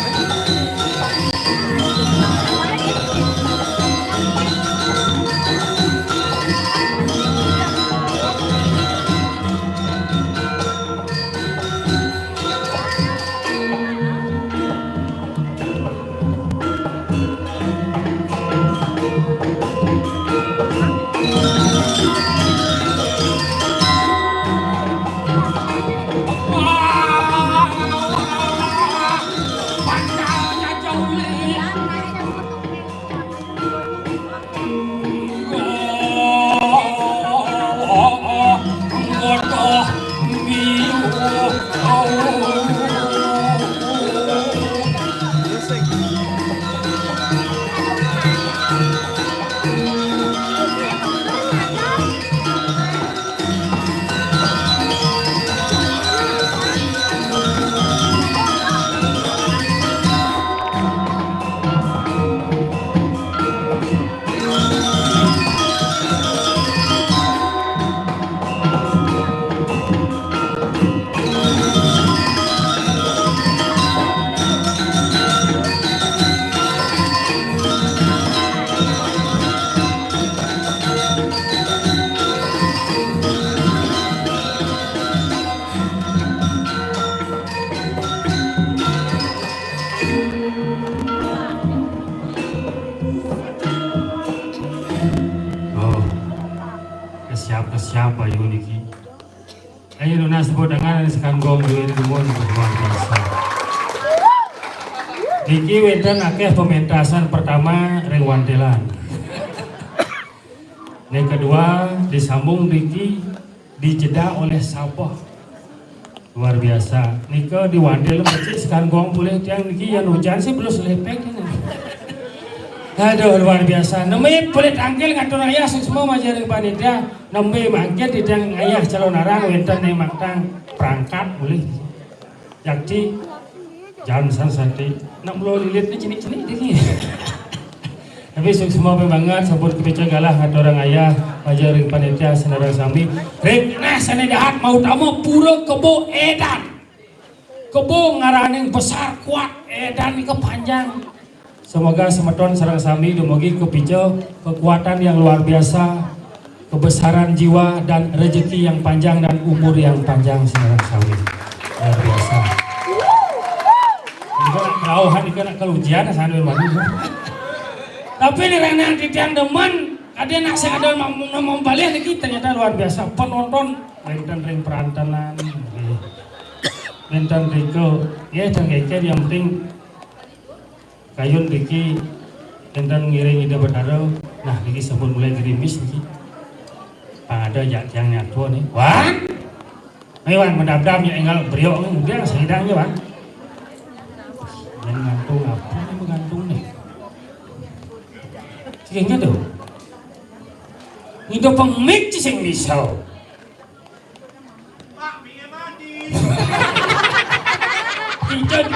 Siapa yang niki? Ayo lunas bodangan sekan gong duwe dumon luar biasa. Niki wenten akeh pementasan pertama ring wantelan. Yang kedua disambung niki dijeda oleh Sabah. Luar biasa. Nika di wantel mesti sekan gong boleh tiang niki yang hujan sih belum selepek ini. Aduh luar biasa. Nembe boleh tangkil ngatur ayah semua majaring panitia. Nembe mangket didang ayah calon arang wenten yang maktang perangkat boleh. Yakti jangan santai. Nak melo lilit ni cinik-cinik ini. Tapi semua banget sabut kepica galah ngatur orang ayah majaring panitia senarang sami. Rek nah sana dahat mau tamu pura kebo edan. Kebo ngaraning besar kuat edan ni kepanjang. Semoga semeton sareng sami dumugi kepijo kekuatan yang luar biasa, kebesaran jiwa dan rezeki yang panjang dan umur yang panjang sareng sami. Luar biasa. Ini kauhan iki nak kelujian sambil mandi. Tapi ini renang titian demen, ada nak sekadar mau balik lagi ternyata luar biasa. Penonton benten ring perantanan. Benten Riko, ya jangan yang penting Kayun Riki enten ngiring ide bertaro. Nah, ini sampun mulai gerimis nih. Ada yang nyatu nih. Wan. Ayo Wan, mendam-dam ya enggal beriok nih. Udah sedangnya Wan. Yang gantung apa nih menggantung nih? Kayaknya tuh. Itu pemik sing risau.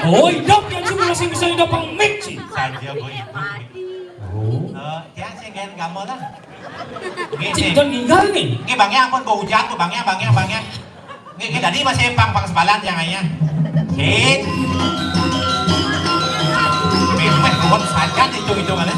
Oh, hidup yang sih masih bisa hidup pemik sih. Saja boy. Oh. Tiang sih gen kamu lah. Cinta tinggal nih. Ini bangnya ampun bau hujan tuh bangnya. Ini tadi masih pang sebalan jangannya. Hit. Bimeh kebun saja hitung-hitungannya.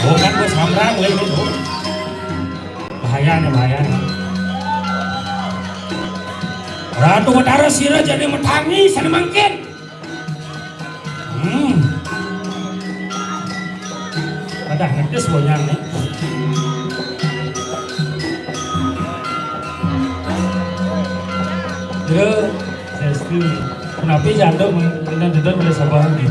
Oh kan gue samrang lagi itu. Bahaya nih. Ratu Batara sira jadi metangi sana mangkin. Ada ngetes banyak nih. Dia sesti kenapa jatuh mengenai pada sabah ini.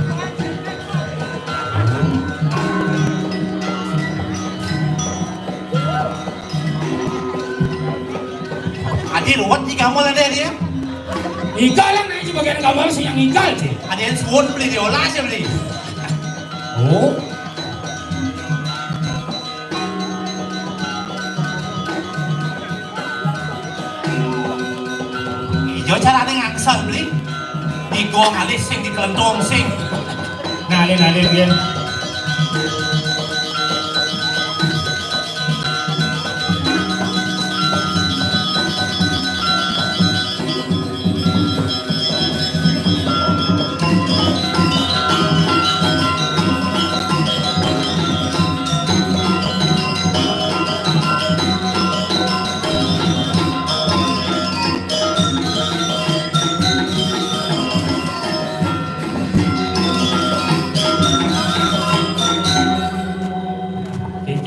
Adi ruwet jika kamu lah dia. Igal lah nih bagian kamar sih yang igal sih. Ada yang suwon beli diolah sih beli. Oh. Ijo cara ada ngangsal beli. Digong alis sing di kelentong sing. Nalin dia.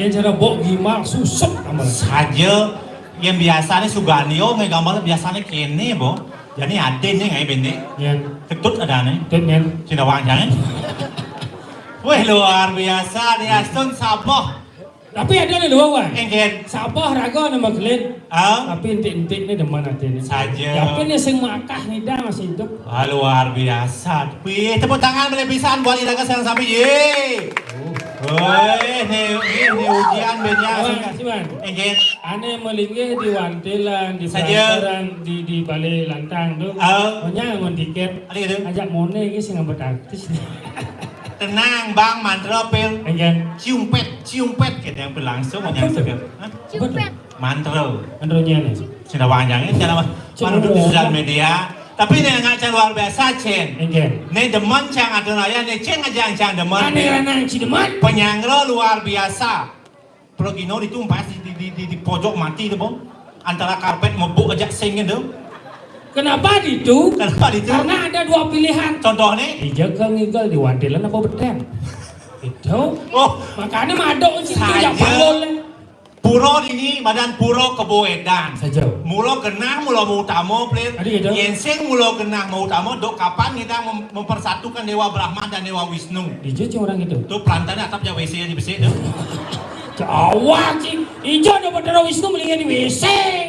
Cara bok gimal susuk amal saja yang biasanya Suganio nggak gambar biasanya kene bo jadi adin nih nggak bende yang ketut ada nih yang Cindawang jangan wah luar biasa nih Aston Sabah tapi ada nih dua wan enggen Sabah raga nama kelin tapi intik nih deman hati nih saja tapi nih sing makah nih dah masih hidup luar biasa wih tepuk tangan melebihan buat iraga sayang sampai ye woi ini ujian banyak enggen aneh melingih di wantilan di perantaran di balai lantang tuh banyak ngon tiket ajak mone ini sih ngambil artis tenang bang mantra pil enggen ciumpet kita yang berlangsung banyak sekali mantra mantronya nih Cindawang jangan cara mantra di sosial media tapi ini ngaca luar biasa Cen ini demen cang ada raya ini Cen ngajang demen penyangro luar biasa Progino ditumpas di pojok mati tuh bang antara karpet mebuk aja singin tuh kenapa itu? Karena ada dua pilihan contohnya dijaga ngigal di wantilan apa bedeng itu makanya madok sih yang balol Puro ini badan puro keboedan. Saja. Mulo genah mulo mau utama plir. Yenseng mulo genah mau utama dok kapan kita mempersatukan Dewa Brahma dan Dewa Wisnu. Ijo orang itu. Tuh pelantarnya atap ya WC di WC tuh. Jawa sih. Ijo dapat Dewa Wisnu melingin di WC.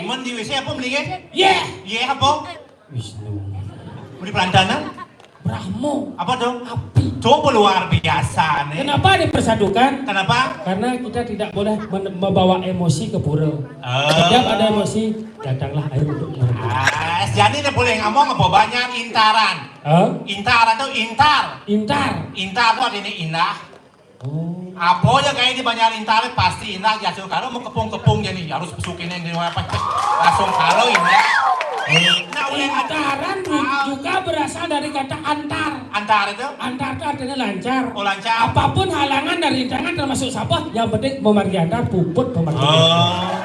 Men di WC apa melingin? Ye apa? Wisnu. Di pelantarnya? Brahmo. Apa dong? Api. Coba luar biasa nih. Kenapa dipersatukan? Kenapa? Karena kita tidak boleh membawa emosi ke pura. Setiap ada emosi, datanglah air untuk merebut. Jadi dia boleh ngomong apa banyak intaran. Intaran tuh intar. Intar tuh artinya indah. Apa aja kayak di banyak intar pasti indah. Ya kalau mau kepung jadi harus pesukin yang di apa? Langsung kalau indah. Nah, intaran juga berasal dari kata antar. Antar itu? Antar itu artinya lancar. Oh lancar. Apapun halangan dari rintangan termasuk sampah, yang penting memargi antar, puput memargi antar.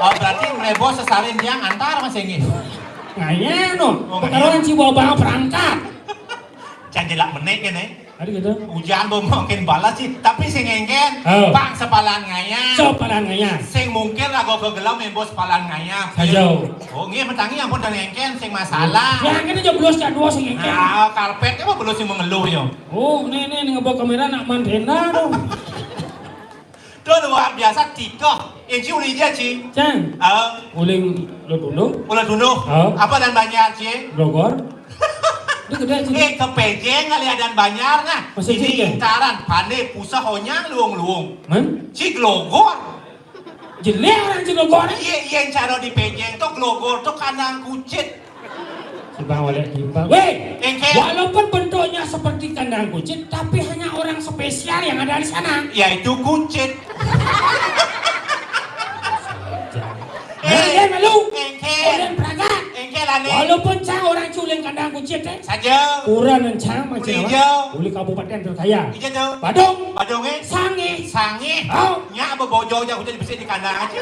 Oh berarti merebo sesalin yang antar mas ini. Ngaya no. Pertarungan si bawa perangkat. Jangan jelak menek kan Ada gitu. Hujan mungkin balas sih, tapi sing engken Oh. bang sepalan ngaya. Sopalan ngaya. Sing mungkin rago kegelam main bos sepalan ngaya. Sajau. Oh nggih mentangi ampun dan engken sing masalah. Ya kan aja belos jadua sing engken. Nah, karpet apa belum sing mengeluh yo. Oh, nih ngebawa kamera nak mantena dong. Itu luar biasa tiga. Inci uli dia ci. Cang, uling lo dulu, Ulah dulu. Oh. Apa dan banyak ci? Bogor. Dia gede sih. Ke pejeng kali dan banyak nah. Masa Ini ci, ya? intaran pandai pusah honyang luung-luung. Man, Ci glogor. jelek orang ci Bogor. Iya cara di pejeng tuh glogor tuh kandang kucit. Bang oleh tiba. Weh, Engken. walaupun bentuknya seperti kandang kucing, tapi hanya orang spesial yang ada di sana. Yaitu kucit. Kalian malu? Engken. Kalian peragat? Engken lah nih. Walaupun cang orang culing kandang kucing teh, Saja. kurang dan cang macam Hijau. apa? Uli kabupaten terkaya. Ija tuh. Badung, Badungnya. Sangi, Sangi. Oh. Nya apa bojo aja udah bisa di kandang aja.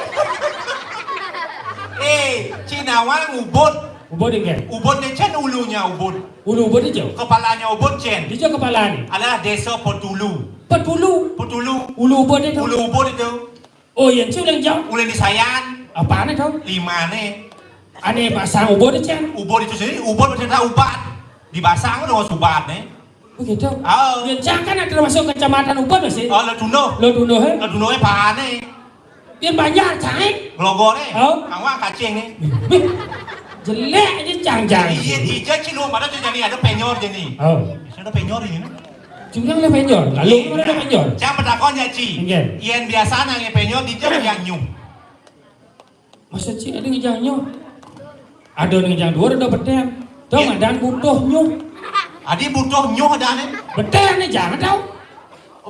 Cinawan ubud. ubod ingin. Ubud ni cen ulunya ubud. Ulu ubod hijau. Kepalanya ubud cen. Hijau kepala ni. Adalah desa Petulu. Petulu. Petulu. Ulu ubod itu. Ulu ubud itu. Oh, yang culing jauh. Ulin di Sayan. Apaan itu? 5 nih. Aneh pasang ubod itu cang. Ubud itu sendiri. Ubud bercerita ubat. Dibasang dengan subat nih. Begitu. Oh. Yang cang kan ada termasuk kecamatan ubod masih. Oh leduno. Lo dulu he. Leduno nya pahan nih. Yang banyak cang. Glogor nih. Oh. Angwa kacing nih. Jelek aja cang-cang. Iya, cilung pada tuh jadi ada penyor jadi. Oh. Ada penyor ini. Cuma le penjor. Lalu mana ada penjor? Jangan bertakon ya Ci. Nggih. Yen biasa nang penyor di jam yang nyung. Masa Ci ada ngejang nyuh? Ada ngejang dua ada beten. Tahu nggak dan butuh nyuh. Adi butuh nyuh ada nih. Beten nih jangan tahu.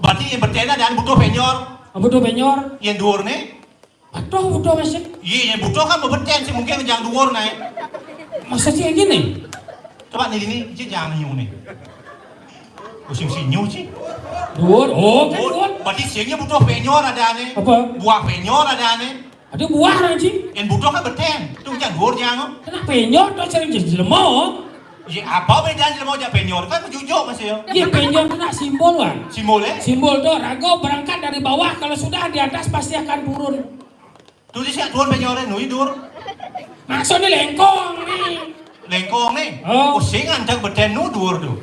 Berarti yang bertena dan butuh penyor. Butuh penyor. Yang dur nih. Atau butuh masih. Iya, yang butuh kan bebeten sih mungkin ngejang dur nih. Masa Ci kayak gini? Coba nih ini Ci jangan nyung nih. Pusing si nyung sih. Dur. Oh kan dur. Berarti siangnya butuh penyor ada nih. Apa? Buah penyor ada nih. Ada buah kan Ci? Yang butuh kan beten. Tuh jangan dur jangan. Kena penyor tuh sering jadi lemah. Iya, apa bedanya mau jadi penyor kan menjujuk masih ya. Iya penyor kena simbol kan? Simbolnya. Simbol tuh rago berangkat dari bawah kalau sudah di atas pasti akan turun. Tuh sih turun penyornya nui dur. Maksudnya lengkong nih. Lengkong nih. Oh. Sing anteng beten nu dur tuh.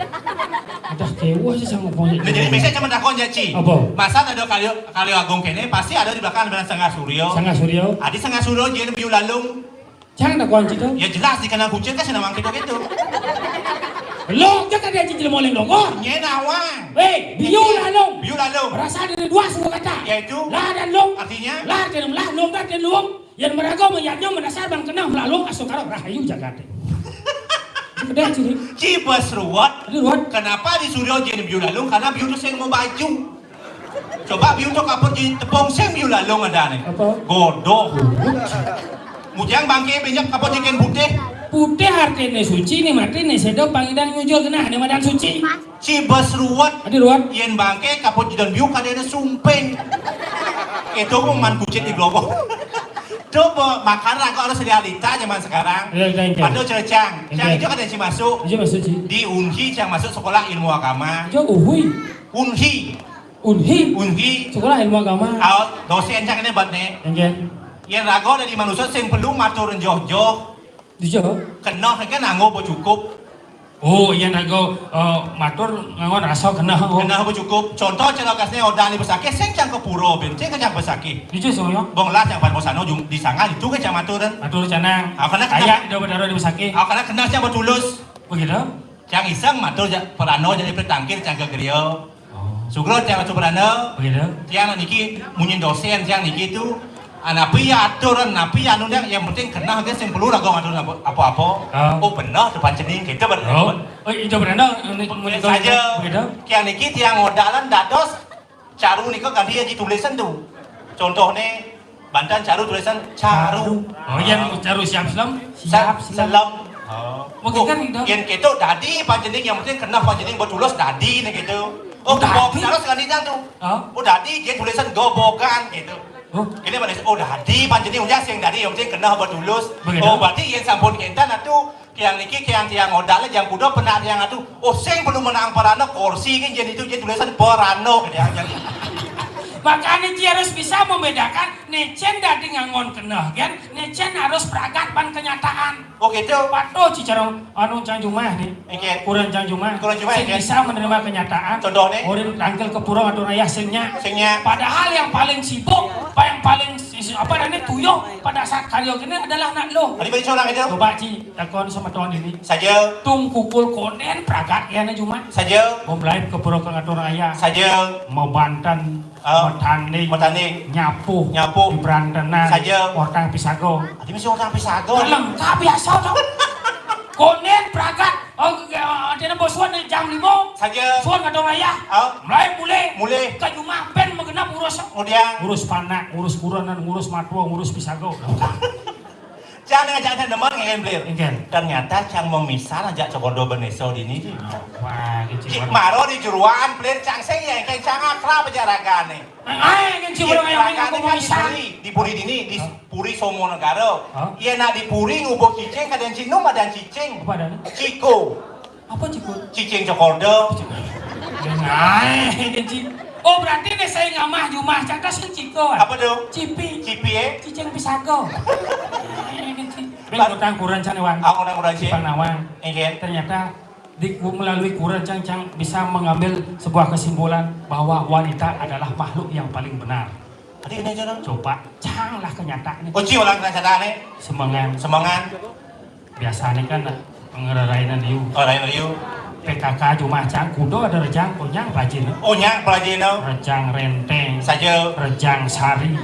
Udah kewa sih sama punya. Nah, jadi biasanya cuma takon ya Ci. Apa? Masa ada kali agung kene pasti ada di belakang ada Sangga Suryo. Sangga Suryo. Adi Sangga Suryo jadi biu lalung. Jangan tak kunci tuh. Ya jelas di kanal kucing kan senang gitu gitu. Lo jangan dia cicil moleng dongor. Nyenawang. Hei, biu lalung. Biu lalung. Berasal dari dua suku kata. Yaitu Lah dan lung. artinya Lah dan lah, lung dan lung. Yang mereka menyatnya mendasar bang kenal melalung asal karo rahayu jagate. Kedai ciri. Cibas ruwet. Aduh ruwet. Kenapa di Suryo jadi biu lalung? Karena biu itu sing mau baju. Coba biu itu kapur jadi tepung sing biu lalung ada nih. Apa? Godok. Mujang bangke banyak kapur jikin putih. Putih artinya suci nih mati nih sedok pangidang nyujul kena nih madan suci. Cibas ruwet. Aduh ruwet. Yen bangke kapur jidan biu kadene sumpeng. Itu man kucing di globok. Coba makanan kok harus realita zaman sekarang. Realita. Padahal cerecang. Cang itu kan yang masuk. Iya masuk ci. Di Unhi cang masuk sekolah ilmu agama. Jo uhui. Unhi. Unhi. Unhi. Sekolah ilmu agama. Dosen cang ini batne. Enggak. Yen rago dari manusia sing perlu matur joh-joh. Dijo. Kena kan nganggo bo cukup. Oh iya nago matur ngangon rasa kena. Kena bo cukup. Contoh cara kasne odang di besake sing cang ke puro ben cing cang besake. Dijo soyo. Bong lah cang pan bosano jung di sanga itu ke cang maturan. Matur canang. Karena Kayak do bedaro di besake. Karena kena cang betulus. Begitu. Cang iseng matur perano jadi petangkir cang ke gerio. Sugro cang atu perano. Begitu. Tiang niki munyin dosen cang niki itu anapi ya aturan napi anu yang penting kena ke sing perlu rago ngatur apa-apa. Oh bener depan cening kita bener. Oh itu beranda Saja. begitu. Kian niki tiang modalan dados caru niko ganti aja tulisan tuh. Contohnya Banten caru tulisan caru. Oh iya caru siap selam. Selam. Mungkin kan itu. Yang gitu dadi panjeneng yang penting kena panjeneng betulus dadi nih gitu. Oh gobok terus gantinya tuh. Oh dadi dia tulisan gobokan gitu. Oh, ini pada oh dadi panjeneng udah sing dadi yang penting kena betulus. Begitu. Oh berarti yang sampun kentan atuh Kiang niki kiang modalnya jang kuda benar yang atuh. Oh sing belum menang parano kursi kan jadi itu jadi tulisan parano yang jadi. Makanya dia harus bisa membedakan necen dadi ngangon kenah kan, necen harus peragat pan kenyataan. Oh gitu. Waduh cicerong anu Cang Jumah nih. Kurang Cang Jumah. Sing bisa menerima kenyataan. Contohnya Orang tangkel ke pura atau raya singnya. Singnya. Padahal yang paling sibuk, yang paling apa namanya tuyul pada saat karyo ini adalah anak lo. Tadi balik seorang itu. Coba Ci, takon sama tahun ini. Saja. Tung kukul konen peragat ya na Jumah. Saja. Mau belajar ke pura ke atau raya. Saja. Mau Banten. Metanding, nyapu, di berantenan, saja, orang pisago. Tadi masih orang pisago. Lengkap biasa dong. Konen peragat, ada bosuan jam 5. Saja. Suan kadang ayah. Mulai. Ke rumah pen mengenap urus. Urus panak, urus kuronan, urus matua, urus pisago. Jangan ngajak teman ngeblir. Ingin. Ternyata Cang memisah ajak cokodo beneso di ini. Wah, gitu. Maro di juruan blir Cang sing ya kayak Cang akrab penjaragane. Kan cibolong yang aku memisah. Di puri dini di puri Somo Negara. Iya nak di puri ngubuk cicing kadang cinum ada cicing. Apa ada? Ciko. Apa ciko? Cicing cokodo. Oh berarti nih saya ngamah Jumah Cang tas ciko. Apa tuh? Cipi ya? Cicing pisago. Utang kuran Canewang. Orang sih. Panawang. Ternyata melalui kuran Cang bisa mengambil sebuah kesimpulan bahwa wanita adalah makhluk yang paling benar. Tadi ini aja dong. Coba canglah kenyataannya. Uci ulang kenyataannya. Semangan. Biasanya kan pengerainan liu. PKK Jumah Cang kudo ada rejang konyang rajin. Rejang renteng. Saja. Rejang sari.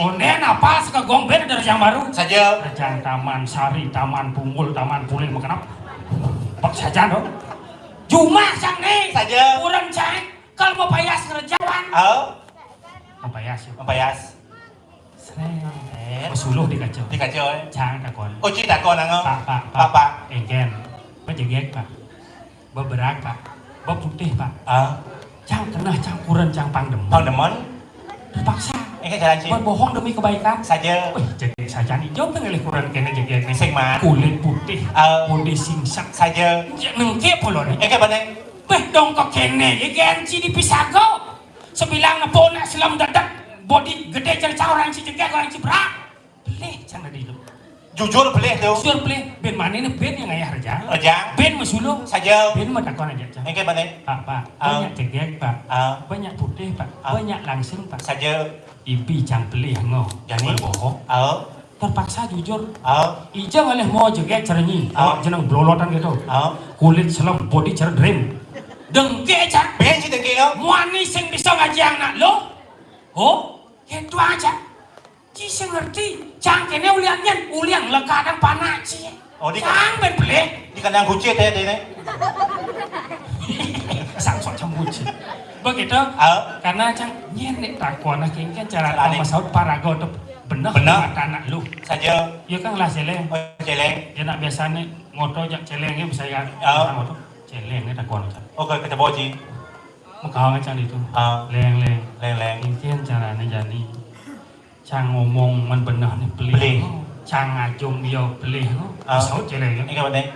Onen apa suka gomben ada rejang baru. Saja. Rejang taman sari, taman pungul, taman puling mengenap. Pak saja dong. Jumah Cang nih. Saja. Kurang Cang. Kalau mau payas ngerejawan. Mau payas. Sering. Pesuluh dikacau. Cang takon. Uci takon anggo. Pak. Engken. Pejegek Pak. Beberak Pak. Putih Pak. Cang kena campuran Cang pangdeman. Terpaksa. Jalan sih. Berbohong demi kebaikan. Saja. Jadi saja nih. Jauh tinggal kurang kena jegek nih. Sing mah. Kulit putih. Bodi singsak. Saja. Nengke polo nih. Bener. Dong kok kene. Genci di pisago. Sebilang ngepona selam dadak. Bodi gede cerca orang si jegek orang si berak. Beleh Cang tadi lu. Jujur beleh tuh. Jujur beleh. Ben mana ini ben yang ayah rejang. Ben masuluh. Saja. Ben mah takon aja Cang. Bener. Pak. Banyak jegek Pak. Banyak putih Pak. Banyak langsing Pak. Saja. Ibi Cang belih ngo. Jadi bohong. Terpaksa jujur. Ijang oleh mau jegek cernyi. Jeneng blolotan gitu. Kulit selam body cerdrem. Dengke Cang. Ben si dengke lo. Muani sing bisa ngaji anak lo. Itu aja. Ci ngerti. Cang kene ulian lekadang panak ci. Cang ben beleh. Di kandang kucing ya ini. Sang-sok cambuci. Begitu. Karena Cang nyenek takon kengken cara Mas Saud parago untuk bener anak lu. Saja. Ya kan lah celeng. Celeng. Ya nak biasanya moto jak celengnya bisa ya. Moto. Celengnya takon Cang. Oke, kita boji. Muka Cang itu. Leng. Mungkin caranya jadi Cang ngomong men bener nih beli. Cang ngajung dia beli. Saud celeng. Ini apa nih?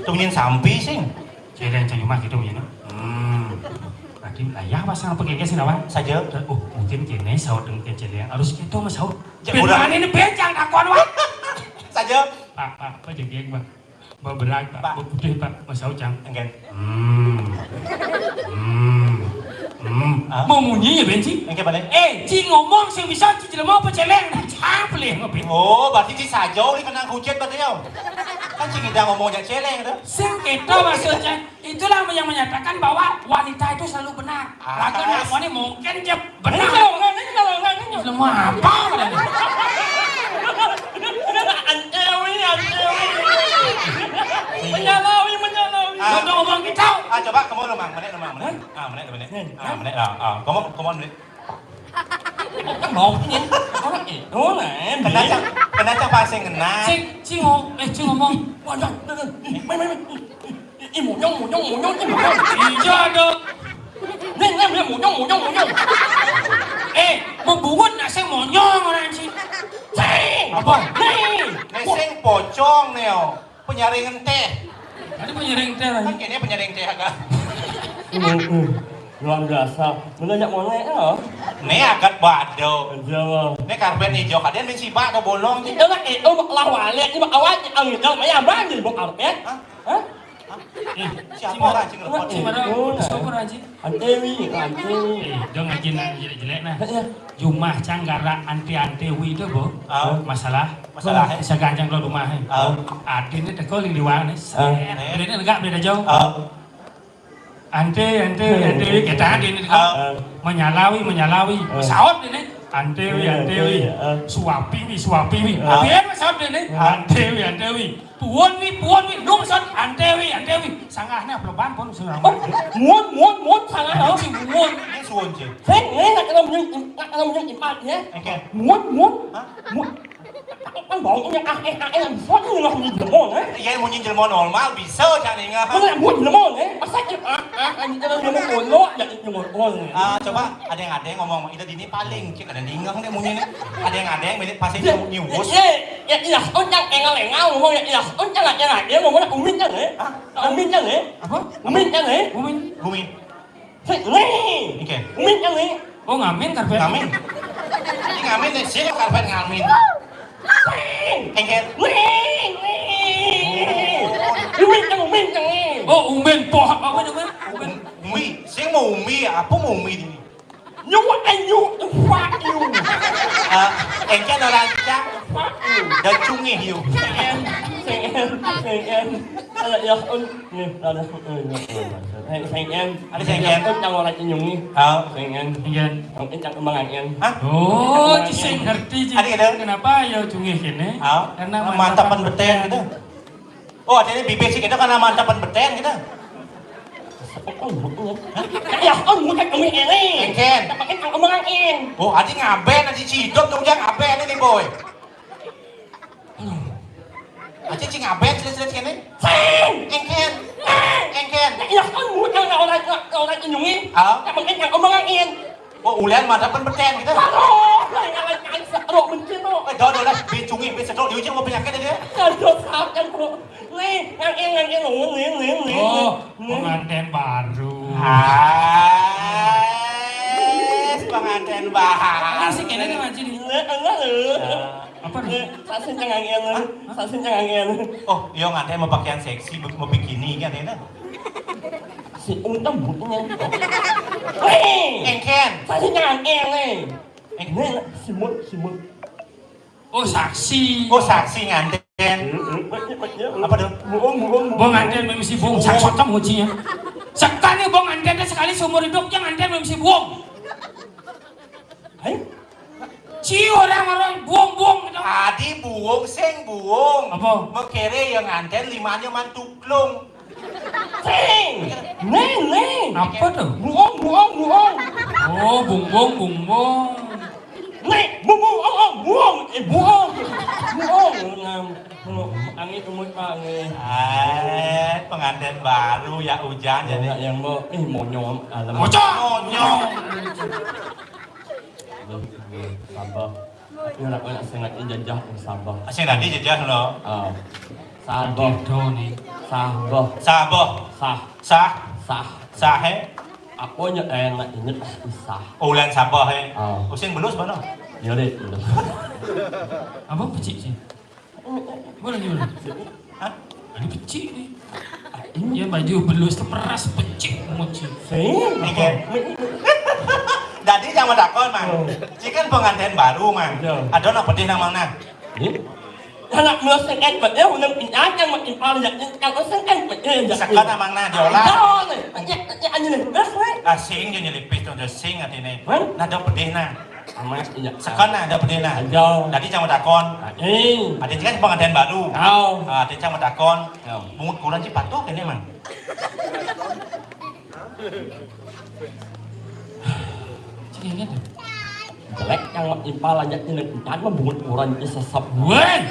Tungguin sampai sih. Celeng Cang Jumah gitu ya. Berarti ayah pasang pegege sih nawan. Saja. Mungkin kene Saud dengan celeng harus gitu Mas Saud. Ben ini bencang takon wah. Saja. Pak pegege Pak. Beberak Pak, putih Pak, Mas Saud Cang. Engken. Mau munyi ya benci? Engken apa nih? Ci ngomong sih bisa ci jelema apa celeng? Cang pelih ngopi. Oh, berarti ci sajo di kandang kucing berarti ya. Kan ci kita ngomong jak celeng tuh. Sing kita maksudnya itulah yang menyatakan bahwa wanita itu selalu benar. Lagu namanya mungkin dia benar. Ini semua apa? Menyalawi. Udah ngomong kita. Coba kamu lemang, menit. Kamu menit. Mau ini. Oh lah. Kena pasang kena. Cing ngomong. Waduh. Munyong. Iya dong. Munyong. Membungut nak sing monyong orang sih. Apa? Nih. Neseng pocong neo, penyaringan teh. Ada penyaring teh lagi. Kan kayaknya penyaring teh agak. Luar biasa. Menanya mana ya? Nih agak bado. Jawa. Nih karpet hijau kalian bensi bak atau bolong sih? Itu nak itu lawan lihat ini awal ang itu maya banjir bok karpet. Hah? Siapa orang cing lepot? Si mana? Siapa aja? Antewi. Dong ngaji nak jelek nah. Jumah canggara anti-antewi itu boh. Masalah. Bisa ganjang lo rumah. Adi ini teko liwang nih. Ini enggak beda jauh. Ante kita adi ini menyalawi. Pesawat ini. Antewi. Suapi. Tapi apa pesawat ini? Antewi. Puan wi, dong pesawat Antewi. Sangahnya pelan pun sudah. Muôn sang ai đó thì muôn. Ini suon sih. Thế nghe là cái đồng nhân impact nhé. Muôn. Anh bảo cũng như ai làm phát như là gì được món đấy. Iya mau nyinjil mau normal bisa kan ingat. Nó làm muôn là món đấy. Bắt sách anh cho nó một lo nhận được một con. Coba ada yang ngomong itu ini paling cik ada ninggang deh maunya nih. Ada yang ini pasti nyuwus. Iya, ông chẳng anh lại ngao đúng không? Iya, ông chẳng lại dia ngomong là umin chẳng đấy. Umin chẳng đấy. Apa? Umin chẳng đấy. Bumi. Thế này. Oke. Umin chẳng đấy. Oh ngamen karpet. Ngamen. Ini ngamen deh sih karpet ngamen. Engkel. Umin chẳng đấy. Oh umben poh apa namanya? Umi, saya mau umi apa mau umi ini? You fuck you. Engkel orang cak. Dan cungi hiu. Em. Là giờ ơn nè, là thành em. Ada sayang em. Ơn chẳng gọi là chị Nhung đi. Thành em. Ông em chẳng bằng em. Oh, saya ngerti. Ada gitu. Kenapa ya cungih ini? Karena mantapan beten gitu. Oh, jadi bibir sih kita karena mantapan beten gitu. Ya, ông muốn cách ông em đi. Engkel. Tapi kan ông bằng em. Oh, adi ngaben, adi cidok dong jangan ngaben ini boy. Aja cing ngaben jelas-jelas kene. Engkel. Ya, ông muốn cách orang chị Nhung đi. Tapi kan ông bằng em. Oh, ulian mantapan beten gitu. Aduh, anh sợ độ mình chưa nó. Đó lah, bin cungi, bin sedot, dia mau penyakit dia. Aduh, sao kan bro. Nih, ngang em ngủ. Oh, pengantin baru. Pengantin baru. Kan si kene nih macam ni. Apa nih? Sasin jangan em. Oh, iya nganten mau pakaian seksi, mau bikini kan ini. Si untam butnya. Engken. Sasin jangan em nih. Simut. Oh saksi. Oh saksi nganten. Apa tuh? Bong anten mesti buang. Sakit kamu ujinya. Sekali buang anten sekali seumur hidup jangan anten mesti buang. Orang buang. Adi buang, seng buang. Apa? Mekere yang nganten limanya mantuklung. Neng. Apa tuh? Buang. Oh, buang. Neng, buang. Angin umur pak nih. Pengantin baru ya hujan jadi. Yang mau nyom. Monyong. Sabar. Ini nak sangat jajah sabar. Asyik tadi jejak lo. Sabar. Gitu nih. Saboh. Sah he. Aku nhận nak ingat sah. Ulan saboh he. Usin belus mana? Nhớ đi. Apa pecik sih? Boleh. Hah? Ini pecik nih. Ya baju belus peras pecik mochi. Engken. Jadi jangan takon mang. Jika pengantin baru mang. Ada nak pedih nang mana? Anak meloseng kan betul, udah pindah yang makin paling yang kalau sengkan betul. Sekarang amang na diolah. Ya anjir, beres. Asing je nyelipis tu dah sing atine. Nada pedih na. Amat iya. Sekarang ada pedih na. Jadi jangan takon. Ada kan pengantin baru. Ada jangan takon. Mungut kurang sih patuh kene mang. Cik gitu. Jelek yang makin paling yang ini kan membungut orang ini sesap. Weh.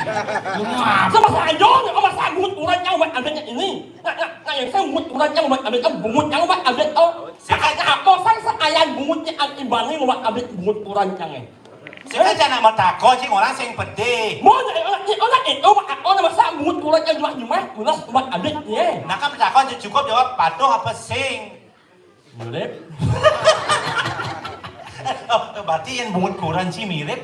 Sama saya sama saya bungut orang yang buat adanya ini. Nah yang saya bungut orang yang buat adanya bungut yang buat adanya oh. Saya apa saya bungut yang ibani buat adanya bungut orang yang ini. Kita jangan mau takut sih orang sing pedih. Mau orang itu orang masa mut orang yang jual cuma buat adik ya. Nah kan takut cukup jawab patuh apa sing. Mirip. Berarti yang bungut kurang sih mirip.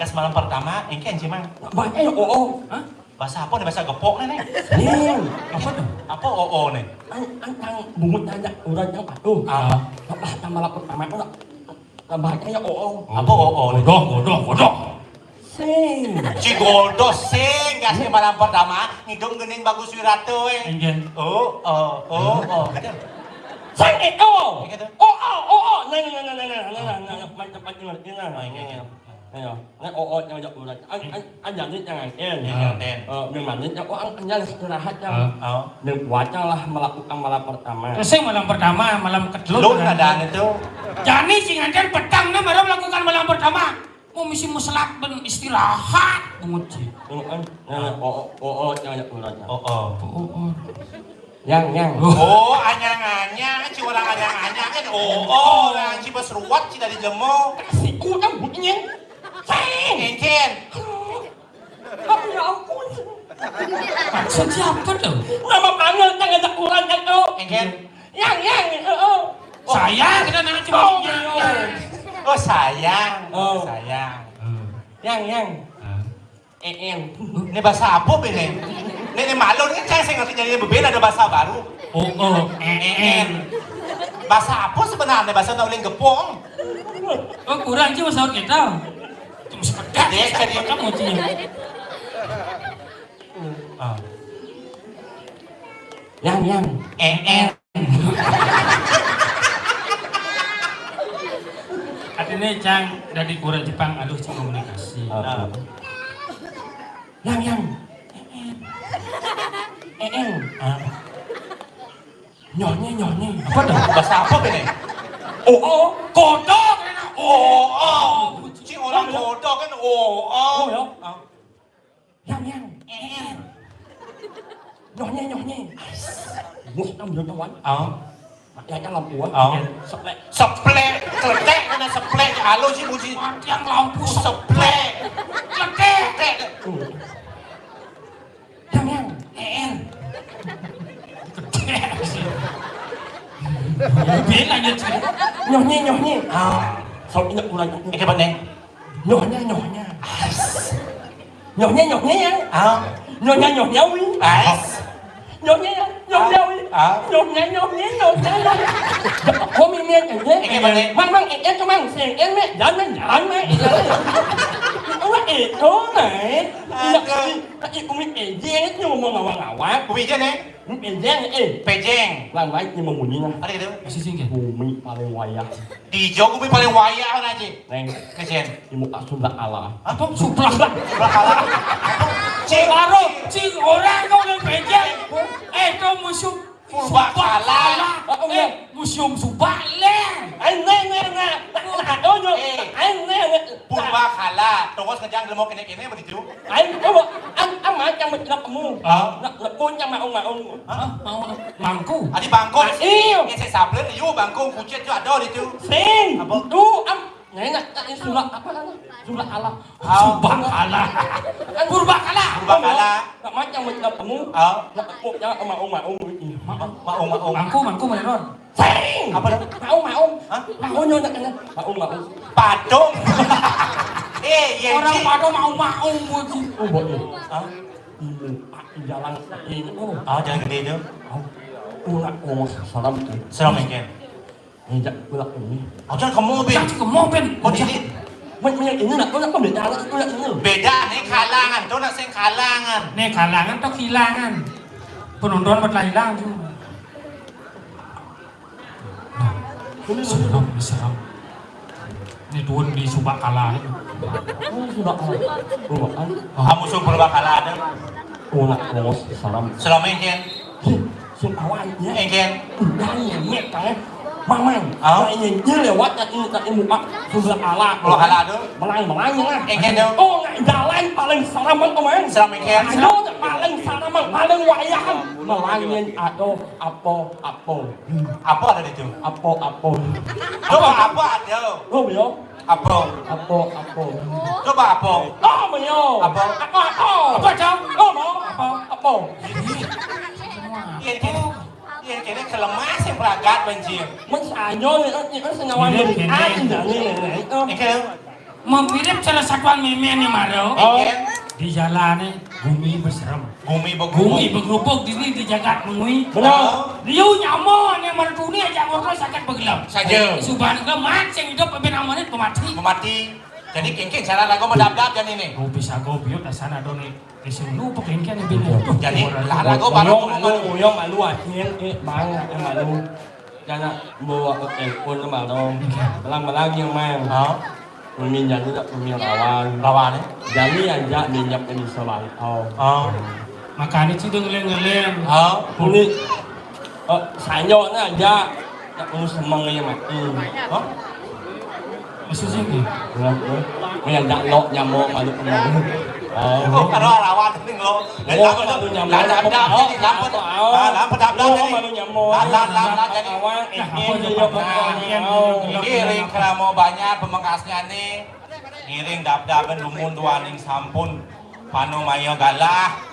Kas malam pertama, ini kan cimang. Banyak oh. Bahasa apa nih? Bahasa gepok nih. Apa tuh? Apa oo nih? Ang bungut aja orang yang patuh. Malam pertama itu banyak oo. Apa oo nih? Godok. Sing. Si Goldo sing kasih malam pertama ngidung gening bagus wiratu Enggen. Oh. Sing itu. Oh. Nah. Macam ini. Ayo, nggak yang jauh urat. Anjing ini jangan nhưng mà ini anjing istirahat yang wajah melakukan malam pertama. Sing malam pertama, malam kedua. Lu keadaan itu. Jani sing ngajar petang nih baru melakukan malam pertama. Mau misi muslak ben istirahat. Menguji. Yang jauh uratnya. Yang. Oh, anyang-anyang, ci orang anyang-anyang kan. Orang ci besruat ci dari jemo. Si kurang bunyinya. Engken. Ya ampun. Maksud siapa tuh? Nama panggil yang ngajak urat itu. Engken. Yang. Saya kita nanya cuma Oh, sayang. Sayang. Yang. Ini bahasa apa ini? Ini malu ini saya ngerti jadi berbeda ada bahasa baru. Bahasa apa sebenarnya bahasa Nauling Gepong? Oh kurang sih bahasa kita. Cuma sekedar Dek jadi kamu cium. Yang. Artinya Cang dari kurang Jepang aduh cing komunikasi. Yang. Nyonya. apa tuh? Bahasa apa ini? Kodok. Si orang kodok kan Ya. Yang. Nyonya. Mus ambil kawan. Yang lampu. Seplek, kletek karena seplek. Halo sih muji. Yang lampu Seplek, kletek. Yang. Biến là như thế. Nyonya. Sao ini ulang? Ini bener. Nyonya. Nyonya. Nyonya wih. Nyonya. Có miếng miếng cái thế. Mang em cho mang xèn em mẹ dán mẹ. Nó ế thố này. Chị cũng biết ế giang nhưng mà ngào quá. Kubi je nih. Ế giang ế. Pejeng. Làm vậy nhưng mà muốn như nào? Ada gitu. Masih singkat. Bumi paling wayah. Di Jawa kubi paling waya kan aja. Neng, Kesian. ibu Sunda Allah. Apa? Suplak. Kalah. Cik baru, cik orang kau yang beja. Kau musuh Sumbakala. museum Subaklah. Anh nghe. Anh nghe. Purbakala. Tunggu sekejap lemok kene begitu. Anh mà trong mình lập mua. Lập quân trong mà ông. Mangku. Adi bangkong. Yêu. Ini saya sablet ayo bangkong kucet tu ada di tu. Sen. Tu Này ini surat apa namanya? Surat Allah. Subakala. Purbakala. Purbakala. Nak macam mình kamu. Nak aku jangan ông. Mangku mana Ron? Sen. Apa dah? Mau. Mau nyo nak kena. Mau. Padung. Orang pada mau begitu. Oh boleh. Jalan ini. Jalan gede tu. Nak salam tu. Salam engken. Ngejak pulak ini. Jangan ke mobil. Jangan ke mobil. Kau jadi. Yang ini nak kau nak beda lah. Kau nak ini. Beda nih kalangan. Kau nak sing kalangan. Nih kalangan atau kehilangan. Penonton berlah hilang tu. Seram. Ini tuan di Subakala itu. Sudah perubahan. Musuh Purbakala ada. Nak salam. Salam engken. Xin awal ya. Engken. Dari mek kan. Mang. Ini lewat tadi muka sudah ala. Purbakala ada. Melayang lah. Engken tu. Oh, jalan paling saraman kemarin. Salam engken. Aduh, paling saraman, paling wayang. Melayang aduh, apa. Apa ada di tu? Apa. Apa ada? Oh, yo. Apa? Coba apa? Oh, menyo. Apa? Apa jam? Oh, mau apa? Iya, kayaknya kelemas yang peragat banjir. Mensanyo ni kan senyawan ni anda ni. Ikan? Mirip salah satuan meme nih Mario. Di jalan nih bumi berseram. Bumi Bumi bergerubuk di sini dijaga mengui. Benar. Dia nyaman yang mertuni aja ngobrol sakit begelap. Saja. Subhanallah mancing hidup benar-benar pemati. Memati. Jadi kengkeng cara lagu medap-dap jadi ini. Kau bisa kau biut asana doni. Disini pekengkeng yang bina. Jadi lagu baru Uyong malu akhir bang malu. Jangan bawa pun malu. Malang yang main. Minyak itu minyak lawan jadi aja minyak ini selain makanya sih tuh ngelem ini sayurnya aja tak perlu semangatnya mati maksudnya gitu yang tak lo nyamuk malu kalau lawan itu lo ngiring keramo banyak pemengkasnya nih ngiring dap-dapan lumun tuaning sampun panu mayo galah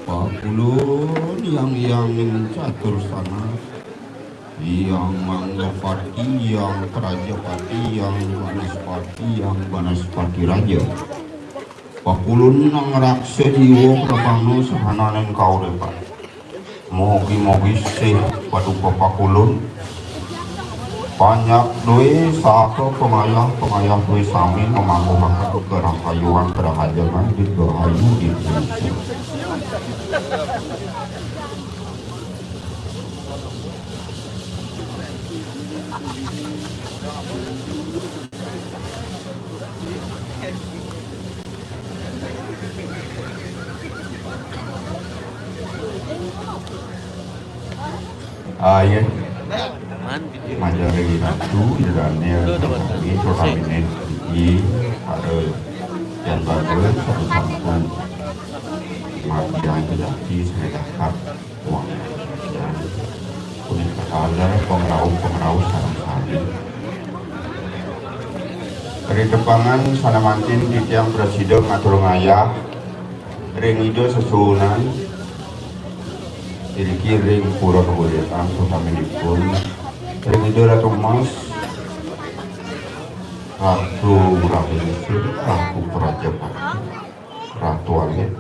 Pakulun yang catur sana, yang manggapati, yang prajapati, yang banaspati, yang banaspati raja. Pakulun nang raksa jiwa prabangno sahananen kaurepan. Mogi-mogi sih paduka pakulun. Banyak doi saka pengayah doi sami memangku makan kerahayuan kerahajangan di Rahayu di Indonesia. Ayat Majari Ratu Irania Ini Protaminen Ini Ada Yang bagus Satu-satu Mati yang terjadi Saya dapat uang Dan Kuning kekala Pengrau sarang-sari Dari depangan Sana mantin di tiang presiden Ngatur ngayah Ringido sesuunan Ilki ring pura kemuliaan Protaminipun Ringido Ratu Mas Ratu Rahinisir Ratu Prajapati Ratu Alit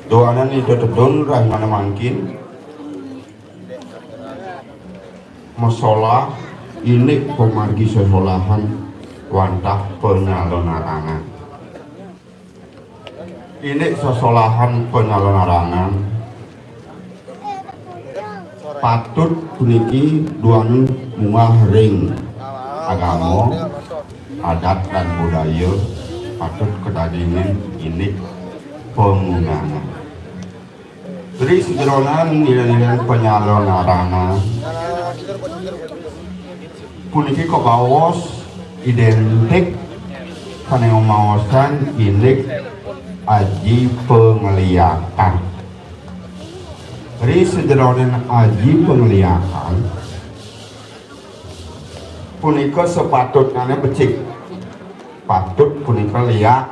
doanan itu tedon rahimana mangkin masalah ini pemargi sesolahan wantah penyalon arangan ini sesolahan penyalon arangan patut puniki duan mungah ring agama adat dan budaya patut kedadingin ini pengundangan. Jadi sejeronan nilai-nilai penyalon arana puniki kebawas identik karena ngomongkan ini aji penglihatan. Jadi sejeronan aji penglihatan punika sepatutnya becik, patut punika liak,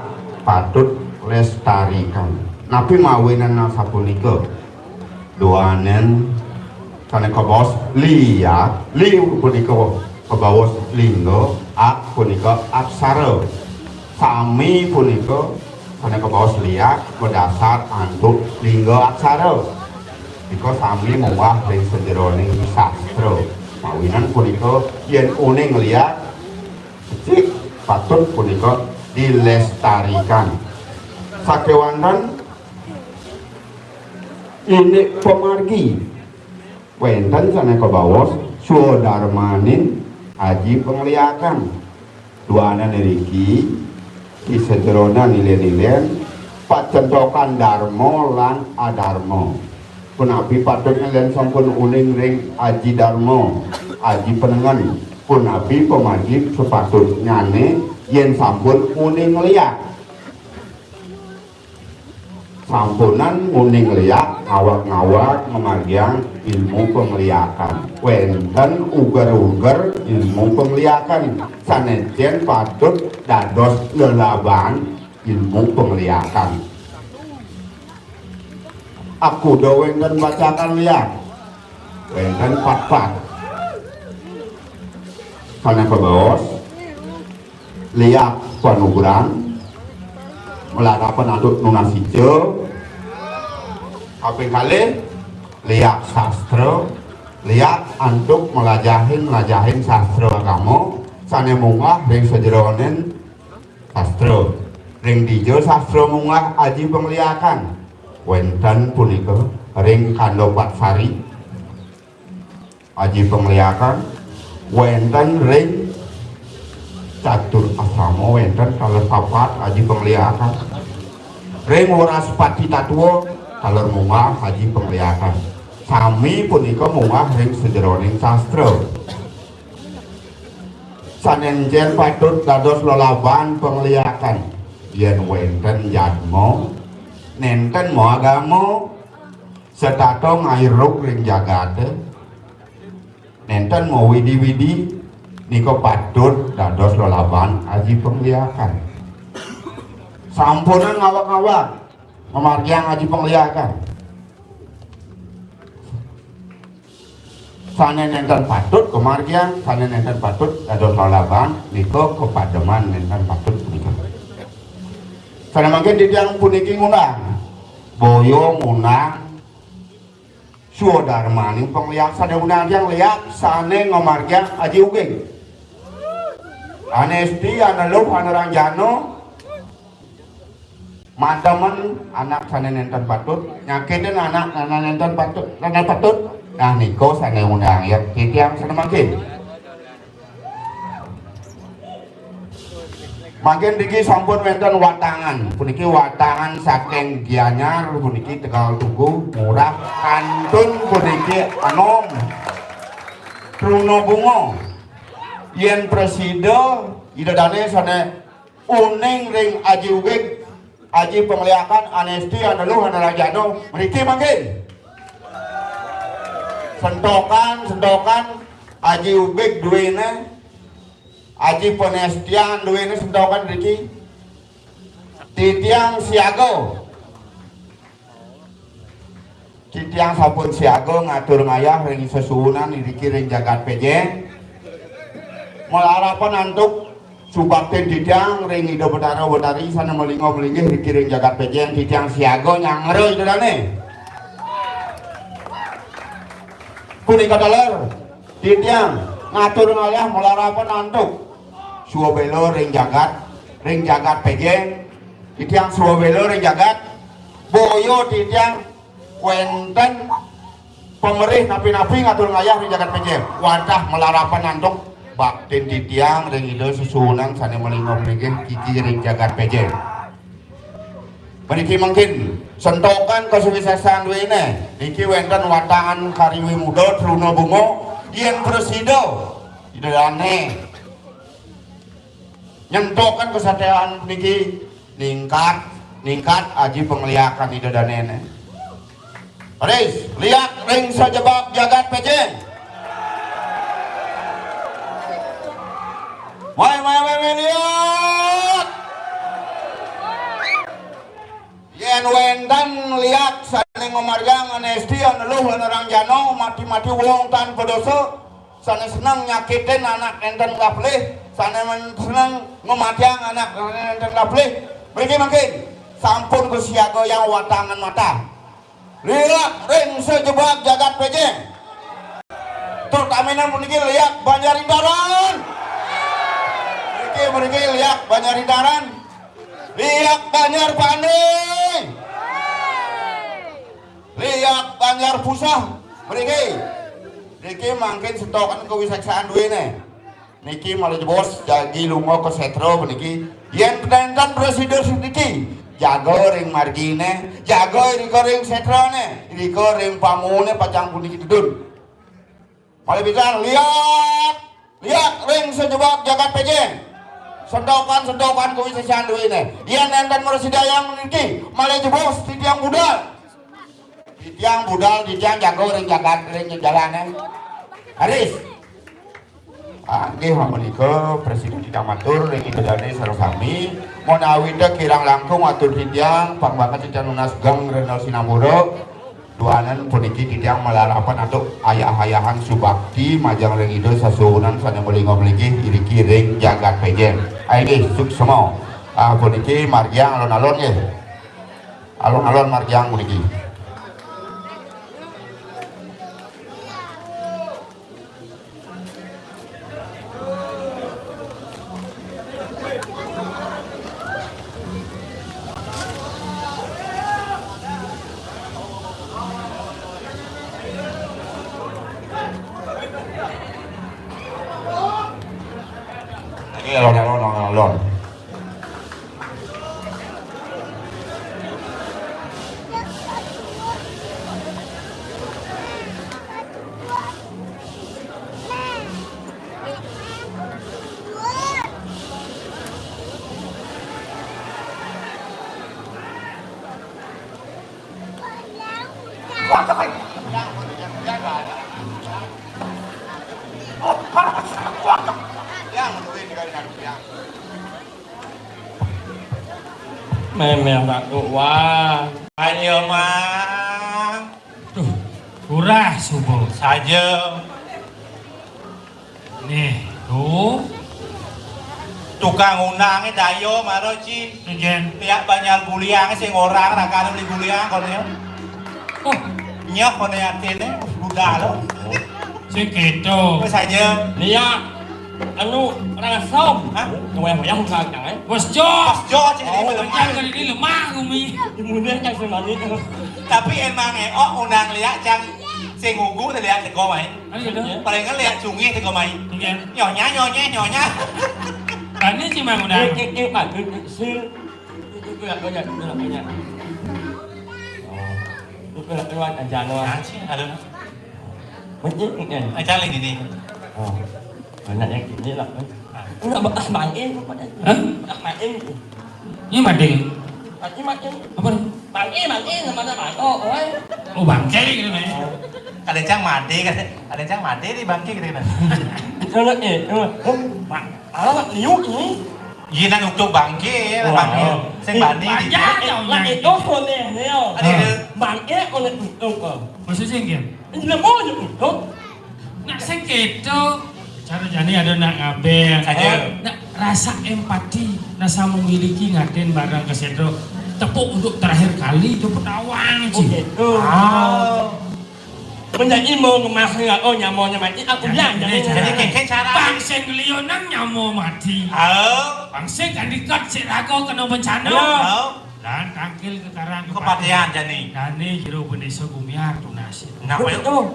patut lestarikan. Napi mawinan nasa punika doanen karena kebawas liak, liu punika kebawas linggo, ak punika aksara, sami punika karena kebawas liak berdasar antuk linggo aksara. Iko sami mewah dari sejeroning sastra. Mawinan punika yen uning liak becik patut punika dilestarikan. Sakewanten ini pemargi wenten sana kebawas sudarmanin aji pengliakan duana niriki di sederona nilai-nilai pacentokan darmo lan adarmo punapi patut ngelian sampun uning ring aji darmo aji penengan punapi pemargi sepatut nyane yen sampun uning liak sampunan uning liak ngawak-ngawak memargiang ilmu pengliakan wenten uger-uger ilmu pengliakan sanejen patut dados lelaban ilmu pengliakan. Aku do wenten bacakan liak wenten pat-pat karena kebawas liak panuguran melarapan aduk nunas hijau kaping kali liak sastra liak antuk melajahin sastra kamu sane mungah ring sejeronen sastra ring dijo sastra mungah aji pengliakan wenten punika ring kandopat sari aji pengliakan wenten ring catur asrama wenten kalau papat aji pengliakan ring waras pati tatuo kalau mungah aji pengliakan sami punika mungah ring sejeroning sastra sanenjen patut dados lelaban pengliakan yen wenten jadmo nenten mo agama setato ngairuk ring jagate nenten mo widi-widi niko patut dados lelaban aji pengliakan sampunan ngawak-ngawak memargiang aji pengliakan sana nenten patut kemargiang sana nenten patut dados lelaban niko kepademan nenten patut punika sana mangke ditiang puniki ngundang boyo ngundang sudarmaning pengliak sana undang yang liak sane ngomargiang aji uging anesti analuh anaranjano madaman anak sana nenten patut nyakitin anak nenten patut nah niko sana undang ya titiang sana mangke makin diki sampun wenten watangan puniki watangan saking Gianyar puniki Tegal Tugu murah kantun puniki anom Truno Bungo yen presida idadane sana uning ring aji ugik aji pengliakan anesti analuh anarajano mriki mangke sentokan aji ugik duwene aji penestian duwene sentokan mriki titiang siaga titiang sampun siaga ngatur ngayah ring sesuwunan mriki ring jagat pejeng melarapan antuk subakten titiang ring ido betara-betari sana melingo-melinggih mriki ring jagat pejeng titiang siaga nyangre idane punika daler titiang ngatur ngayah melarapan antuk suwabelo ring jagat pejeng titiang suwabelo ring jagat boyo titiang wenten pemerih napi-napi ngatur ngayah ring jagat pejeng wadah melarapan antuk baktin titiang ring ide susunan sane melingop niki kiki ring jagat peje. Meniki mungkin sentokan kesuksesan wene niki wenten watangan kariwi muda truna bungo yen presido idane nyentokan kesatiaan niki ningkat aji pengliakan idane. Paris, lihat ring sejebak jagat pejen. Mai lihat. Yen wendan lihat sane ngomarjang anesti aneluh orang jano mati-mati wong tanpa dosa. Sane senang nyakitin anak enten kaplih, sane senang ngomatiang anak enten kaplih. Mriki mungkin sampun kesiaga yang watangan mata. Lihat ring sejebak jagat pejeng. Terutama mriki lihat Banjarindaran. Mriki lihat Banjarindaran. Lihat Banjar Paning. Lihat Banjar Pusah. Mriki mangkin setokan kewisaksaan duwene. Niki malah bos jagi lunga ke setro niki. Yen penentan presiden niki jago ring margine, jago ring setrone, ring pamune pacang puniki tudun. Malah bisa lihat ring sejebak jagat pejeng. Sentokan kewisaksaan duwene. Yen enten mersidayang niki malah bos titiang budal. Titiang jago ring jagat ring jalane. Haris. Nggih menika presiden tidak matur ring idane sareng sami menawi teh kirang langkung atur titiang pangbanget titiang Nunas Gang Renal Sinamura duanan puniki titiang malarapan atau ayah-ayahan subakti majang ring ide sasuhunan sane melingop mligi iriki ring jagat pejen. Ayo suksema. Puniki margiang alon-alon nggih. Alon-alon margiang puniki. Alon. Memang tak wah. Ayo mang. Tuh, kurang subuh. Saja. Nih, tuh. Tukang unangnya dayo maroci. Ngen. Tiap banyak guliang sing orang rakane beli guliang kono ya. Oh, Nyok kono yatene budal. sing keto. Wis saja. Lihat. Anu orang som, hah? Yang kagak, Bos Jos. Jo cek Oh, ini jangan kali ini lemah umi. kemudian kan semani. tapi emang unang liat cang sing ngunggu liat teko mai. Ayo dah. Paling kan liat sungi teko mai. Ngen. Nyonya. Tadi sih mang udah. Pak, sih. Itu enggak banyak. Itu lewat ajan Ah, sih, aduh. Mungkin kan. Aja lagi ini. Oh. Banyak yang gini lah. Enggak main Hah? main. Ini mading. Main. Apa? Main sama oh, Oh, bangke gitu nih. Ada cang mati di bangki gitu kan. Kalau Pak, alamat liuk ini. Iya nang untuk bangki, bangki. Sing bandi di. Lah itu kone neo. Bangke oleh untuk. Maksudnya gini. Ini mau untuk. Nak sing keto. Cara jani ada nak ngaben. Nak rasa empati, rasa memiliki ngaden barang kesedro. Tepuk untuk terakhir kali itu penawang sih. Menjadi mau ngemasih nyamonya mati aku bilang Jadi kayak cara. Bangsen lionang nyamo mati. Bangsen kan dikat si rago kena bencana. Dan tangkil kekarang Kepatian jani. Dani jero pendesa gumiar tunasi. Nak wae. Oh,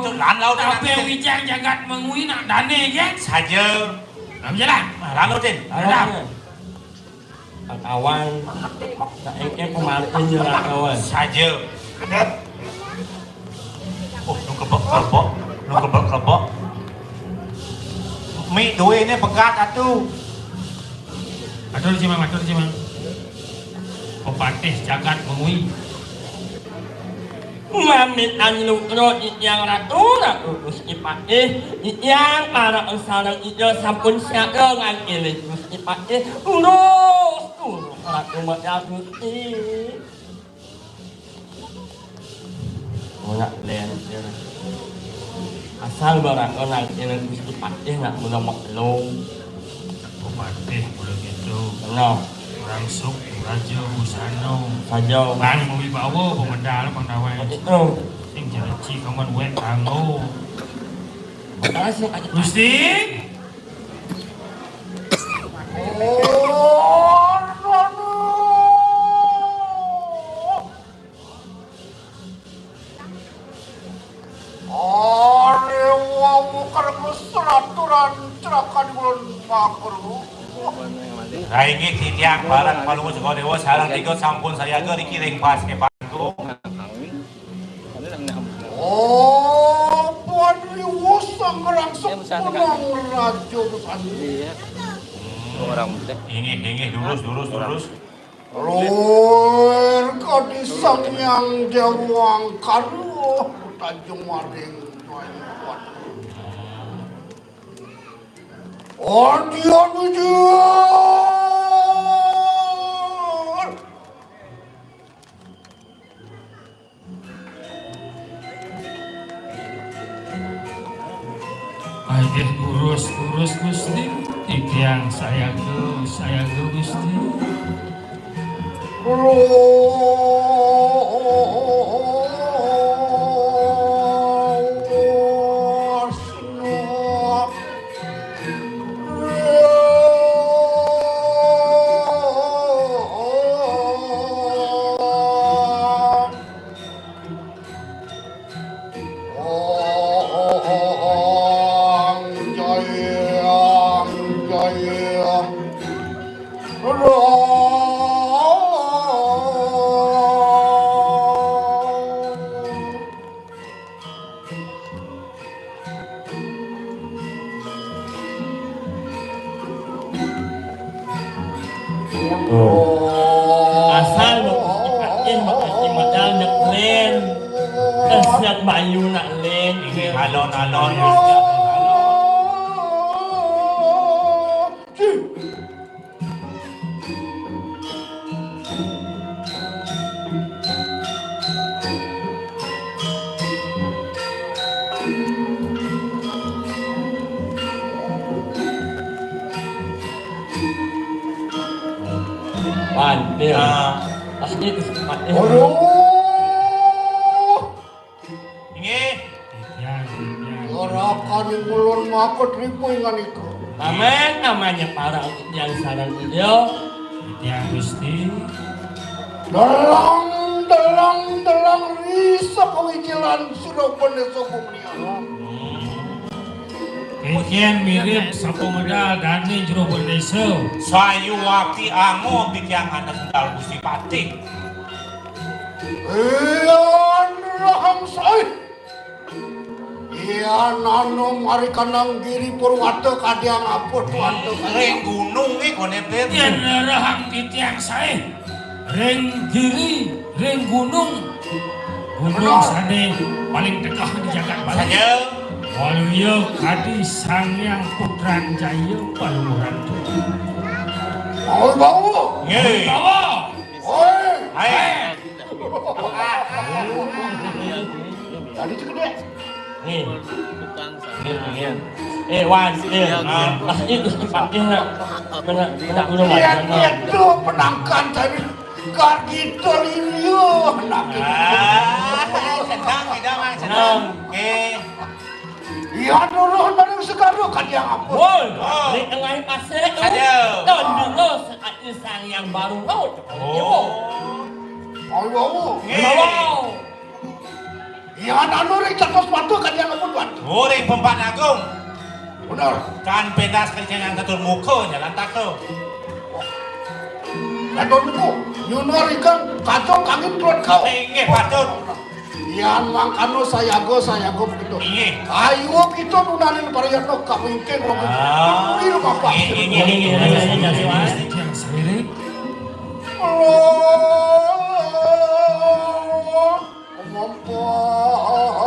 lan laut tapi wijang jagat mengui nak dane kan? Saja. Lam jalan. Lan lautin. Ada. Awan. Em kemarin aja lah kawan. Saja. Oh, lu kebek. Mi duwe ini pegat atuh. Atur cimang. Pepatih jagat mengui. Mamit anu ro yang ratu nak urus ipatih yang para sarang ijo sampun siaga ngan ile urus ipatih urus ratu macam putih. Nak len asal barang orang ile urus ipatih nak menomok long. Pepatih boleh gitu. No. Orang suk, raja, busano. Saja. Bang wibawa pemendal pangdawai. Itu. Sing janji kawan wek tango. Makasih. Gusti. Raingi titiak barang palu sego dewa sarang tiga sampun saya ke dikiring pas ke pangku. Oh, padi wosang rangsok pulang rajo besani. Orang muda. Ini lurus. Luar kadisang yang jawang karu Tanjung Maring. Oh, dia nujur. Ayo urus Gusti. Titiang saya ke Gusti. Asal makasih modal nak len. Kasihan bayu nak len. Alon. Pantil. Asli kesempatan. Gerakan ulun makut ripuingan itu. Amen namanya para yang sarang video. Titiang Gusti. Delang risa pengijilan sudah pendesa kumnian. Kian mirip sapo medal Dani jero pendesa. Sayu wakti ango bikiang atas sendal Gusti Patih. Rahang say. Iya nano mari kanang giri purwata kadiang apot wante Reng gunung kone bet. Yen rahang titiang sae. Reng giri, reng gunung. Gunung sane paling tegah di jagat bali. Saja. Waluyo kadi Sangyang Putran Jaya Palurahan. Mau bau. Nggih. Bawa. Oi. Hai. Tadi segede. Nih. Wan, asli kesempatan nak. Kena udah Itu penangkan tadi. Kargito linyo. Senang. Nggih. Iya dulu dari sekarang kadiang apot. Woi, ini tengah pasir. Saja. Don dulu saat orang yang baru laut. Oh, Ya anu ring catos batu kan yang ngepun batu. Ring Pempat Agung. Benar. Kan pentas kerja yang ketur muka jalan tak tu. Kadon ku, nyunor ikan kacau kangin keluar kau. Inge patut. Yan mangkano sayago begitu. Inge. Ayo kita nunanin parayatno kapingking rogo. Ini bapak.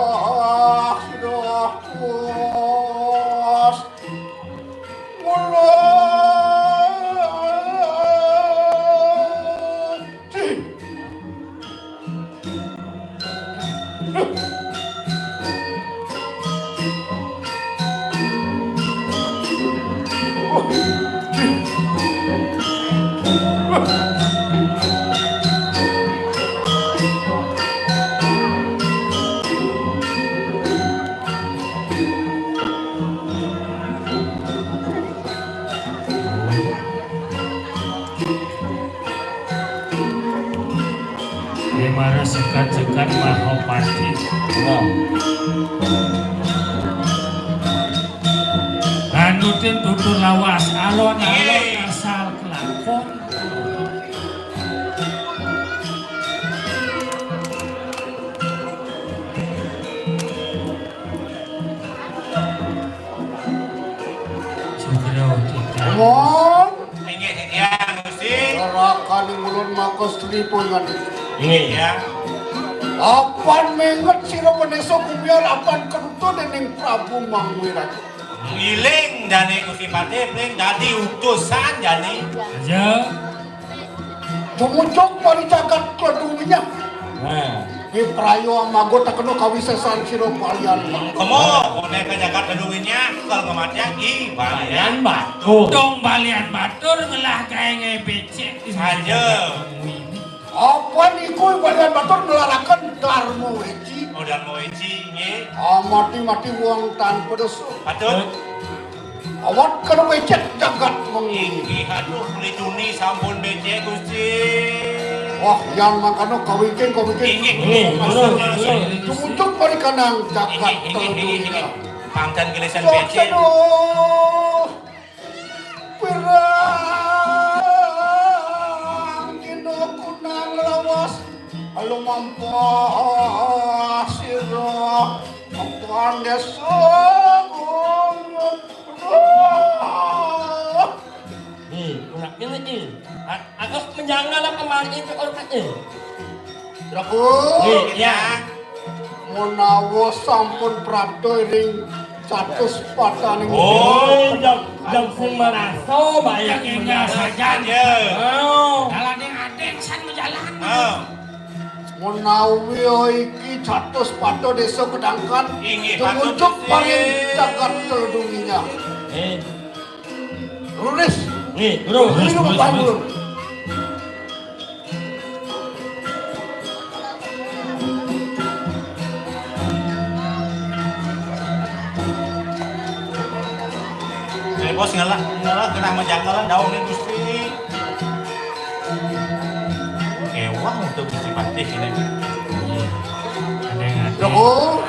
Mempak sudah puas. Demara sekat-sekat Mahapati. Anutin tutur lawas alon-alon asal kelakon. Mon, Inge dia mesti. gerakan mulun makos tripo ngan. Inge ya. Apan menget sira peneso kubiar apan keruto dening Prabu Mangwirat. Iling jane Gusti Patih pring dadi utusan jane. Aja. Jumucok paricagat keduminya. Di prayo amago tak kena kawisesan sira palian. Komo kone ka jagat kedunginya kalau kematian balian Batu. Dong balian batur ngelah kae ngebecek. Aja. Apa niku balian batur ngelarakan Darmo Weci. Oh Darmo Weci nge. Mati-mati wong tanpa dosa. Patut. Awat kena becek jagat mengi. Aduh pelituni sampun becek Gusti. Wah, yang makanya kawingking. Jumucok parikanang jagat terdunia. Pangtan gilisan becek. Aduh, pirang dino kunang lawas. Alu mampas sirah mampuan desong. Ini aku menjangan kemarin itu orang ini. Draku, Ya. menawa sampun prapto ring 100 pataning. Oh, jam sing maraso banyak Enggak saja. Jalan yang adek san menjalan. Menawi iki 100 pato desa kedangkan. Jumucok paling jagat terdunia. Ruris. Bro. Ini bangun. Bos ngalah kena menjanggalan daun ini Gusti. Ewang untuk Gusti Patih ini. Draku,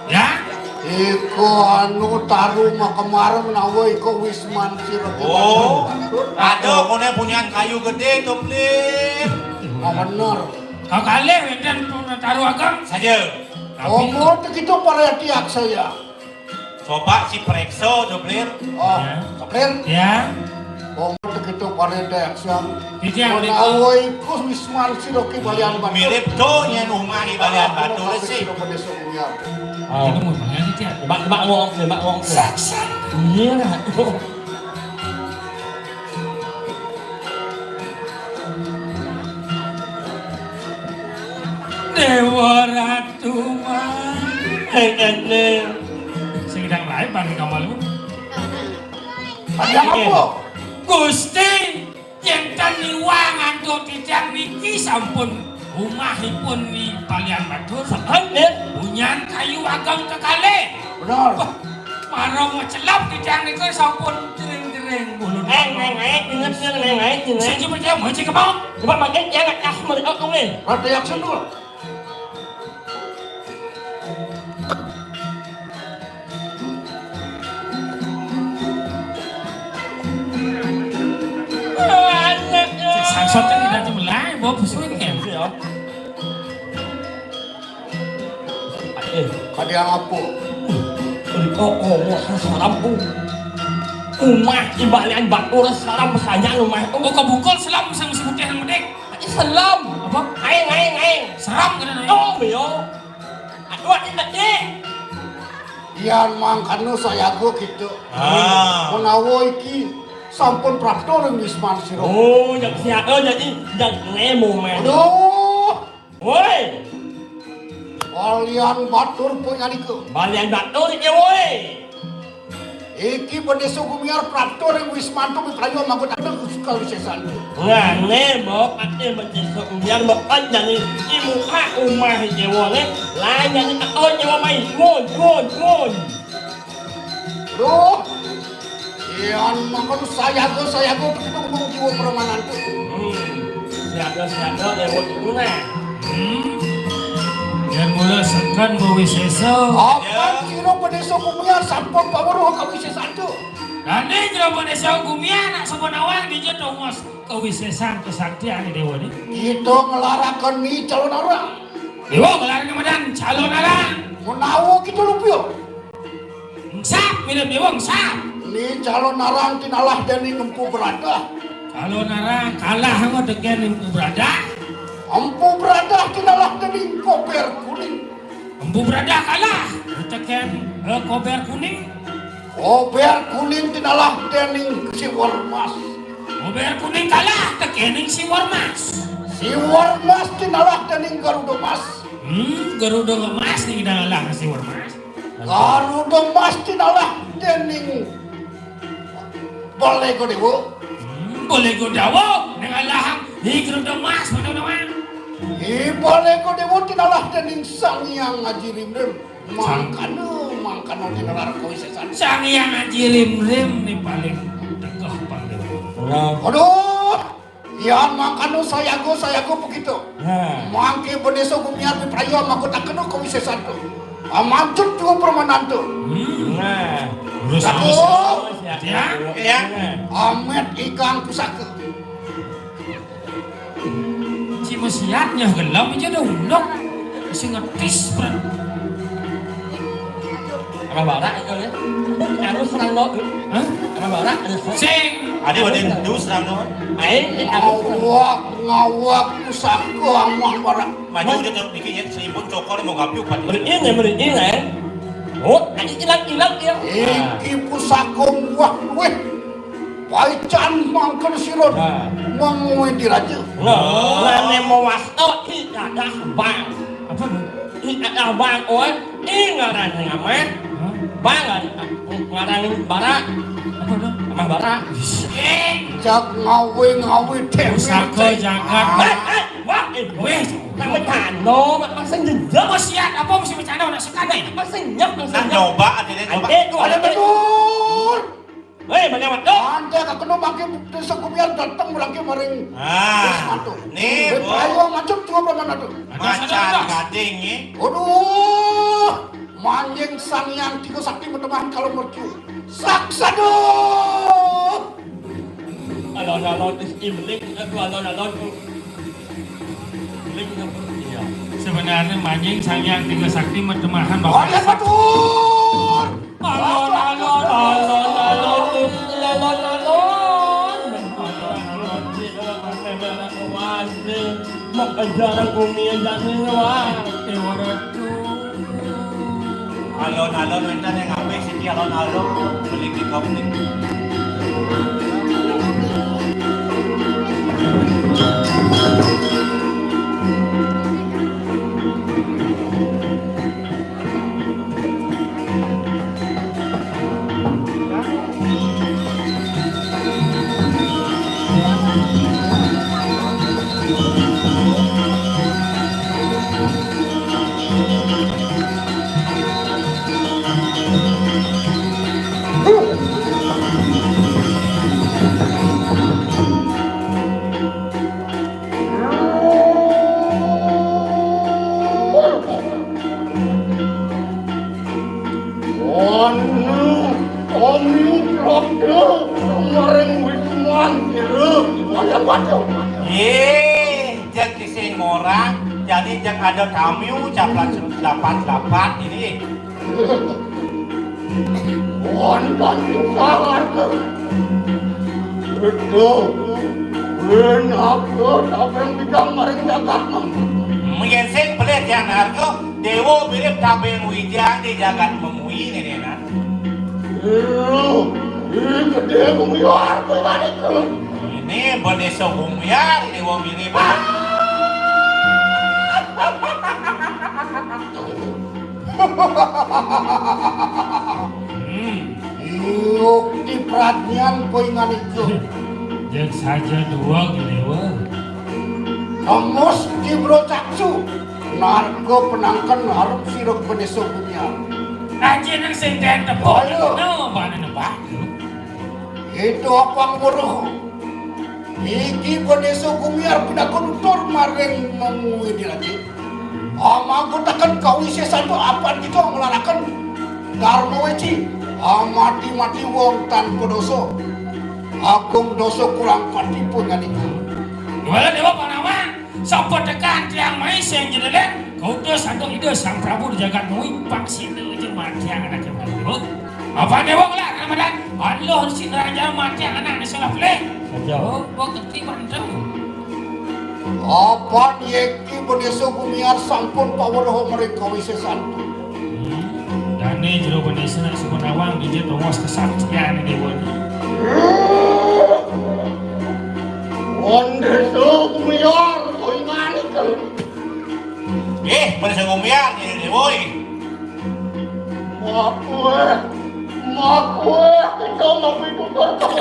Ya. iku anu taru makemar menawa iku Wisman Sirati. Oh, aduh kone punya kayu gede tuh Plin. Bener. Kau kalih dan taruh agam Saja. Omong begitu para tiak saya. Coba si Prekso tuh Plin. Oh, Kapten. ya. Omong begitu para tiak saya. Titiang Menawa iku Wisman Sirati balian batu. Mirip tuh yang rumah di balian batu sih. Itu mau banget titiang. Mak ngomong. Saksan. Iya lah. Dewa Ratu mah. Hei, Sedang lain bagi kamu. Ada apa? Gusti, yang taniwangan tuh titiang niki sampun rumahipun di Palian Batur. Punyan kayu agam kekalih. Benar. Marong celap titiang niki sampun jering-jering neng bulu. Ingat neng. Saya cuma dia mau cek apa? Coba makin jangan asma di otak ni. Rada yang sendul. Sangsot kan tidak cuma lain, bawa pusing kan? Kadiang apa? Salam Umah ibalian batur salam saya rumah. Kau bukul selam sang si putih yang medek. Salam. Apa? Aing. Seram kan? Oh, bio. Aduh, ini. Yan mangkano saya go gitu. Menawa iki sampun prapto ning Wisman Siro. Oh, yang siapa jadi yang nemo men. Aduh, Woi, kalian batur punya niku. balian batur ini woi. Iki beneso gumiar prapto ning Wisman tu mitrayo mangkot ada kali sesan. Nah, nemo ate bejesok biar bapak jadi ibu rumah jewo ne. Lain jadi oh jewo mai. Ngon. Duh, yan mangkot saya go begitu ngomong jiwa permanan tu. Siapa jewo itu nah. Yang mula sekan bawa seso. Apa kira beneso gumiar sampun bawa kami sesan tu. Dan ini kalau pada siang kumia nak sebut awal di jatuh mas kewisesan kesaktian di dewa ni. Itu ngelarakan ni calon orang. Dewa ngelarang kemudian calon orang. Menawa kita lupio. Sap, minum dewa sap. Ni calon orang tinalah dan empu berada. Calon orang kalah sama dengan empu berada. Empu berada tinalah dan koper kuning. Empu berada kalah dengan kober kuning. Koper kuning tinalah dan si warmas. Kober kuning kalah dengan si warmas. Si warmas tinalah dan garuda mas. Garuda emas ni kita ngalah si warmas. Garuda mas tinalah dan boleh ko dewo. Boleh ko dawo ngalah ni garuda emas mana-mana. Boleh ko dewo tinalah dan sang yang ngajirim dem. Mangkano tinalah ko sesan. Sang yang ngajirim ni paling tegah paling. Aduh, yan mangkano saya go begitu. Mangke beneso gumiar di prayo mangko takeno ko sesan tu. Amancut juga permanan tu. Nah, urus ya. Amet ikan pusaka. Si mesiatnya gelam aja dah ulok. Si ngetis berat. Apa barak itu ya? Aku serang lo. Hah? Apa barak? Sing. Ada wadah du serang no. Ngawak pusaka amah barak. Maju dia tu bikinnya seribu cokor mau gapiu pada. Beri ini. Oh, ini hilang dia. Iki pusaka wah weh. Paican mangkal sirot. Mangwe diraja. Nah, nemo wasto tidak ada bang. Apa tu? Tidak ada bang. Oh, ini ngaran ngamen. Bang ngaran barak. Apa tu? Amang barak. Jak ngawe tem. Pusaka jagat. Wah, Weh, nak bertano, mak senjak. mesiat apa mesti bercanda nak sekadai. Mak senjak, Nak nyoba ada nyoba. Ada betul. Hei, mana waktu? Anda kakeno mangke desa kumiar datang lagi maring. Nih, Ayo macam juga permanan tu. macan gading ni. Aduh, manjing sang yang tiga sakti berteman kalau mercu. Saksado. Alon iblis, alon. Sebenarnya manjing sangyang tiga sakti mertemahan Oh, bapak. ya betul. Alon. Mengajar aku ni jangan wah. Alon minta yang ngapain sih alon beli di kau ni. waduh. Jak kisah orang, jadi jak ada tamu caplan dapat ini. Wonten sangat itu benar apa yang bidang mereka jagat Mengensen pelet yang harga dewa mirip tabeng wijang di jagat memui ini nak. Ini gede bumiyar bagaimana itu? Ini beneso bumiyar dewa mirip. Yuk di perhatian poingan itu. Jak saja dua dewa. Kamus di bro caksu. Narko penangkan harap siruk beneso bumiyar. Aja nang senten tepuk. No, mana nampak? Itu apa nguruh? Iki beneso bumiyar pinakon maring mengui di lagi. Ama aku takkan kau isi satu apa kita melarakan dharma weci. Mati wong tanpa dosa. Agung dosa kurang patipu kan itu. Wala dewa Panama, sapa tekan tiang mai sing jedelen, kaudo santo ide sang Prabu jagat mui paksin aja mati anak yang dewa. Apa dewa lah Ramadan? Allah sin raja mati anak ni salah play. Oh, ngerti mantap. Apa yeki beneso bumiyar sampun paweruh mereka wisi santo. Dane jero beneso nak sukunawang DJ tongos kesaktian dewa ni. Beneso bumiyar poingan itu. Beneso bumiyar ini dewa. Makwe kita mau tutur kau.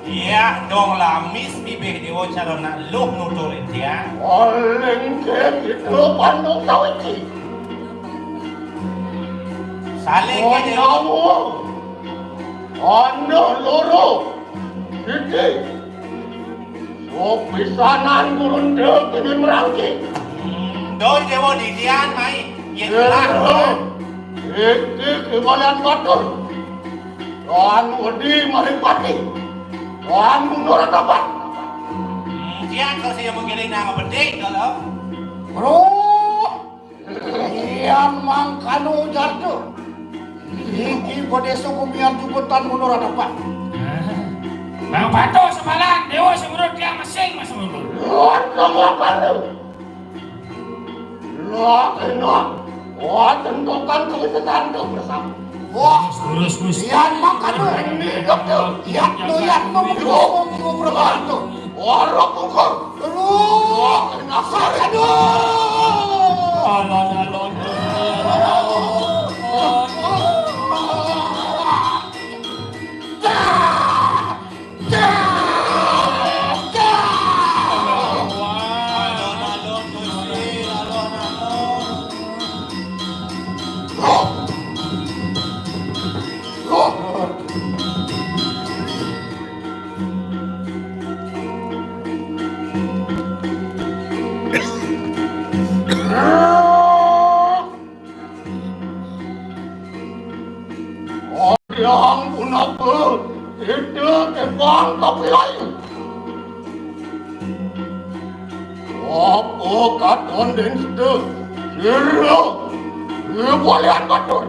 Iya, dong lamis bibih dewa cara nak luh nuturin dia. Paling itu pandang kau itu. Saling ke kamu. Anda loro. Ini. So pisanan gurun dek ini merangki. Doi dewa di dian mai. Yelah. Iki kebalian batur. Tuan wedi mari pati. Tuan mundur dapat. Dia kalau saya mengiring nama bedek kalau. Bro. Iyan mangkanu jatuh. Iki bodeso kumian jubutan mundur dapat. Bang Pato semalan dewa semurut dia masing mundur. Kamu apa lu? Lo enak. Wah, tentukan kebesaran tu bersama. Wah, terus. Iyan mangkanu ini dokter. Iyan tu berbantu. Wah, pukul. Lu, kenapa aduh? Alon. Yang punapa itu kebang tapi lain. Apa katon den itu? Siro, bolian katon.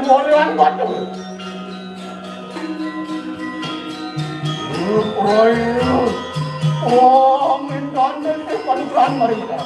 Bolehan batu. Oh, minta nanti pelan-pelan mari kita.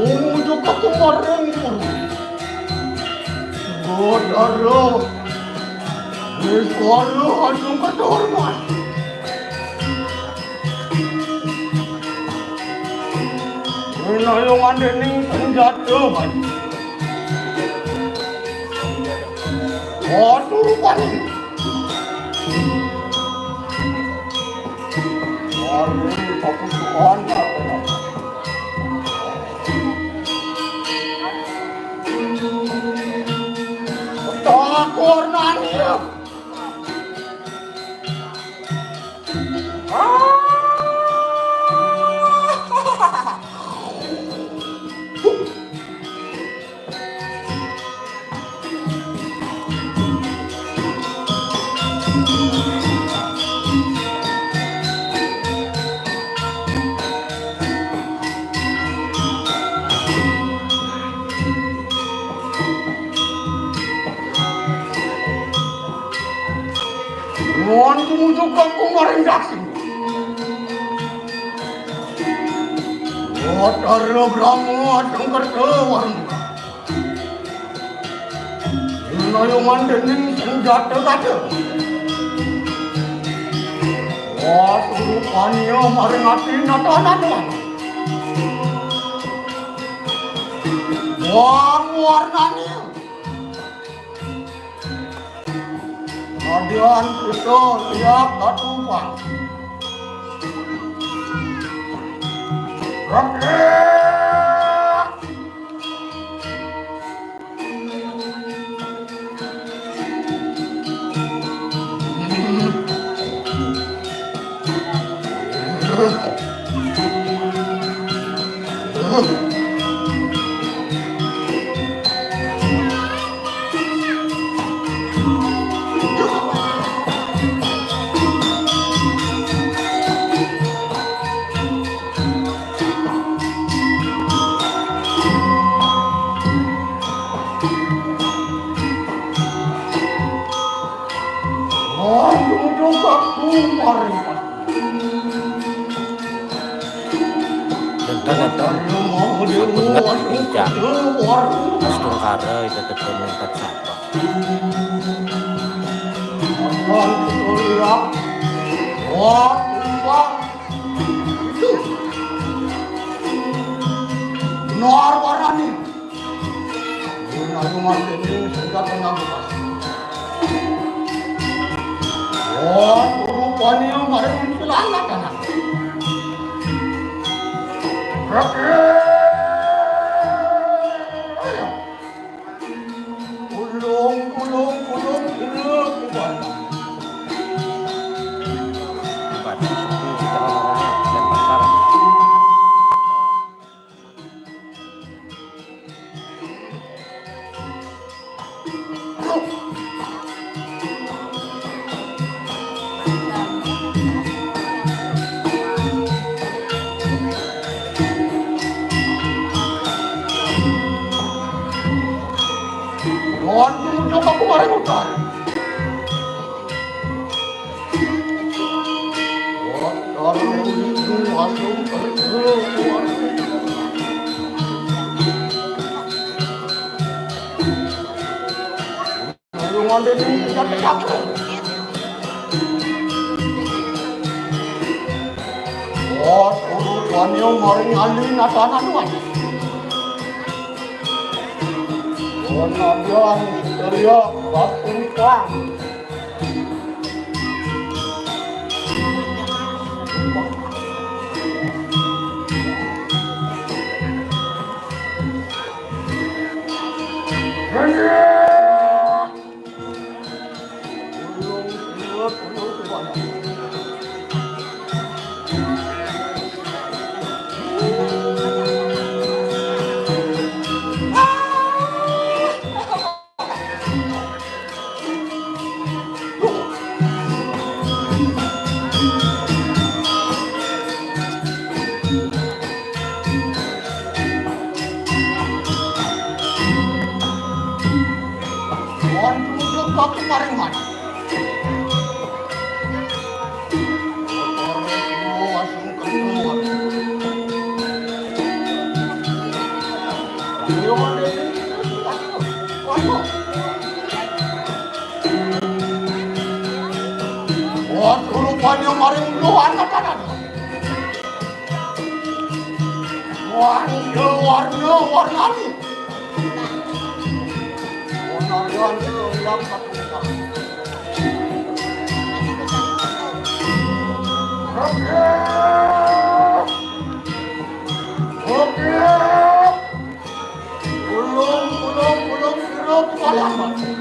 Mujuk aku marang Godaro, Niswaru Hanung Kadorman. Menayong andening senjatuhan. Waduh paling. Waduh keputusan tak. Kornanya. Mohon tunjukkan kemarin dasing. Watara Brahmo adang kertewan. Menayungan dening senjata kata. Wasurupannya maringati nata-natan. Warnanya. Adian kita lihat katupan. Rakyat. Astungkara itu ketemu empat siapa? Itu Nor warani. Nayungan ini sudah tenang lepas. Rupanya yang mari celana kanan. Coba kemarin utara. Maring alin atanan wan. Nabian teriak waktu kang. rupanya maring luar katakan. Warna-warni. Warna-warni yang katakan. Oke. Belum kalian.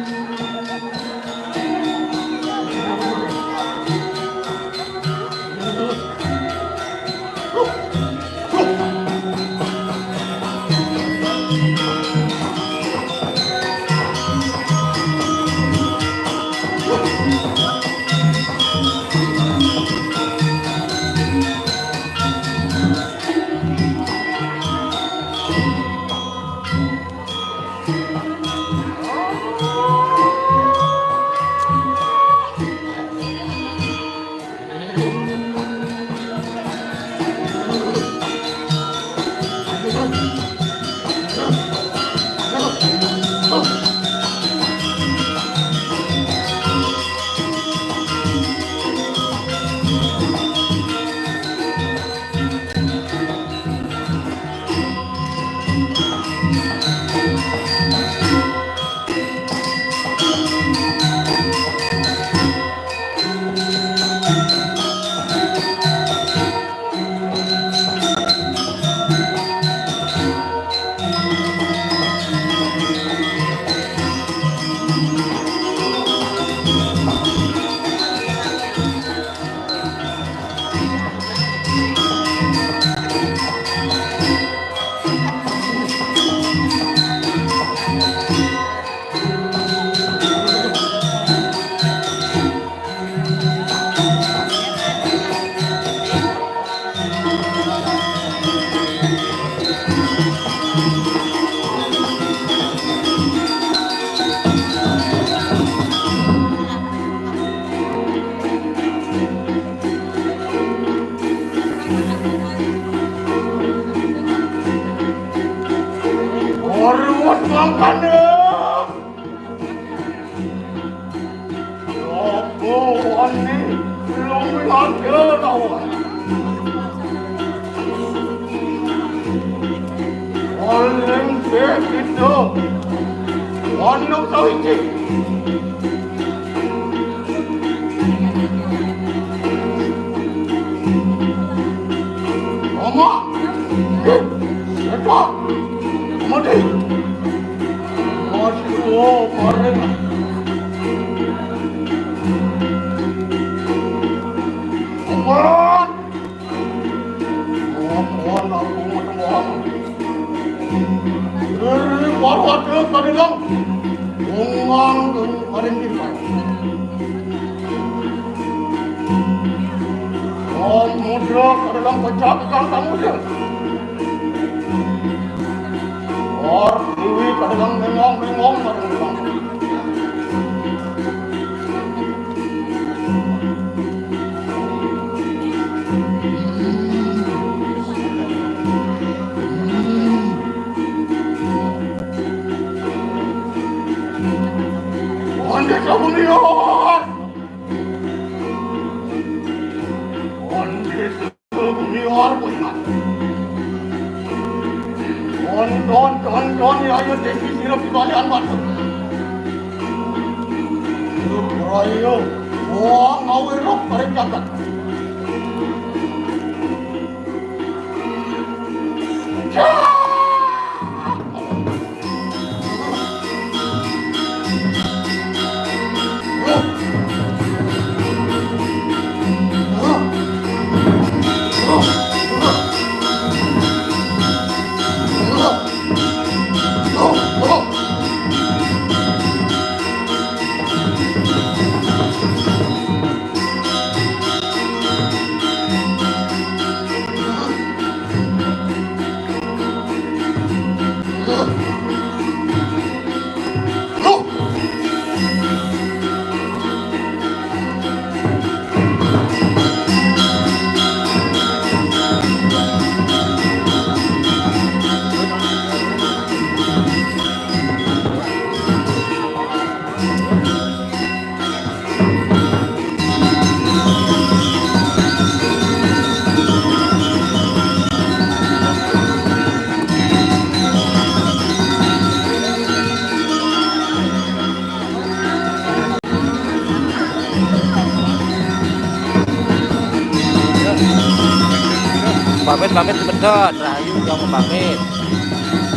pamit sebedot rahayu jangan pamit.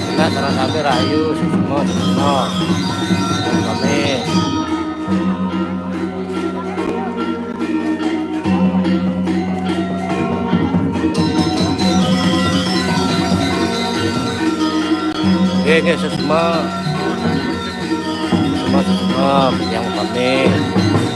Kita terang sampai rahayu semua pamit. Oke, semua yang pamit.